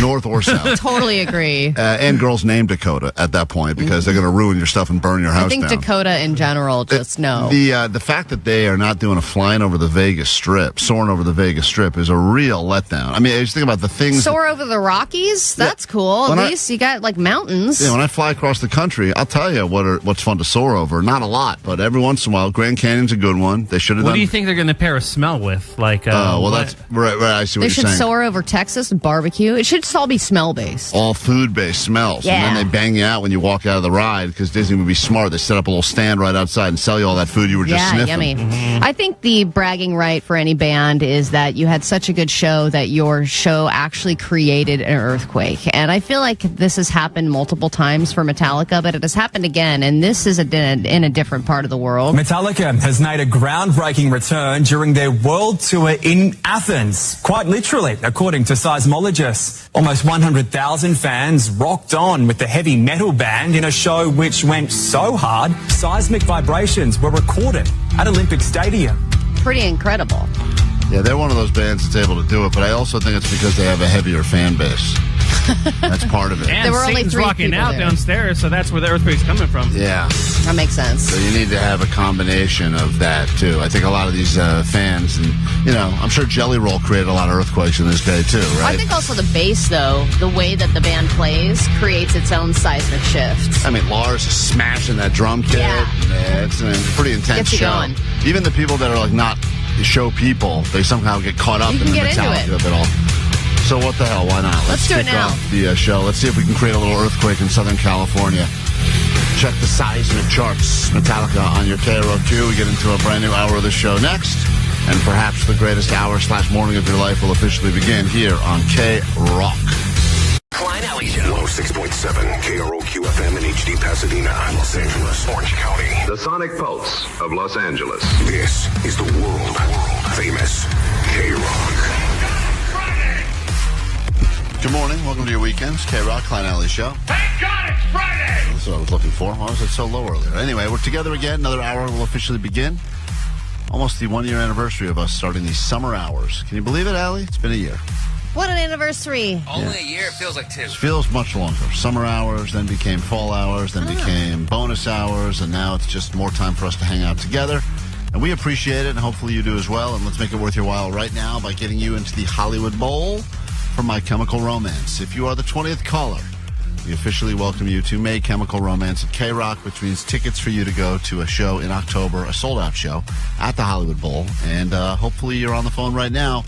[SPEAKER 9] north or south.
[SPEAKER 6] Totally agree.
[SPEAKER 9] And girls named Dakota at that point because they're going to ruin your stuff and burn your house
[SPEAKER 6] I think
[SPEAKER 9] down.
[SPEAKER 6] Dakota in general just no.
[SPEAKER 9] The fact that they are not doing a flying over the Vegas Strip, soaring over the Vegas Strip, is a real letdown. I mean, I just think about the things.
[SPEAKER 6] Soar over the Rockies? That's cool.
[SPEAKER 9] When
[SPEAKER 6] At
[SPEAKER 9] I-
[SPEAKER 6] least you got like mountains.
[SPEAKER 9] When I fly across the country, I'll tell you what's fun to soar over. Not a lot, but every once in a while, Grand Canyon's a good one. They should have
[SPEAKER 12] What
[SPEAKER 9] done.
[SPEAKER 12] do you think they're going to pair a smell with? Like,
[SPEAKER 9] well,
[SPEAKER 12] what?
[SPEAKER 9] that's right. I see what
[SPEAKER 6] They
[SPEAKER 9] you're
[SPEAKER 6] should
[SPEAKER 9] saying.
[SPEAKER 6] soar over Texas and barbecue. It should just all be smell based.
[SPEAKER 9] All food-based smells,
[SPEAKER 6] Yeah.
[SPEAKER 9] and then they bang you out when you walk out of the ride because Disney would be smart. They set up a little stand right outside and sell you all that food you were just
[SPEAKER 6] Yeah,
[SPEAKER 9] sniffing.
[SPEAKER 6] yummy. I think the bragging right for any band is that you had such a good show that your show actually created an earthquake. And I feel like this has happened multiple times for Metallica, but it has happened again, and this is in a different part of the world.
[SPEAKER 14] Metallica has made a groundbreaking return during their world tour in Athens. Quite literally, according to seismologists. Almost 100,000 fans rocked on with the heavy metal band in a show which went so hard, seismic vibrations were recorded at Olympic Stadium.
[SPEAKER 6] Pretty incredible.
[SPEAKER 9] Yeah, they're one of those bands that's able to do it, but I also think it's because they have a heavier fan base. That's part of it.
[SPEAKER 12] And
[SPEAKER 6] There were only
[SPEAKER 12] Satan's
[SPEAKER 6] 3
[SPEAKER 12] rocking
[SPEAKER 6] people
[SPEAKER 12] out
[SPEAKER 6] there.
[SPEAKER 12] downstairs, so that's where the earthquake's coming from.
[SPEAKER 9] Yeah.
[SPEAKER 6] That makes sense.
[SPEAKER 9] So you need to have a combination of that, too. I think a lot of these fans, and, I'm sure Jelly Roll created a lot of earthquakes in this day, too, right?
[SPEAKER 6] I think also the bass, though, the way that the band plays creates its own seismic shift.
[SPEAKER 9] I mean, Lars is smashing that drum kit. Yeah, it's a pretty intense
[SPEAKER 6] Gets you
[SPEAKER 9] show.
[SPEAKER 6] going.
[SPEAKER 9] Even the people that are like not show people, they somehow get caught up
[SPEAKER 6] You
[SPEAKER 9] in
[SPEAKER 6] can
[SPEAKER 9] the
[SPEAKER 6] get into
[SPEAKER 9] Metallica
[SPEAKER 6] it.
[SPEAKER 9] of it all. So what the hell? Why not?
[SPEAKER 6] Let's do it
[SPEAKER 9] kick
[SPEAKER 6] now.
[SPEAKER 9] off the show. Let's see if we can create a little earthquake in Southern California. Check the seismic charts. Metallica on your KROQ. We get into a brand new hour of the show next. And perhaps the greatest hour/morning of your life will officially begin here on K-Rock.
[SPEAKER 11] Klein Alley Show. 106.7 KROQ FM in HD Pasadena, Los Angeles, Orange County. The Sonic Pulse of Los Angeles. This is the world famous K-Rock.
[SPEAKER 9] Good morning. Welcome to your weekends. K-Rock, Klein Alley Show.
[SPEAKER 10] Thank God it's Friday!
[SPEAKER 9] That's what I was looking for. Why was it so low earlier? Anyway, we're together again. Another hour will officially begin. Almost the 1-year anniversary of us starting these summer hours. Can you believe it, Allie? It's been a year.
[SPEAKER 6] What an anniversary.
[SPEAKER 7] Only a year, it feels like 2.
[SPEAKER 9] It feels much longer. Summer hours, then became fall hours, then became bonus hours, and now it's just more time for us to hang out together. And we appreciate it, and hopefully you do as well. And let's make it worth your while right now by getting you into the Hollywood Bowl for My Chemical Romance. If you are the 20th caller, we officially welcome you to My Chemical Romance at K-Rock, which means tickets for you to go to a show in October, a sold-out show at the Hollywood Bowl. And hopefully you're on the phone right now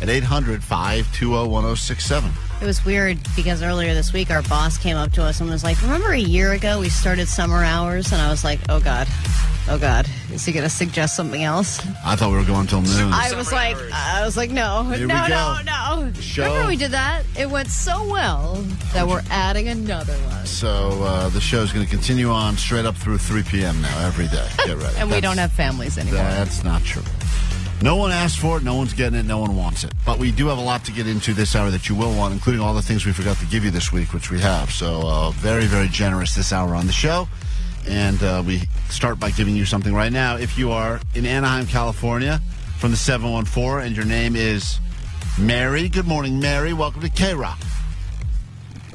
[SPEAKER 9] at 800-520-1067.
[SPEAKER 6] It was weird because earlier this week our boss came up to us and was like, remember a year ago we started summer hours? And I was like, oh God, is he going to suggest something else?
[SPEAKER 9] I thought we were going till noon.
[SPEAKER 6] I was like, no.
[SPEAKER 9] Here we go. Show.
[SPEAKER 6] Remember we did that? It went so well that we're adding another one.
[SPEAKER 9] So the show's going to continue on straight up through 3 p.m. now, every day. Get ready.
[SPEAKER 6] And we don't have families anymore.
[SPEAKER 9] That's not true. No one asked for it, no one's getting it, no one wants it. But we do have a lot to get into this hour that you will want, including all the things we forgot to give you this week, which we have. So very, very generous this hour on the show. And we start by giving you something right now. If you are in Anaheim, California, from the 714, and your name is Mary. Good morning, Mary. Welcome to K-Rock.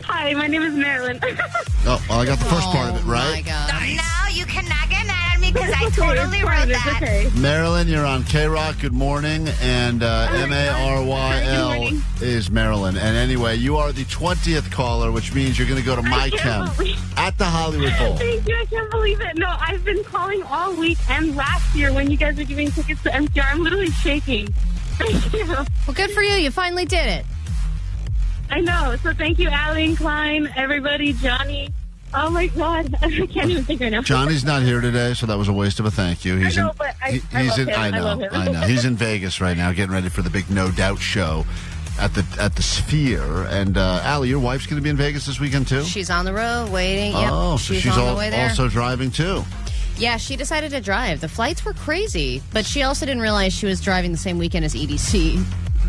[SPEAKER 3] Hi, my name is Marilyn.
[SPEAKER 9] Oh, well, I got the first part of it right.
[SPEAKER 6] Oh, my God.
[SPEAKER 5] No, you cannot get mad at me because I totally wrote that.
[SPEAKER 3] Okay.
[SPEAKER 9] Marilyn, you're on K-Rock. Good morning. And Maryl is Marilyn. And anyway, you are the 20th caller, which means you're going to go to My Chem at the Hollywood Bowl.
[SPEAKER 3] Thank you. I can't believe it. No, I've been calling all week and last year when you guys were giving tickets to NCR. I'm literally shaking. Thank you.
[SPEAKER 6] Well, good for you. You finally did it.
[SPEAKER 3] I know. So thank you, Allie and Klein, everybody, Johnny. Oh, my God. I can't even think right now.
[SPEAKER 9] Johnny's not here today, so that was a waste of a thank you. He's
[SPEAKER 3] I know, but I love him.
[SPEAKER 9] I
[SPEAKER 3] love him.
[SPEAKER 9] know. He's in Vegas right now, getting ready for the big No Doubt show at the Sphere. And Allie, your wife's going to be in Vegas this weekend too.
[SPEAKER 6] She's on the road waiting. Yep.
[SPEAKER 9] Oh, so she's
[SPEAKER 6] on the way there.
[SPEAKER 9] also driving too.
[SPEAKER 6] Yeah, she decided to drive. The flights were crazy, but she also didn't realize she was driving the same weekend as EDC.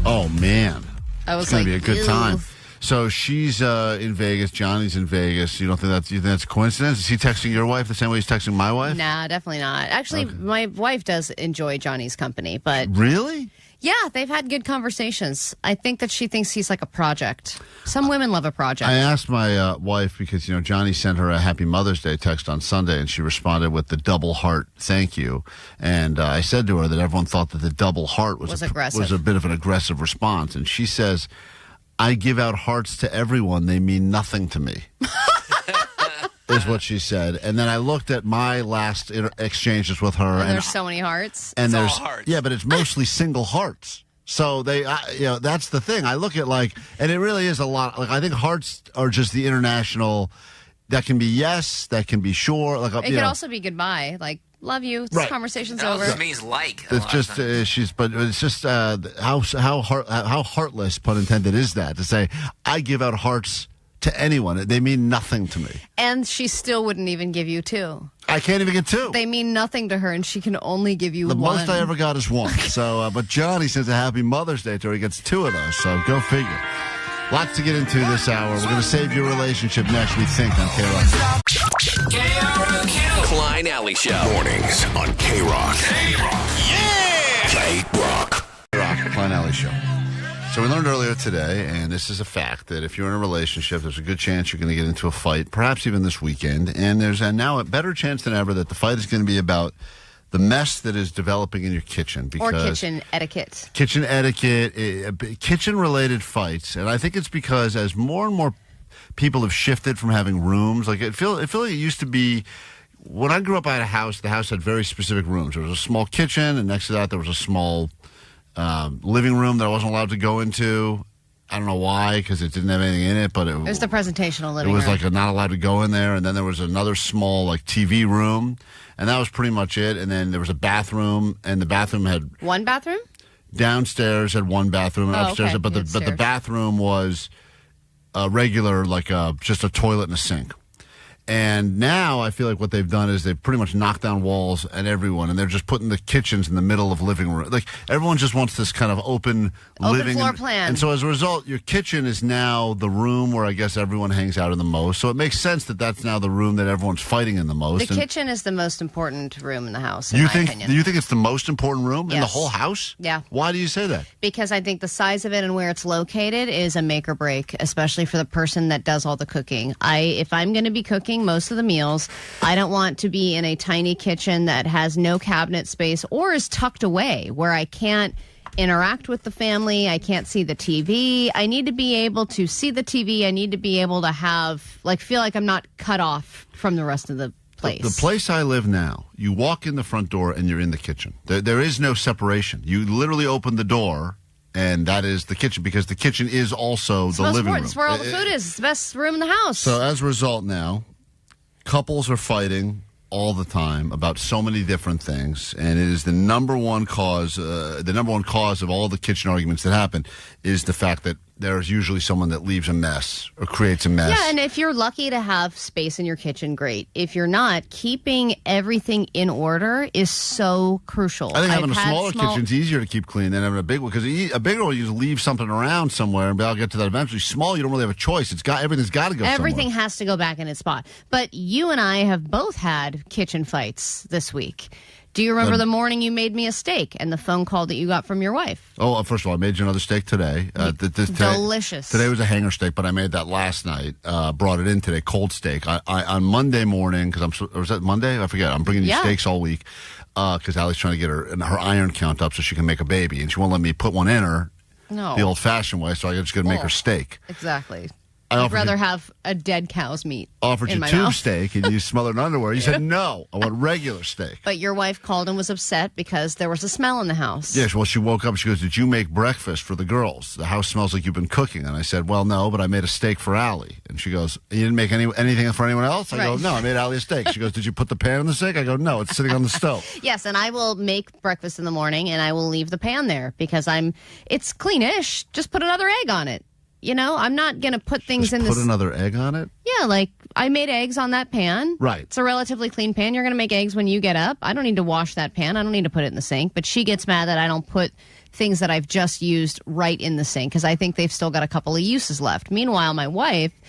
[SPEAKER 9] Oh man,
[SPEAKER 6] I was
[SPEAKER 9] it's going to
[SPEAKER 6] like,
[SPEAKER 9] be a good
[SPEAKER 6] ew.
[SPEAKER 9] time. So she's in Vegas. Johnny's in Vegas. You think that's a coincidence? Is he texting your wife the same way he's texting my wife?
[SPEAKER 6] Nah, definitely not. Actually, my wife does enjoy Johnny's company, but
[SPEAKER 9] really,
[SPEAKER 6] yeah, they've had good conversations. I think that she thinks he's like a project. Some women love a project.
[SPEAKER 9] I asked my wife because Johnny sent her a Happy Mother's Day text on Sunday, and she responded with the double heart thank you. And I said to her that everyone thought that the double heart was
[SPEAKER 6] aggressive.
[SPEAKER 9] a bit of an aggressive response, and she says, I give out hearts to everyone. They mean nothing to me, is what she said. And then I looked at my last exchanges with her.
[SPEAKER 6] And there's so many hearts.
[SPEAKER 9] And
[SPEAKER 7] It's
[SPEAKER 9] there's
[SPEAKER 7] all hearts.
[SPEAKER 9] Yeah, but it's mostly single hearts. So that's the thing. I look at and it really is a lot. I think hearts are just the international. That can be yes, that can be sure.
[SPEAKER 6] It could also be goodbye. Like, love you. This
[SPEAKER 9] Right.
[SPEAKER 6] conversation's
[SPEAKER 7] It
[SPEAKER 6] over.
[SPEAKER 7] also means like.
[SPEAKER 9] It's just how heartless, pun intended, is that to say I give out hearts to anyone? They mean nothing to me.
[SPEAKER 6] And she still wouldn't even give you 2.
[SPEAKER 9] I can't even get 2.
[SPEAKER 6] They mean nothing to her, and she can only give you
[SPEAKER 9] The
[SPEAKER 6] 1.
[SPEAKER 9] most I ever got is 1. So, but Johnny sends a Happy Mother's Day to her. He gets 2 of those. So go figure. Lots to get into this hour. We're going to save your relationship next, we think, on K-Rock.
[SPEAKER 11] Klein Alley Show. Mornings on K-Rock. K-Rock. Yeah! K-Rock.
[SPEAKER 9] K-Rock, Klein Alley Show. So we learned earlier today, and this is a fact, that if you're in a relationship, there's a good chance you're going to get into a fight, perhaps even this weekend. And there's now a better chance than ever that the fight is going to be about the mess that is developing in your kitchen.
[SPEAKER 6] Or kitchen etiquette.
[SPEAKER 9] Kitchen etiquette, kitchen-related fights. And I think it's because as more and more people have shifted from having rooms, like I feel like it used to be, when I grew up, I had a house. The house had very specific rooms. There was a small kitchen, and next to that there was a small living room that I wasn't allowed to go into. I don't know why, because it didn't have anything in it. But it was the
[SPEAKER 6] presentational living room.
[SPEAKER 9] It was like not allowed to go in there. And then there was another small like TV room, and that was pretty much it. And then there was a bathroom, and the bathroom had
[SPEAKER 6] one bathroom.
[SPEAKER 9] Downstairs had one bathroom, and upstairs,
[SPEAKER 6] okay.
[SPEAKER 9] but the bathroom was a regular, like just a toilet and a sink. And now I feel like what they've done is they've pretty much knocked down walls and everyone, and they're just putting the kitchens in the middle of living room. Like everyone just wants this kind of open living
[SPEAKER 6] floor plan.
[SPEAKER 9] And so as a result, your kitchen is now the room where I guess everyone hangs out in the most. So it makes sense that that's now the room that everyone's fighting in the most.
[SPEAKER 6] The kitchen is the most important room in the house.
[SPEAKER 9] Do you think it's the most important room in the
[SPEAKER 6] Yes.
[SPEAKER 9] whole house?
[SPEAKER 6] Yeah.
[SPEAKER 9] Why do you say that?
[SPEAKER 6] Because I think the size of it and where it's located is a make or break, especially for the person that does all the cooking. If I'm going to be cooking most of the meals, I don't want to be in a tiny kitchen that has no cabinet space or is tucked away where I can't interact with the family. I can't see the TV. I need to be able to see the TV. I need to be able to feel like I'm not cut off from the rest of the place.
[SPEAKER 9] The place I live now, you walk in the front door and you're in the kitchen. There is no separation. You literally open the door, and that is the kitchen, because the kitchen is also the living room.
[SPEAKER 6] It's where all the food is. It's the best room in the house.
[SPEAKER 9] So as a result now, couples are fighting all the time about so many different things, and it is the number one cause. The number one cause of all the kitchen arguments that happen is the fact that there's usually someone that leaves a mess or creates a mess.
[SPEAKER 6] Yeah, and if you're lucky to have space in your kitchen, great. If you're not, keeping everything in order is so crucial.
[SPEAKER 9] I think having a smaller kitchen is easier to keep clean than having a big one, because a bigger one you just leave something around somewhere, and I'll get to that eventually. Small, you don't really have a choice. Everything's got to go
[SPEAKER 6] Everything
[SPEAKER 9] somewhere.
[SPEAKER 6] has to go back in its spot. But you and I have both had kitchen fights this week. Do you remember the morning you made me a steak and the phone call that you got from your wife?
[SPEAKER 9] Oh, first of all, I made you another steak today.
[SPEAKER 6] Delicious.
[SPEAKER 9] Today was a hanger steak, but I made that last night. Brought it in today, cold steak. On Monday morning, or was that Monday? I forget. I'm bringing you steaks all week because Allie's trying to get her iron count up so she can make a baby, and she won't let me put one in her the old-fashioned way, so I just got to make her steak.
[SPEAKER 6] Exactly. I'd rather have a dead cow's meat.
[SPEAKER 9] Offered
[SPEAKER 6] in
[SPEAKER 9] you
[SPEAKER 6] my
[SPEAKER 9] tube
[SPEAKER 6] mouth.
[SPEAKER 9] steak, and you smothered underwear. You said, no, I want regular steak.
[SPEAKER 6] But your wife called and was upset because there was a smell in the house.
[SPEAKER 9] Yes, well, she woke up and she goes, did you make breakfast for the girls? The house smells like you've been cooking. And I said, well, no, but I made a steak for Allie. And she goes, you didn't make anything for anyone else? I go, no, I made Allie a steak. She goes, did you put the pan in the sink? I go, no, it's sitting on the stove.
[SPEAKER 6] Yes, and I will make breakfast in the morning, and I will leave the pan there because it's cleanish. Just put another egg on it. You know, I'm not going to put things in this.
[SPEAKER 9] Put another egg on it?
[SPEAKER 6] Yeah, like I made eggs on that pan.
[SPEAKER 9] Right.
[SPEAKER 6] It's a relatively clean pan. You're going to make eggs when you get up. I don't need to wash that pan. I don't need to put it in the sink. But she gets mad that I don't put things that I've just used right in the sink because I think they've still got a couple of uses left. Meanwhile, my wife,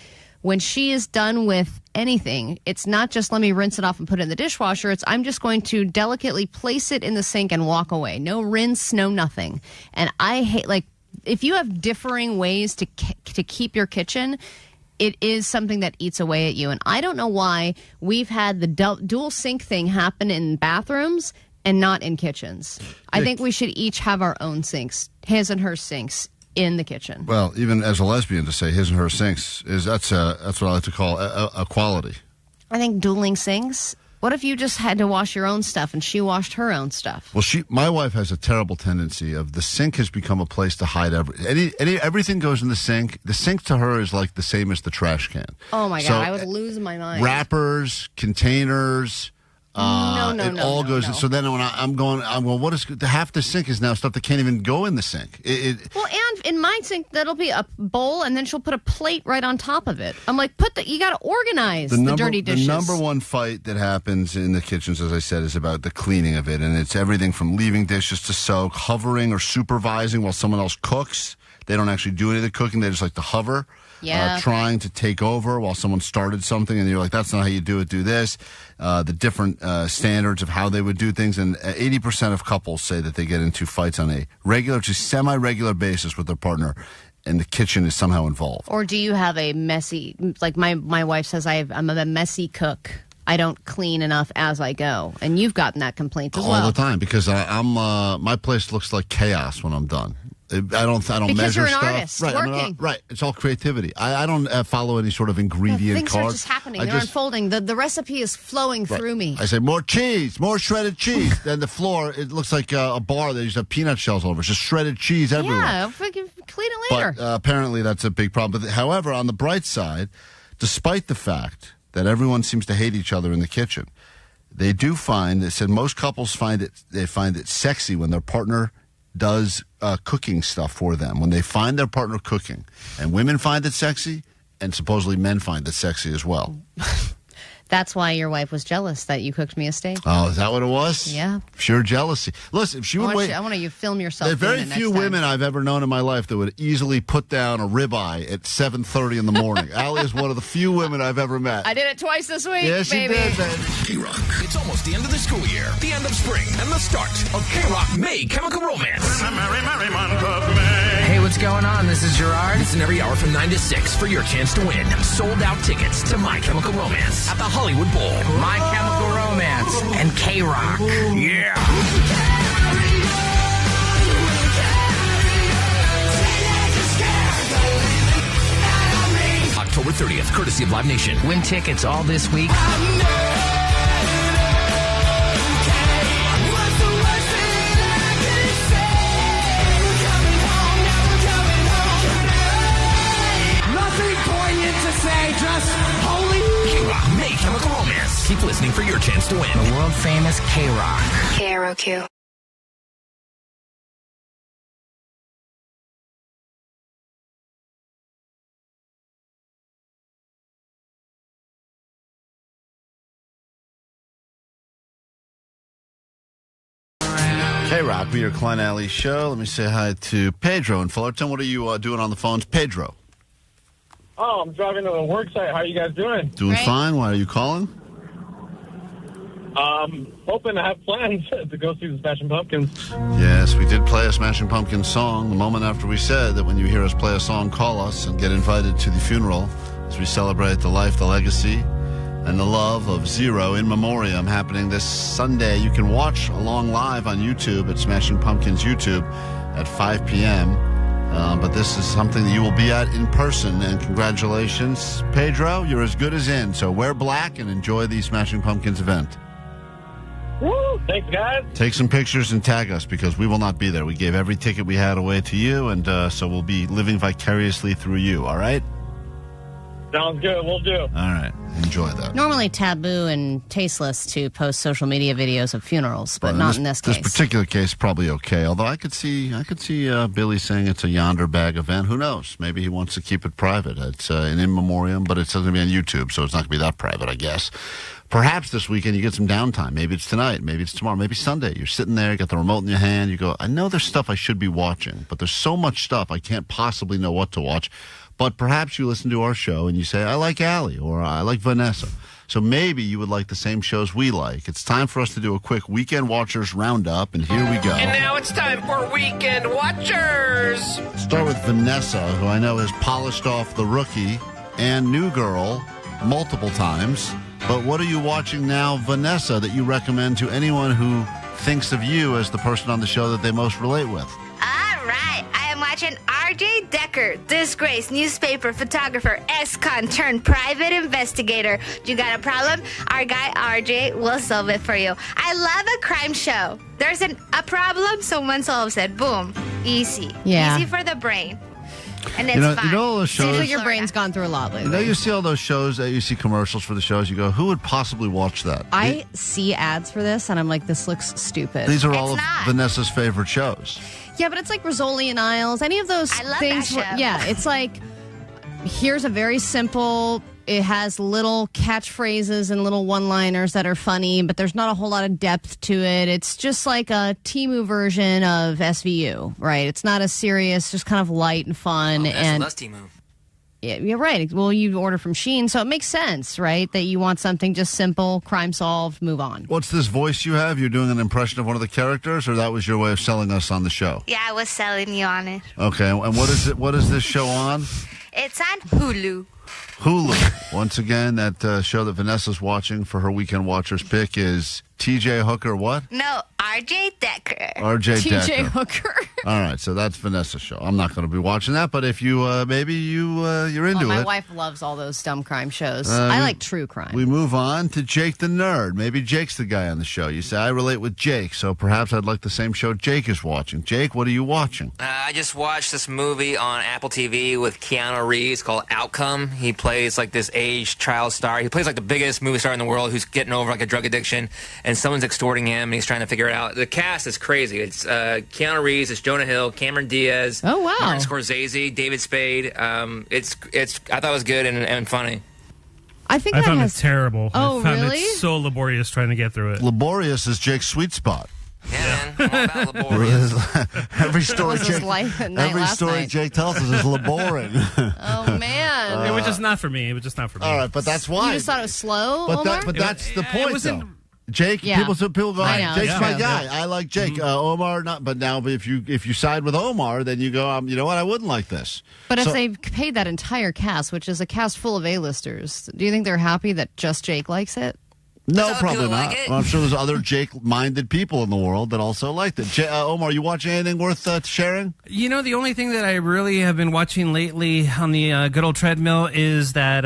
[SPEAKER 6] when she is done with anything, it's not just let me rinse it off and put it in the dishwasher. It's I'm just going to delicately place it in the sink and walk away. No rinse, no nothing. And I hate, if you have differing ways to keep your kitchen, it is something that eats away at you. And I don't know why we've had the dual sink thing happen in bathrooms and not in kitchens. I think we should each have our own sinks, his and her sinks, in the kitchen.
[SPEAKER 9] Well, even as a lesbian, to say his and her sinks, that's what I like to call equality.
[SPEAKER 6] I think dueling sinks. What if you just had to wash your own stuff and she washed her own stuff?
[SPEAKER 9] Well, my wife has a terrible tendency of the sink has become a place to hide everything goes in the sink. The sink to her is like the same as the trash can.
[SPEAKER 6] Oh my God, I would lose my mind.
[SPEAKER 9] Wrappers, containers. It all goes.
[SPEAKER 6] No.
[SPEAKER 9] So then when I'm going, what is half the sink is now stuff that can't even go in the sink.
[SPEAKER 6] Well, and in my sink, that'll be a bowl, and then she'll put a plate right on top of it. I'm like, you got to organize the dirty dishes.
[SPEAKER 9] The number one fight that happens in the kitchens, as I said, is about the cleaning of it, and it's everything from leaving dishes to soak, hovering or supervising while someone else cooks. They don't actually do any of the cooking. They just like to hover, trying to take over while someone started something. And you're like, that's not how you do it. Do this. The different standards of how they would do things. And 80% of couples say that they get into fights on a regular to semi-regular basis with their partner, and the kitchen is somehow involved.
[SPEAKER 6] Or do you have a messy, like my wife says, I'm a messy cook. I don't clean enough as I go. And you've gotten that complaint as well.
[SPEAKER 9] All the time, because my place looks like chaos when I'm done. I don't
[SPEAKER 6] because
[SPEAKER 9] measure
[SPEAKER 6] you're an
[SPEAKER 9] stuff.
[SPEAKER 6] artist
[SPEAKER 9] Right,
[SPEAKER 6] working.
[SPEAKER 9] Right. It's all creativity. I don't follow any sort of ingredient
[SPEAKER 6] things
[SPEAKER 9] card.
[SPEAKER 6] are just happening. They're unfolding. The recipe is flowing through me.
[SPEAKER 9] I say more cheese, more shredded cheese. Then the floor, it looks like a bar that you just have peanut shells all over. It's just shredded cheese everywhere.
[SPEAKER 6] Yeah, clean it later.
[SPEAKER 9] But apparently that's a big problem. But however, on the bright side, despite the fact that everyone seems to hate each other in the kitchen, they do find, they said most couples find it sexy when their partner does cooking stuff for them. When they find their partner cooking, and women find it sexy, and supposedly men find it sexy as well.
[SPEAKER 6] That's why your wife was jealous that you cooked me a steak.
[SPEAKER 9] Oh, is that what it was?
[SPEAKER 6] Yeah.
[SPEAKER 9] Pure jealousy. Listen, if she would wait...
[SPEAKER 6] I want you to film yourself.
[SPEAKER 9] There are very few women I've ever known in my life that would easily put down a ribeye at 7:30 in the morning. Allie is one of the few women I've ever met.
[SPEAKER 6] I did it twice this week,
[SPEAKER 9] Yes, she
[SPEAKER 6] baby.
[SPEAKER 9] did, baby.
[SPEAKER 10] K-Rock. It's almost the end of the school year, the end of spring, and the start of K-Rock May Chemical Romance.
[SPEAKER 13] Hey, what's going on? This is Gerard.
[SPEAKER 10] Listen every hour from 9 to 6 for your chance to win sold-out tickets to My Chemical Romance at the Hollywood Bowl.
[SPEAKER 13] My Chemical Romance and K-Rock.
[SPEAKER 10] Yeah! October 30th, courtesy of Live Nation.
[SPEAKER 13] Win tickets all this week.
[SPEAKER 10] Nothing poignant to say, just holy K-Rock May Chemical Romance. Keep listening for your chance to win.
[SPEAKER 13] The world famous K-Rock.
[SPEAKER 5] KROQ.
[SPEAKER 9] K-Rock, be your Klein Alley show. Let me say hi to Pedro in Fullerton. What are you doing on the phones? Pedro.
[SPEAKER 17] Oh, I'm driving to the work site. How are you guys doing?
[SPEAKER 9] Doing fine. Why are you calling?
[SPEAKER 17] Hoping to have plans to go see the Smashing Pumpkins.
[SPEAKER 9] Yes, we did play a Smashing Pumpkins song the moment after we said that when you hear us play a song, call us and get invited to the funeral as we celebrate the life, the legacy, and the love of Zero in Memoriam happening this Sunday. You can watch along live on YouTube at Smashing Pumpkins YouTube at 5 p.m. But this is something that you will be at in person. And congratulations, Pedro. You're as good as in. So wear black and enjoy the Smashing Pumpkins event.
[SPEAKER 17] Woo! Thanks, guys.
[SPEAKER 9] Take some pictures and tag us because we will not be there. We gave every ticket we had away to you, and so we'll be living vicariously through you, all right?
[SPEAKER 17] Sounds good. We'll do.
[SPEAKER 9] All right. Enjoy that.
[SPEAKER 6] Normally taboo and tasteless to post social media videos of funerals, but not in this case.
[SPEAKER 9] This particular case, probably okay. Although I could see Billy saying it's a yonder bag event. Who knows? Maybe he wants to keep it private. It's an in memoriam, but it's going to be on YouTube, so it's not going to be that private, I guess. Perhaps this weekend you get some downtime. Maybe it's tonight. Maybe it's tomorrow. Maybe Sunday. You're sitting there, you got the remote in your hand. You go, I know there's stuff I should be watching, but there's so much stuff I can't possibly know what to watch. But perhaps you listen to our show and you say, I like Allie or I like Vanessa. So maybe you would like the same shows we like. It's time for us to do a quick Weekend Watchers Roundup, and here we go.
[SPEAKER 10] And now it's time for Weekend Watchers.
[SPEAKER 9] Start with Vanessa, who I know has polished off The Rookie and New Girl multiple times. But what are you watching now, Vanessa, that you recommend to anyone who thinks of you as the person on the show that they most relate with?
[SPEAKER 5] All right. I am watching R.J. Decker, disgraced newspaper photographer, ex-con turned private investigator. You got a problem? Our guy R.J. will solve it for you. I love a crime show. There's a problem, someone solves it. Boom. Easy.
[SPEAKER 6] Yeah.
[SPEAKER 5] Easy for the brain. And it's
[SPEAKER 9] You
[SPEAKER 5] fun.
[SPEAKER 9] know all those shows.
[SPEAKER 6] Seems like your brain's gone through a lot lately.
[SPEAKER 9] You know, you see all those shows, you see commercials for the shows, you go, who would possibly watch that?
[SPEAKER 6] I see ads for this, and I'm like, this looks stupid.
[SPEAKER 9] These are all of Vanessa's favorite shows.
[SPEAKER 6] Yeah, but it's like Rizzoli and Isles. Any of those
[SPEAKER 5] I love
[SPEAKER 6] things.
[SPEAKER 5] that show.
[SPEAKER 6] Yeah, it's like, here's a very simple it has little catchphrases and little one-liners that are funny, but there's not a whole lot of depth to it. It's just like a Temu version of SVU, right? It's not as serious, just kind of light and fun.
[SPEAKER 7] And that's Temu.
[SPEAKER 6] Yeah, you're right. Well, you order from Shein, so it makes sense, right? That you want something just simple, crime solved, move on.
[SPEAKER 9] What's this voice you have? You're doing an impression of one of the characters, or that was your way of selling us on the show?
[SPEAKER 5] Yeah, I was selling you on it.
[SPEAKER 9] Okay, and what is it? What is this show on?
[SPEAKER 5] It's on Hulu.
[SPEAKER 9] Hulu. Once again, that show that Vanessa's watching for her Weekend Watchers pick is TJ Hooker what?
[SPEAKER 5] No, RJ Decker.
[SPEAKER 9] RJ Decker.
[SPEAKER 6] TJ Hooker.
[SPEAKER 9] All right, so that's Vanessa's show. I'm not going to be watching that, but if you, maybe you're into
[SPEAKER 6] my
[SPEAKER 9] it.
[SPEAKER 6] wife loves all those dumb crime shows. I like true crime.
[SPEAKER 9] We move on to Jake the Nerd. Maybe Jake's the guy on the show. You say, I relate with Jake, so perhaps I'd like the same show Jake is watching. Jake, what are you watching?
[SPEAKER 7] I just watched this movie on Apple TV with Keanu Reeves called Outcome. He plays like this aged child star. He plays like the biggest movie star in the world who's getting over like a drug addiction, and someone's extorting him, and he's trying to figure it out. The cast is crazy. It's Keanu Reeves, it's Jonah Hill, Cameron Diaz,
[SPEAKER 6] oh wow,
[SPEAKER 7] Martin Scorsese, David Spade. It's I thought it was good and funny.
[SPEAKER 6] I think
[SPEAKER 12] I found it terrible.
[SPEAKER 6] Oh,
[SPEAKER 12] I found
[SPEAKER 6] really?
[SPEAKER 12] it so laborious trying to get through it.
[SPEAKER 9] Laborious is Jake's sweet spot.
[SPEAKER 7] Yeah, man. I'm all about laborious.
[SPEAKER 9] every story,
[SPEAKER 6] was his
[SPEAKER 9] Jake,
[SPEAKER 6] life at night
[SPEAKER 9] every
[SPEAKER 6] last
[SPEAKER 9] story
[SPEAKER 6] night.
[SPEAKER 9] Jake tells us is laboring.
[SPEAKER 6] Oh man,
[SPEAKER 12] it was just not for me. It was just not for me.
[SPEAKER 9] All right, but that's why.
[SPEAKER 6] you just thought it was slow,
[SPEAKER 9] But,
[SPEAKER 6] Omar?
[SPEAKER 9] but that's the point, though. Jake,
[SPEAKER 6] Yeah.
[SPEAKER 9] people go,
[SPEAKER 6] I know,
[SPEAKER 9] Jake's
[SPEAKER 6] it's
[SPEAKER 9] my
[SPEAKER 6] true.
[SPEAKER 9] guy. I like Jake. Omar, not. But now, if you side with Omar, then you go, you know what? I wouldn't like this.
[SPEAKER 6] But
[SPEAKER 9] So-
[SPEAKER 6] if they've paid that entire cast, which is a cast full of A-listers, do you think they're happy that just Jake likes it?
[SPEAKER 9] No,
[SPEAKER 7] Some
[SPEAKER 9] probably
[SPEAKER 7] people
[SPEAKER 9] not.
[SPEAKER 7] like it.
[SPEAKER 9] Well, I'm sure there's other Jake-minded people in the world that also liked it. Omar, you watching anything worth sharing?
[SPEAKER 12] You know, the only thing that I really have been watching lately on the good old treadmill is that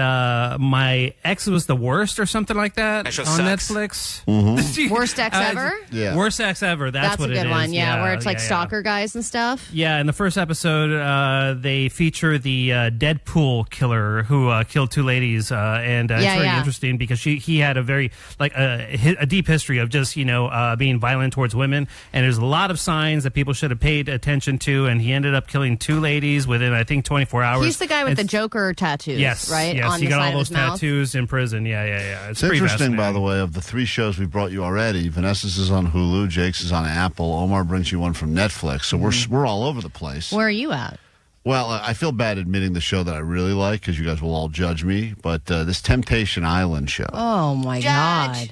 [SPEAKER 12] My Ex Was the Worst or something like that
[SPEAKER 7] That show
[SPEAKER 12] on
[SPEAKER 7] sucks.
[SPEAKER 12] Netflix.
[SPEAKER 9] Mm-hmm.
[SPEAKER 6] Worst ex ever?
[SPEAKER 9] Yeah.
[SPEAKER 12] Worst Ex Ever. That's what
[SPEAKER 6] a
[SPEAKER 12] it
[SPEAKER 6] good
[SPEAKER 12] is.
[SPEAKER 6] one, yeah, where it's like
[SPEAKER 12] yeah.
[SPEAKER 6] stalker guys and stuff.
[SPEAKER 12] Yeah, in the first episode, they feature the Deadpool killer who killed two ladies, and it's very interesting because he had a very a deep history of just being violent towards women, and there's a lot of signs that people should have paid attention to, and he ended up killing two ladies within I think 24 hours.
[SPEAKER 6] He's the guy with the Joker tattoos,
[SPEAKER 12] yes,
[SPEAKER 6] right?
[SPEAKER 12] Yes,
[SPEAKER 6] on
[SPEAKER 12] he
[SPEAKER 6] the
[SPEAKER 12] got
[SPEAKER 6] side
[SPEAKER 12] all
[SPEAKER 6] of
[SPEAKER 12] those
[SPEAKER 6] his mouth.
[SPEAKER 12] tattoos in prison. Yeah.
[SPEAKER 9] It's
[SPEAKER 12] pretty
[SPEAKER 9] interesting, by
[SPEAKER 12] fascinating.
[SPEAKER 9] the way, of the 3 shows we brought you already. Vanessa's is on Hulu, Jake's is on Apple, Omar brings you one from Netflix. So we're all over the place.
[SPEAKER 6] Where are you at?
[SPEAKER 9] Well, I feel bad admitting the show that I really like because you guys will all judge me. But this Temptation Island show
[SPEAKER 6] Oh my
[SPEAKER 5] Judge.
[SPEAKER 6] God.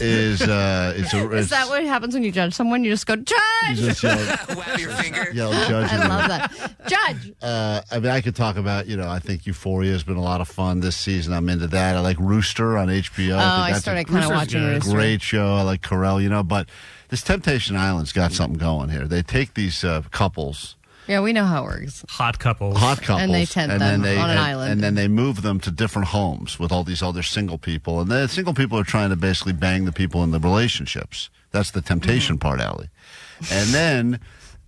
[SPEAKER 9] is
[SPEAKER 6] Is that what happens when you judge someone? You just go, Judge!
[SPEAKER 9] you just yell,
[SPEAKER 7] Wag your finger.
[SPEAKER 9] yell judge.
[SPEAKER 6] I love that. Judge!
[SPEAKER 9] I mean, I could talk about, I think Euphoria has been a lot of fun this season. I'm into that. I like Rooster on HBO.
[SPEAKER 6] I started kind of watching Rooster.
[SPEAKER 9] Great show. I like Carell, but this Temptation Island's got something going here. They take these couples.
[SPEAKER 6] Yeah, we know how it works.
[SPEAKER 12] Hot couples.
[SPEAKER 6] And they tent them on an island.
[SPEAKER 9] And then they move them to different homes with all these other single people. And the single people are trying to basically bang the people in the relationships. That's the temptation part, Allie. And then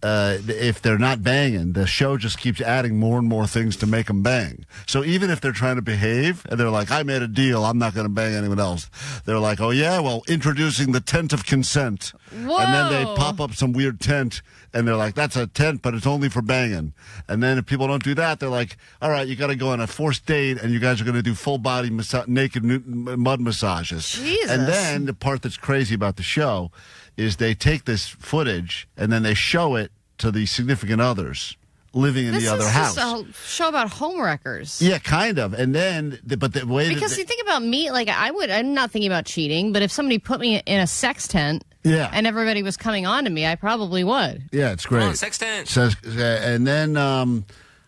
[SPEAKER 9] if they're not banging, the show just keeps adding more and more things to make them bang. So even if they're trying to behave, and they're like, I made a deal, I'm not going to bang anyone else. They're like, oh, yeah, well, introducing the tent of consent.
[SPEAKER 6] Whoa.
[SPEAKER 9] And then they pop up some weird tent, and they're like, that's a tent, but it's only for banging. And then if people don't do that, they're like, all right, you got to go on a forced date, and you guys are going to do full-body naked mud massages.
[SPEAKER 6] Jesus.
[SPEAKER 9] And then the part that's crazy about the show is they take this footage, and then they show it to the significant others living in the other house.
[SPEAKER 6] This is a show about homewreckers.
[SPEAKER 9] Yeah, kind of. And then, but the way
[SPEAKER 6] Because you think about me, like I'm not thinking about cheating, but if somebody put me in a sex tent
[SPEAKER 9] Yeah.
[SPEAKER 6] and everybody was coming on to me, I probably would.
[SPEAKER 9] Yeah, it's great.
[SPEAKER 7] Come on, sex tent.
[SPEAKER 9] And then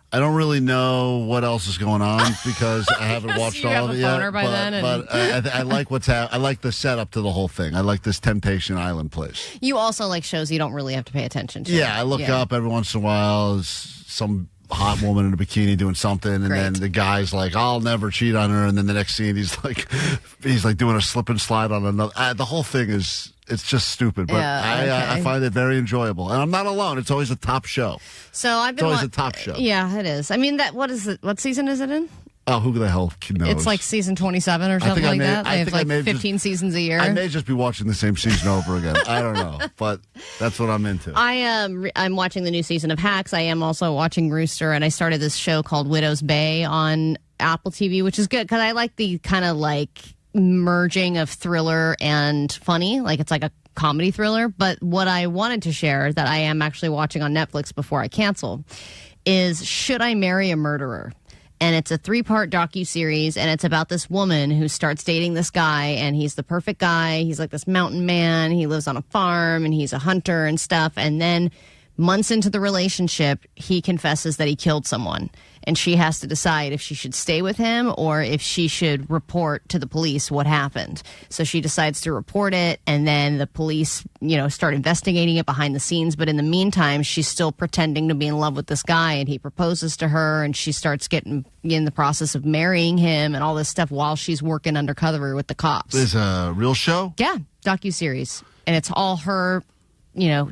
[SPEAKER 9] I don't really know what else is going on because I haven't watched
[SPEAKER 6] You
[SPEAKER 9] all
[SPEAKER 6] have
[SPEAKER 9] of
[SPEAKER 6] a
[SPEAKER 9] it yet.
[SPEAKER 6] boner by then and-
[SPEAKER 9] But I like I like the setup to the whole thing. I like this Temptation Island place.
[SPEAKER 6] You also like shows you don't really have to pay attention to.
[SPEAKER 9] Yeah, I look up every once in a while. Some hot woman in a bikini doing something, and then the guy's like, "I'll never cheat on her," and then the next scene he's like doing a slip and slide on another. The whole thing it's just stupid, but I find it very enjoyable, and I'm not alone. It's always a top show.
[SPEAKER 6] So I've been
[SPEAKER 9] It's always a top show.
[SPEAKER 6] Yeah, it is. I mean, what is it? What season is it in?
[SPEAKER 9] Oh, who the hell knows?
[SPEAKER 6] It's like season 27 or something like that. They have like 15 seasons a year.
[SPEAKER 9] I may just be watching the same season over again. I don't know, but that's what I'm into.
[SPEAKER 6] I'm watching the new season of Hacks. I am also watching Rooster, and I started this show called Widow's Bay on Apple TV, which is good because I like the kind of like merging of thriller and funny. Like it's like a comedy thriller. But what I wanted to share that I am actually watching on Netflix before I cancel is Should I Marry a Murderer? And it's a 3-part docuseries, and it's about this woman who starts dating this guy, and he's the perfect guy. He's like this mountain man. He lives on a farm, and he's a hunter and stuff. And then months into the relationship, he confesses that he killed someone. And she has to decide if she should stay with him or if she should report to the police what happened. So she decides to report it, and then the police, start investigating it behind the scenes. But in the meantime, she's still pretending to be in love with this guy, and he proposes to her, and she starts getting in the process of marrying him and all this stuff while she's working undercover with the cops.
[SPEAKER 9] Is a real show?
[SPEAKER 6] Yeah, docuseries. And it's all her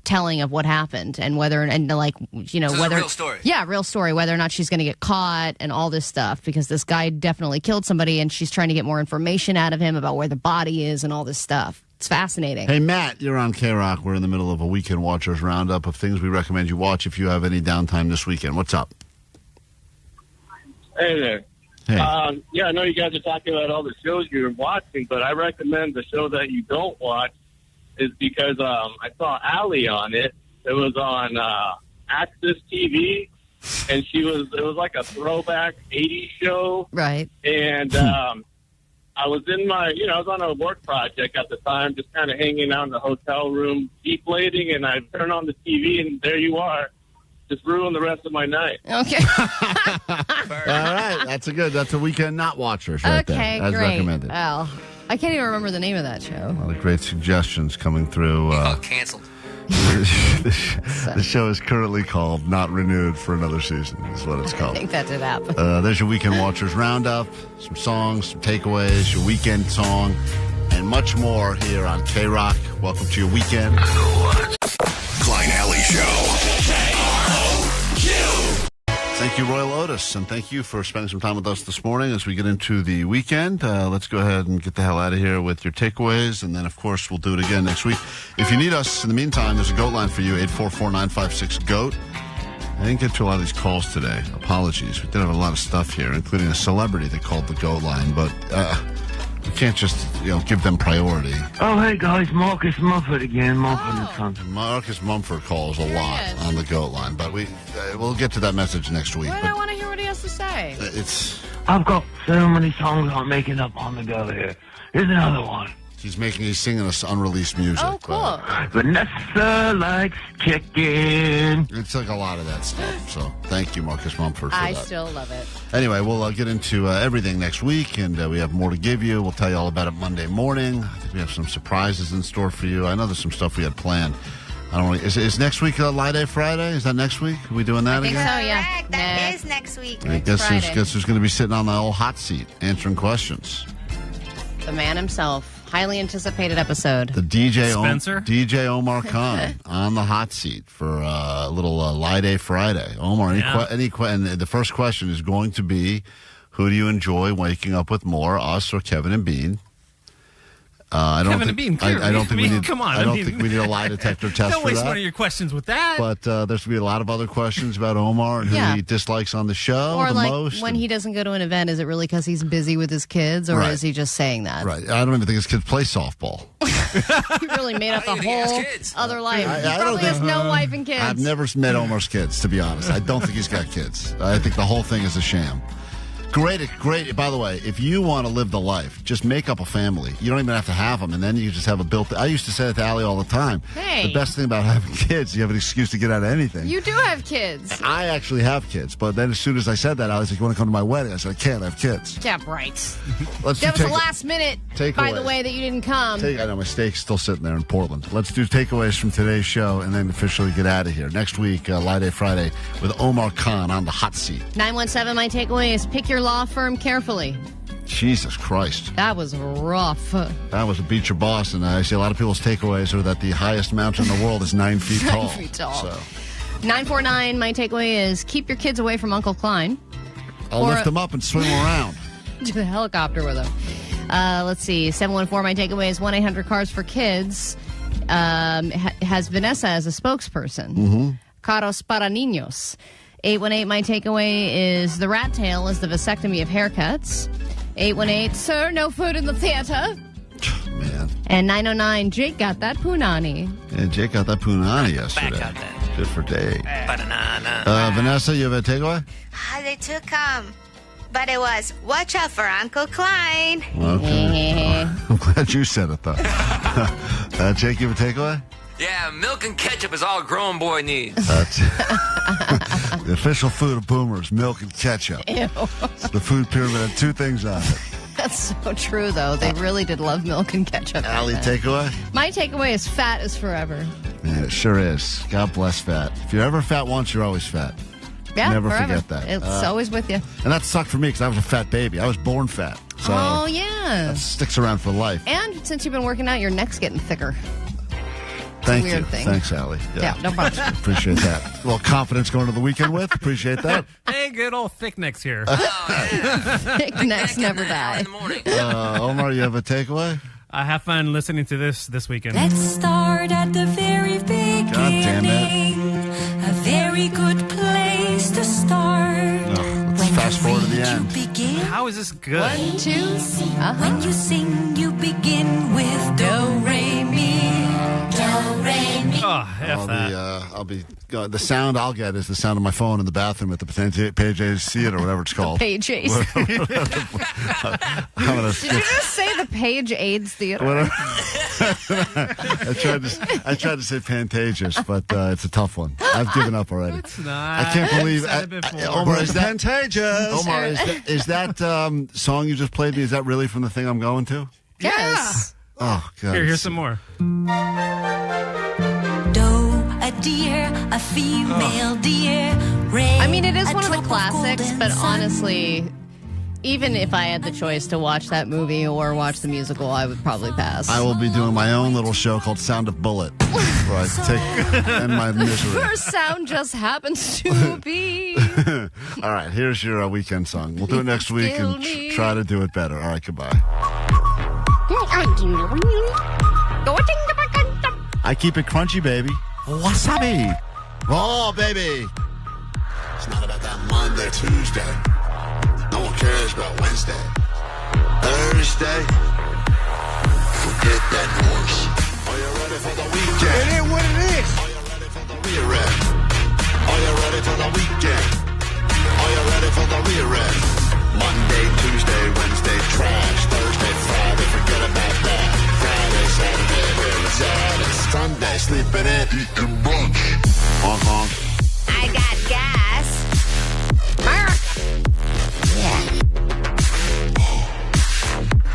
[SPEAKER 6] telling of what happened and whether whether
[SPEAKER 7] it's a real story.
[SPEAKER 6] Yeah, real story, whether or not she's going to get caught and all this stuff because this guy definitely killed somebody and she's trying to get more information out of him about where the body is and all this stuff. It's fascinating.
[SPEAKER 9] Hey, Matt, you're on K-Rock. We're in the middle of a Weekend Watchers roundup of things we recommend you watch if you have any downtime this weekend. What's up?
[SPEAKER 17] Hey there.
[SPEAKER 9] Hey.
[SPEAKER 17] I know you guys are talking about all the shows you're watching, but I recommend the show that you don't watch is because I saw Allie on it. It was on Access TV, and it was like a throwback 80s show.
[SPEAKER 6] Right.
[SPEAKER 17] And I was in I was on a work project at the time, just kind of hanging out in the hotel room, deflating, and I turned on the TV, and there you are. Just ruined the rest of my night.
[SPEAKER 6] Okay.
[SPEAKER 9] All right. That's a Weekend Not Watchers right there.
[SPEAKER 6] Okay,
[SPEAKER 9] As
[SPEAKER 6] great.
[SPEAKER 9] recommended.
[SPEAKER 6] Well, I can't even remember the name of that show.
[SPEAKER 9] A lot of great suggestions coming through.
[SPEAKER 7] Canceled.
[SPEAKER 9] The show is currently called Not Renewed for Another Season, is what it's
[SPEAKER 6] I
[SPEAKER 9] called.
[SPEAKER 6] think that did happen.
[SPEAKER 9] There's your Weekend Watchers Roundup, some songs, some takeaways, your weekend song, and much more here on K-Rock. Welcome to your weekend.
[SPEAKER 11] Klein Alley Show.
[SPEAKER 9] Thank you, Royal Otis, and thank you for spending some time with us this morning as we get into the weekend. Let's go ahead and get the hell out of here with your takeaways, and then, of course, we'll do it again next week. If you need us, in the meantime, there's a GOAT line for you, 844-956-GOAT. I didn't get to a lot of these calls today. Apologies. We did have a lot of stuff here, including a celebrity that called the GOAT line, but we can't just, give them priority.
[SPEAKER 22] Oh, hey, guys, Marcus Mumford again.
[SPEAKER 9] Marcus Mumford calls a lot on the GOAT line, but we'll get to that message next week.
[SPEAKER 6] Why do I want to hear what he has to say?
[SPEAKER 22] I've got so many songs I'm making up on the go here. Here's another one.
[SPEAKER 9] He's singing us unreleased music.
[SPEAKER 6] Oh, cool.
[SPEAKER 22] Vanessa likes chicken.
[SPEAKER 9] It's like a lot of that stuff. So thank you, Marcus Mumford, for that.
[SPEAKER 6] I still love it.
[SPEAKER 9] Anyway, we'll get into everything next week, and we have more to give you. We'll tell you all about it Monday morning. I think we have some surprises in store for you. I know there's some stuff we had planned. I don't know. Is next week Lie Day Friday? Is that next week? Are we doing that again?
[SPEAKER 6] So, yeah.
[SPEAKER 5] Correct. That is next week.
[SPEAKER 9] Guess who's going to be sitting on the old hot seat answering questions?
[SPEAKER 6] The man himself. Highly anticipated episode.
[SPEAKER 9] The DJ
[SPEAKER 12] Spencer?
[SPEAKER 9] DJ Omar Khan on the hot seat for a little Lie Day Friday. Omar, and the first question is going to be, who do you enjoy waking up with more, us or Kevin and Bean? I don't think we need a lie detector test
[SPEAKER 12] Don't
[SPEAKER 9] for
[SPEAKER 12] waste
[SPEAKER 9] that.
[SPEAKER 12] one of your questions with that.
[SPEAKER 9] But there's going to be a lot of other questions about Omar and who he dislikes on the show
[SPEAKER 6] or
[SPEAKER 9] the
[SPEAKER 6] like
[SPEAKER 9] most.
[SPEAKER 6] When he doesn't go to an event, is it really because he's busy with his kids, or
[SPEAKER 9] Right.
[SPEAKER 6] is he just saying that?
[SPEAKER 9] Right. I don't even think his kids play softball.
[SPEAKER 6] He really made up a whole other life. He
[SPEAKER 9] I don't
[SPEAKER 6] probably has
[SPEAKER 9] think-
[SPEAKER 6] no wife and kids.
[SPEAKER 9] I've never met Omar's kids, to be honest. I don't think he's got kids. I think the whole thing is a sham. Great. By the way, if you want to live the life, just make up a family. You don't even have to have them, and then you just have a built. I used to say it to Allie all the time.
[SPEAKER 6] Hey.
[SPEAKER 9] The best thing about having kids, you have an excuse to get out of anything.
[SPEAKER 6] You do have kids.
[SPEAKER 9] I actually have kids, but then as soon as I said that, I was like, "You want to come to my wedding?" I said, "I can't. I have kids."
[SPEAKER 6] Yeah, right.
[SPEAKER 9] Let's
[SPEAKER 6] That
[SPEAKER 9] do
[SPEAKER 6] was the last minute, by
[SPEAKER 9] takeaways.
[SPEAKER 6] the way, that you didn't come.
[SPEAKER 9] I know my steak's still sitting there in Portland. Let's do takeaways from today's show and then officially get out of here. Next week, Lie Day Friday with Omar Khan on the hot seat.
[SPEAKER 6] 917, my takeaway is pick your law firm carefully.
[SPEAKER 9] Jesus Christ.
[SPEAKER 6] That was rough.
[SPEAKER 9] That was a beat your boss, and I see a lot of people's takeaways are that the highest mountain in the world is 9 feet tall.
[SPEAKER 6] 9 feet tall.
[SPEAKER 9] So.
[SPEAKER 6] 949, my takeaway is keep your kids away from Uncle Klein.
[SPEAKER 9] I'll lift him up and swing him around.
[SPEAKER 6] Do the helicopter with him. Let's see. 714, my takeaway is 1-800-Kars4Kids has Vanessa as a spokesperson.
[SPEAKER 9] Mm-hmm.
[SPEAKER 6] Caros para niños. 818, my takeaway is the rat tail is the vasectomy of haircuts. 818, sir, no food in the theater.
[SPEAKER 9] Man.
[SPEAKER 6] And 909, Jake got that punani.
[SPEAKER 9] Yeah, Jake got that punani yesterday.
[SPEAKER 7] Back got that.
[SPEAKER 9] Good for Dave.
[SPEAKER 7] Banana.
[SPEAKER 9] Vanessa, you have a takeaway?
[SPEAKER 5] They took but it was watch out for Uncle Klein.
[SPEAKER 9] Okay. I'm glad you said it, though. Jake, you have a takeaway?
[SPEAKER 7] Yeah, milk and ketchup is all a grown boy needs.
[SPEAKER 9] That's the official food of boomers, milk and ketchup.
[SPEAKER 6] Ew.
[SPEAKER 9] The food pyramid had 2 things on it.
[SPEAKER 6] That's so true, though. They really did love milk and ketchup.
[SPEAKER 9] Allie, takeaway?
[SPEAKER 6] My takeaway is fat is forever.
[SPEAKER 9] Man, it sure is. God bless fat. If you're ever fat once, you're always fat.
[SPEAKER 6] Yeah,
[SPEAKER 9] Never
[SPEAKER 6] forever.
[SPEAKER 9] forget that.
[SPEAKER 6] It's always with you.
[SPEAKER 9] And that sucked for me because I was a fat baby. I was born fat. So
[SPEAKER 6] Oh, yeah.
[SPEAKER 9] that sticks around for life.
[SPEAKER 6] And since you've been working out, your neck's getting thicker.
[SPEAKER 9] Thank
[SPEAKER 6] weird
[SPEAKER 9] you.
[SPEAKER 6] thing.
[SPEAKER 9] Thanks, Allie.
[SPEAKER 6] Yeah, no problem.
[SPEAKER 9] Appreciate that. A little confidence going to the weekend with. Appreciate that.
[SPEAKER 12] Hey, good old thick necks here.
[SPEAKER 6] Thick necks never die.
[SPEAKER 9] Omar, you have a takeaway?
[SPEAKER 12] Have fun listening to this weekend.
[SPEAKER 15] Let's start at the very beginning.
[SPEAKER 9] God damn it.
[SPEAKER 15] A very good place to start.
[SPEAKER 9] Let's fast forward to the end.
[SPEAKER 15] Begin.
[SPEAKER 12] How is this good?
[SPEAKER 6] 1, 2.
[SPEAKER 15] When you sing, you begin with do, re, mi. Do, re, mi.
[SPEAKER 12] Oh, F that.
[SPEAKER 9] The sound I'll get is the sound of my phone in the bathroom at the Pantages Theater, whatever it's called.
[SPEAKER 6] Pantages.
[SPEAKER 9] I'm gonna
[SPEAKER 6] Did you just say the Page AIDS Theater?
[SPEAKER 9] I tried to say Pantages, but it's a tough one. I've given up already.
[SPEAKER 12] It's not.
[SPEAKER 9] I can't believe
[SPEAKER 12] Omar,
[SPEAKER 9] is that
[SPEAKER 18] Pantages?
[SPEAKER 9] Omar, is that song you just played me? Is that really from the thing I'm going to?
[SPEAKER 6] Yes.
[SPEAKER 9] Oh God.
[SPEAKER 12] Here's some more.
[SPEAKER 15] A deer, a female deer. Ray,
[SPEAKER 6] I mean, it is one of the classics, but honestly, even if I had the choice to watch that movie or watch the musical, I would probably pass.
[SPEAKER 9] I will be doing my own little show called Sound of Bullet, where I end my misery.
[SPEAKER 6] Her sound just happens to be.
[SPEAKER 9] All right, here's your weekend song. We'll do it next week and try to do it better. All right, goodbye. I keep it crunchy, baby. Wasabi. Oh, baby.
[SPEAKER 8] It's not about that Monday, Tuesday. No one cares about Wednesday. Thursday. Forget that horse. Are you ready for the weekend?
[SPEAKER 18] It is what it is.
[SPEAKER 8] Are you ready for the rear end? Are you ready for the weekend? Are you ready for the rear end? Monday, Tuesday, Wednesday, trash. Thursday, Friday, forget about that. Friday, Saturday, Saturday, Sunday, sleeping in, eating brunch. Honk, honk.
[SPEAKER 5] I got gas.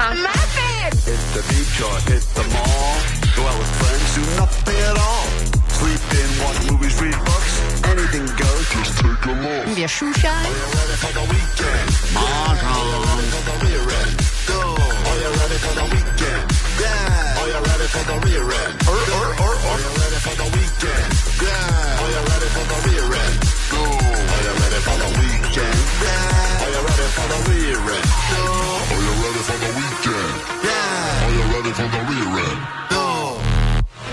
[SPEAKER 5] Muffin!
[SPEAKER 8] Hit the beach or hit the mall. Go out with friends, do nothing at all. Sleep in, watch movies, read books. Anything goes, just take a look.
[SPEAKER 6] Maybe a shoe shine?
[SPEAKER 8] Are you ready for the weekend? Honk, honk. Are you ready for the rear end? Go. Are you ready for the weekend? Yeah. Are you ready for the rear end? Are you ready for the weekend? Yeah. Are you ready for the rear end? Go. Are you ready for the weekend? Yeah. Are you ready for the rear end? Go. Are you ready for the weekend? Yeah. Are you ready for the rear end? Go.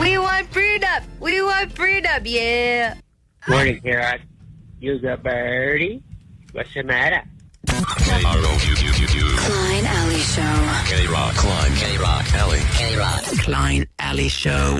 [SPEAKER 5] We want freedom. We want freedom, yeah.
[SPEAKER 19] Morning, Kara. You got birdie. What's the matter?
[SPEAKER 15] Klein Alley Show.
[SPEAKER 11] Kenny Rock, Klein, Kenny Rock, Alley.
[SPEAKER 19] Klein Alley Show.